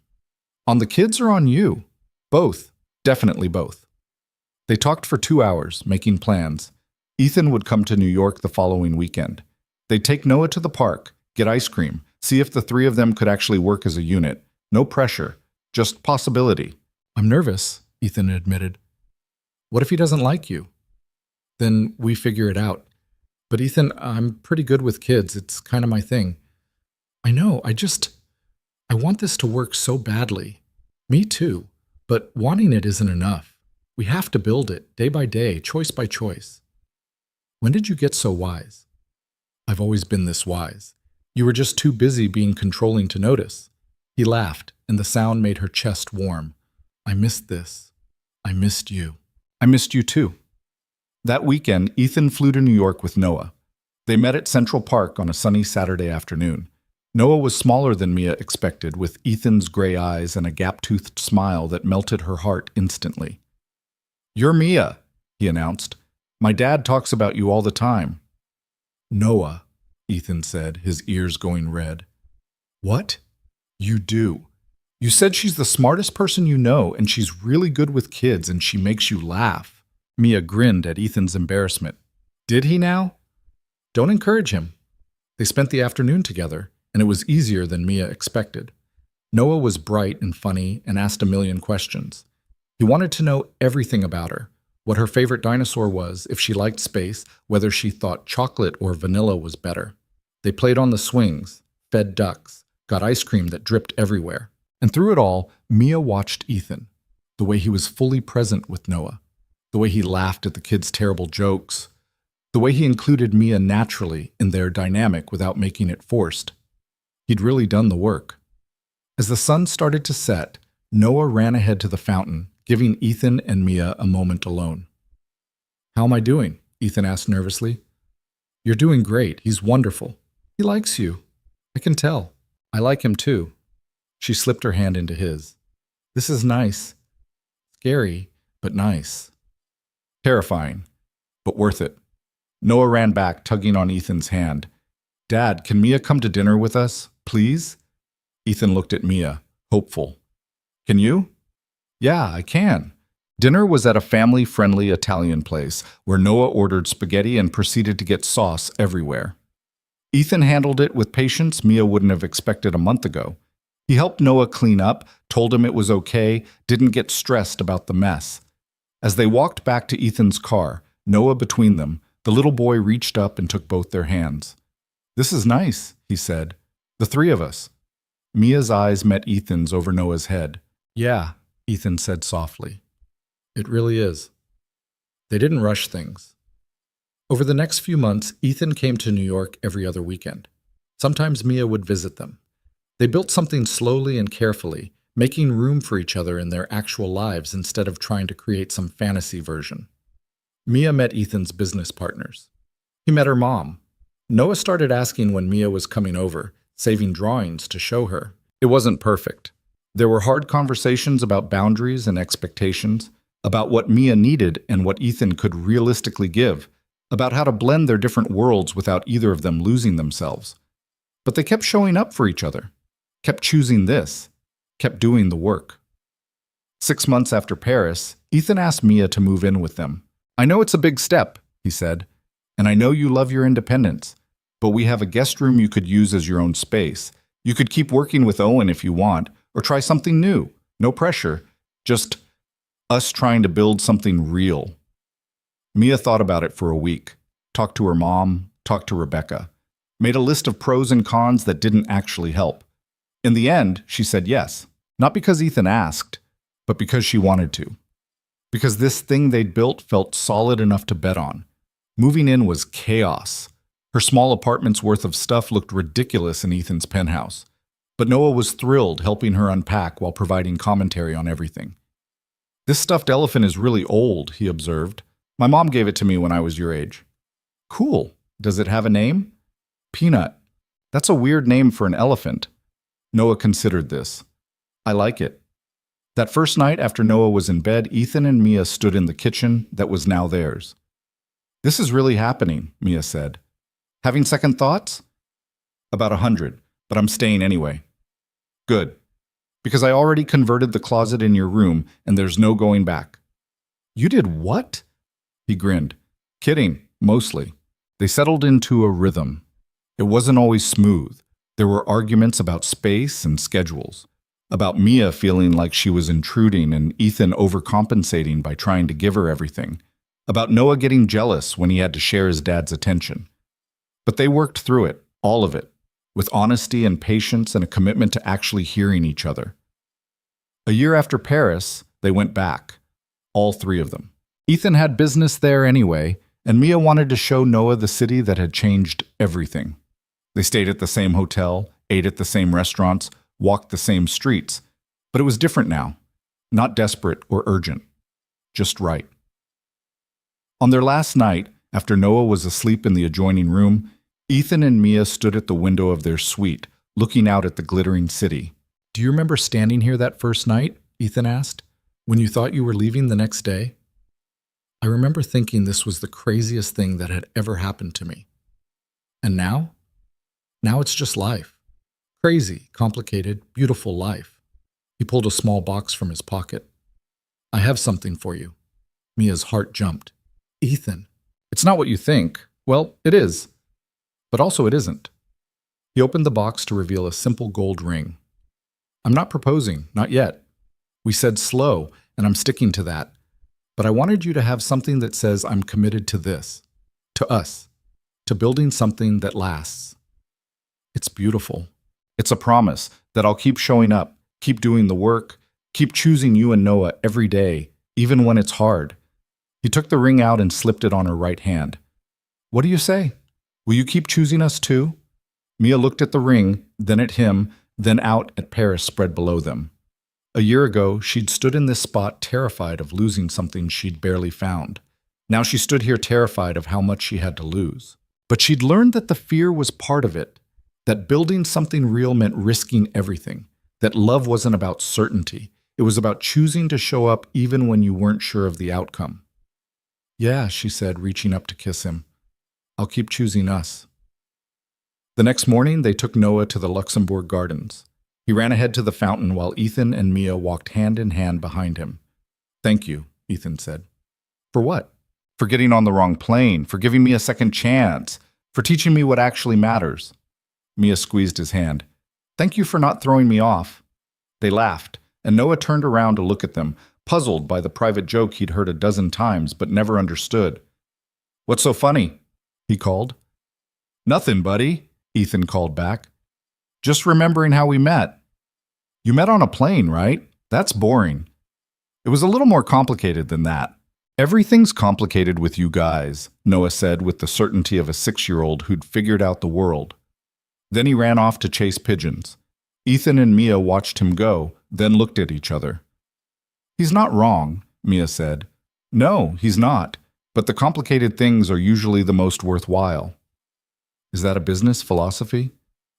On the kids or on you? Both. Definitely both. They talked for 2 hours, making plans. Ethan would come to New York the following weekend. They'd take Noah to the park, get ice cream, see if the 3 of them could actually work as a unit. No pressure, just possibility. I'm nervous, Ethan admitted. What if he doesn't like you? Then we figure it out. But Ethan, I'm pretty good with kids. It's kind of my thing. I know, I want this to work so badly. Me too. But wanting it isn't enough. We have to build it, day by day, choice by choice. When did you get so wise? I've always been this wise. You were just too busy being controlling to notice. He laughed, and the sound made her chest warm. I missed this. I missed you. I missed you too. That weekend, Ethan flew to New York with Noah. They met at Central Park on a sunny Saturday afternoon. Noah was smaller than Mia expected, with Ethan's gray eyes and a gap-toothed smile that melted her heart instantly. You're Mia, he announced. My dad talks about you all the time. Noah, Ethan said, his ears going red. What? You do. You said she's the smartest person you know, and she's really good with kids, and she makes you laugh. Mia grinned at Ethan's embarrassment. Did he now? Don't encourage him. They spent the afternoon together, and it was easier than Mia expected. Noah was bright and funny and asked a million questions. He wanted to know everything about her, what her favorite dinosaur was, if she liked space, whether she thought chocolate or vanilla was better. They played on the swings, fed ducks, got ice cream that dripped everywhere. And through it all, Mia watched Ethan, the way he was fully present with Noah, the way he laughed at the kids' terrible jokes, the way he included Mia naturally in their dynamic without making it forced. He'd really done the work. As the sun started to set, Noah ran ahead to the fountain, giving Ethan and Mia a moment alone. How am I doing? Ethan asked nervously. You're doing great. He's wonderful. He likes you. I can tell. I like him too. She slipped her hand into his. This is nice. Scary, but nice. Terrifying, but worth it. Noah ran back, tugging on Ethan's hand. Dad, can Mia come to dinner with us, please? Ethan looked at Mia, hopeful. Can you? Yeah, I can. Dinner was at a family-friendly Italian place where Noah ordered spaghetti and proceeded to get sauce everywhere. Ethan handled it with patience Mia wouldn't have expected a month ago. He helped Noah clean up, told him it was okay, didn't get stressed about the mess. As they walked back to Ethan's car, Noah between them, the little boy reached up and took both their hands. "This is nice," he said. "The three of us." Mia's eyes met Ethan's over Noah's head. "Yeah," Ethan said softly. "It really is." They didn't rush things. Over the next few months, Ethan came to New York every other weekend. Sometimes Mia would visit them. They built something slowly and carefully, making room for each other in their actual lives instead of trying to create some fantasy version. Mia met Ethan's business partners. He met her mom. Noah started asking when Mia was coming over, saving drawings to show her. It wasn't perfect. There were hard conversations about boundaries and expectations, about what Mia needed and what Ethan could realistically give, about how to blend their different worlds without either of them losing themselves. But they kept showing up for each other, kept choosing this, kept doing the work. 6 months after Paris, Ethan asked Mia to move in with them. "I know it's a big step," he said, "and I know you love your independence, but we have a guest room you could use as your own space. You could keep working with Owen if you want, or try something new. No pressure, just us trying to build something real." Mia thought about it for a week, talked to her mom, talked to Rebecca, made a list of pros and cons that didn't actually help. In the end, she said yes, not because Ethan asked, but because she wanted to. Because this thing they'd built felt solid enough to bet on. Moving in was chaos. Her small apartment's worth of stuff looked ridiculous in Ethan's penthouse. But Noah was thrilled, helping her unpack while providing commentary on everything. "This stuffed elephant is really old," he observed. "My mom gave it to me when I was your age." "Cool. Does it have a name?" "Peanut. That's a weird name for an elephant." Noah considered this. "I like it." That first night after Noah was in bed, Ethan and Mia stood in the kitchen that was now theirs. "This is really happening," Mia said. "Having second thoughts?" "About 100, but I'm staying anyway." "Good. Because I already converted the closet in your room, and there's no going back." "You did what?" He grinned. "Kidding, mostly." They settled into a rhythm. It wasn't always smooth. There were arguments about space and schedules, about Mia feeling like she was intruding and Ethan overcompensating by trying to give her everything, about Noah getting jealous when he had to share his dad's attention. But they worked through it, all of it, with honesty and patience and a commitment to actually hearing each other. A year after Paris, they went back, all three of them. Ethan had business there anyway, and Mia wanted to show Noah the city that had changed everything. They stayed at the same hotel, ate at the same restaurants, walked the same streets, but it was different now, not desperate or urgent, just right. On their last night, after Noah was asleep in the adjoining room, Ethan and Mia stood at the window of their suite, looking out at the glittering city. "Do you remember standing here that first night?" Ethan asked, "when you thought you were leaving the next day?" "I remember thinking this was the craziest thing that had ever happened to me. And now? Now it's just life. Crazy, complicated, beautiful life." He pulled a small box from his pocket. "I have something for you." Mia's heart jumped. "Ethan, it's not what you think. Well, it is. But also it isn't." He opened the box to reveal a simple gold ring. "I'm not proposing, not yet. We said slow, and I'm sticking to that. But I wanted you to have something that says I'm committed to this, to us, to building something that lasts. It's beautiful. It's a promise that I'll keep showing up, keep doing the work, keep choosing you and Noah every day, even when it's hard." He took the ring out and slipped it on her right hand. "What do you say? Will you keep choosing us too?" Mia looked at the ring, then at him, then out at Paris spread below them. A year ago, she'd stood in this spot terrified of losing something she'd barely found. Now she stood here terrified of how much she had to lose. But she'd learned that the fear was part of it, that building something real meant risking everything, that love wasn't about certainty. It was about choosing to show up even when you weren't sure of the outcome. "Yeah," she said, reaching up to kiss him. "I'll keep choosing us." The next morning, they took Noah to the Luxembourg Gardens. He ran ahead to the fountain while Ethan and Mia walked hand in hand behind him. "Thank you," Ethan said. "For what?" "For getting on the wrong plane, for giving me a second chance, for teaching me what actually matters." Mia squeezed his hand. "Thank you for not throwing me off." They laughed, and Noah turned around to look at them, puzzled by the private joke he'd heard a dozen times but never understood. What's so funny? He called. Nothing, buddy, Ethan called back. Just remembering how we met. You met on a plane, right? That's boring. It was a little more complicated than that. Everything's complicated with you guys, Noah said with the certainty of a 6-year-old who'd figured out the world. Then he ran off to chase pigeons. Ethan and Mia watched him go, then looked at each other. He's not wrong, Mia said. No, he's not, but the complicated things are usually the most worthwhile. Is that a business philosophy?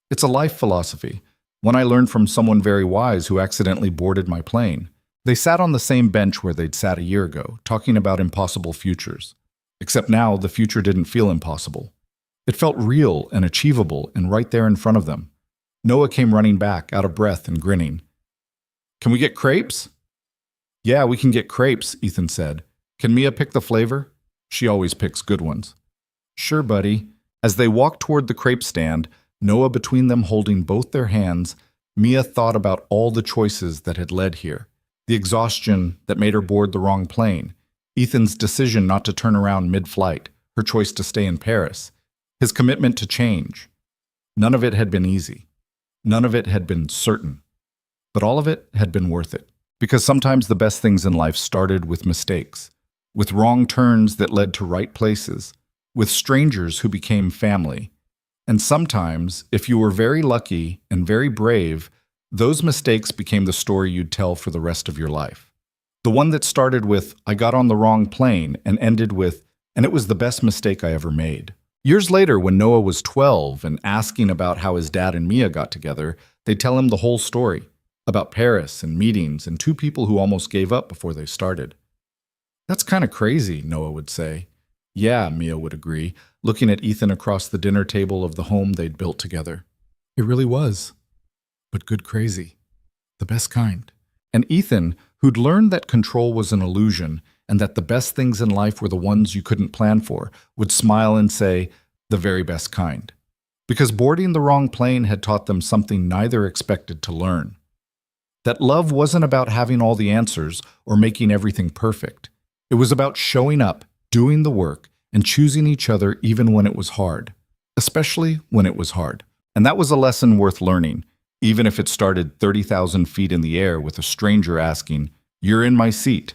It's a life philosophy, one I learned from someone very wise who accidentally boarded my plane. They sat on the same bench where they'd sat a year ago, talking about impossible futures. Except now, the future didn't feel impossible. It felt real and achievable and right there in front of them. Noah came running back, out of breath and grinning. Can we get crepes? Yeah, we can get crepes, Ethan said. Can Mia pick the flavor? She always picks good ones. Sure, buddy. As they walked toward the crepe stand, Noah between them holding both their hands, Mia thought about all the choices that had led here. The exhaustion that made her board the wrong plane, Ethan's decision not to turn around mid-flight, her choice to stay in Paris, his commitment to change. None of it had been easy. None of it had been certain. But all of it had been worth it. Because sometimes the best things in life started with mistakes, with wrong turns that led to right places, with strangers who became family. And sometimes, if you were very lucky and very brave, those mistakes became the story you'd tell for the rest of your life. The one that started with, I got on the wrong plane, and ended with, and it was the best mistake I ever made. Years later, when Noah was 12 and asking about how his dad and Mia got together, they'd tell him the whole story, about Paris and meetings and 2 people who almost gave up before they started. That's kind of crazy, Noah would say. Yeah, Mia would agree, looking at Ethan across the dinner table of the home they'd built together. It really was. But good crazy. The best kind. And Ethan, who'd learned that control was an illusion and that the best things in life were the ones you couldn't plan for, would smile and say, the very best kind. Because boarding the wrong plane had taught them something neither expected to learn. That love wasn't about having all the answers or making everything perfect. It was about showing up, doing the work, and choosing each other even when it was hard. Especially when it was hard. And that was a lesson worth learning. Even if it started 30,000 feet in the air with a stranger asking, "You're in my seat."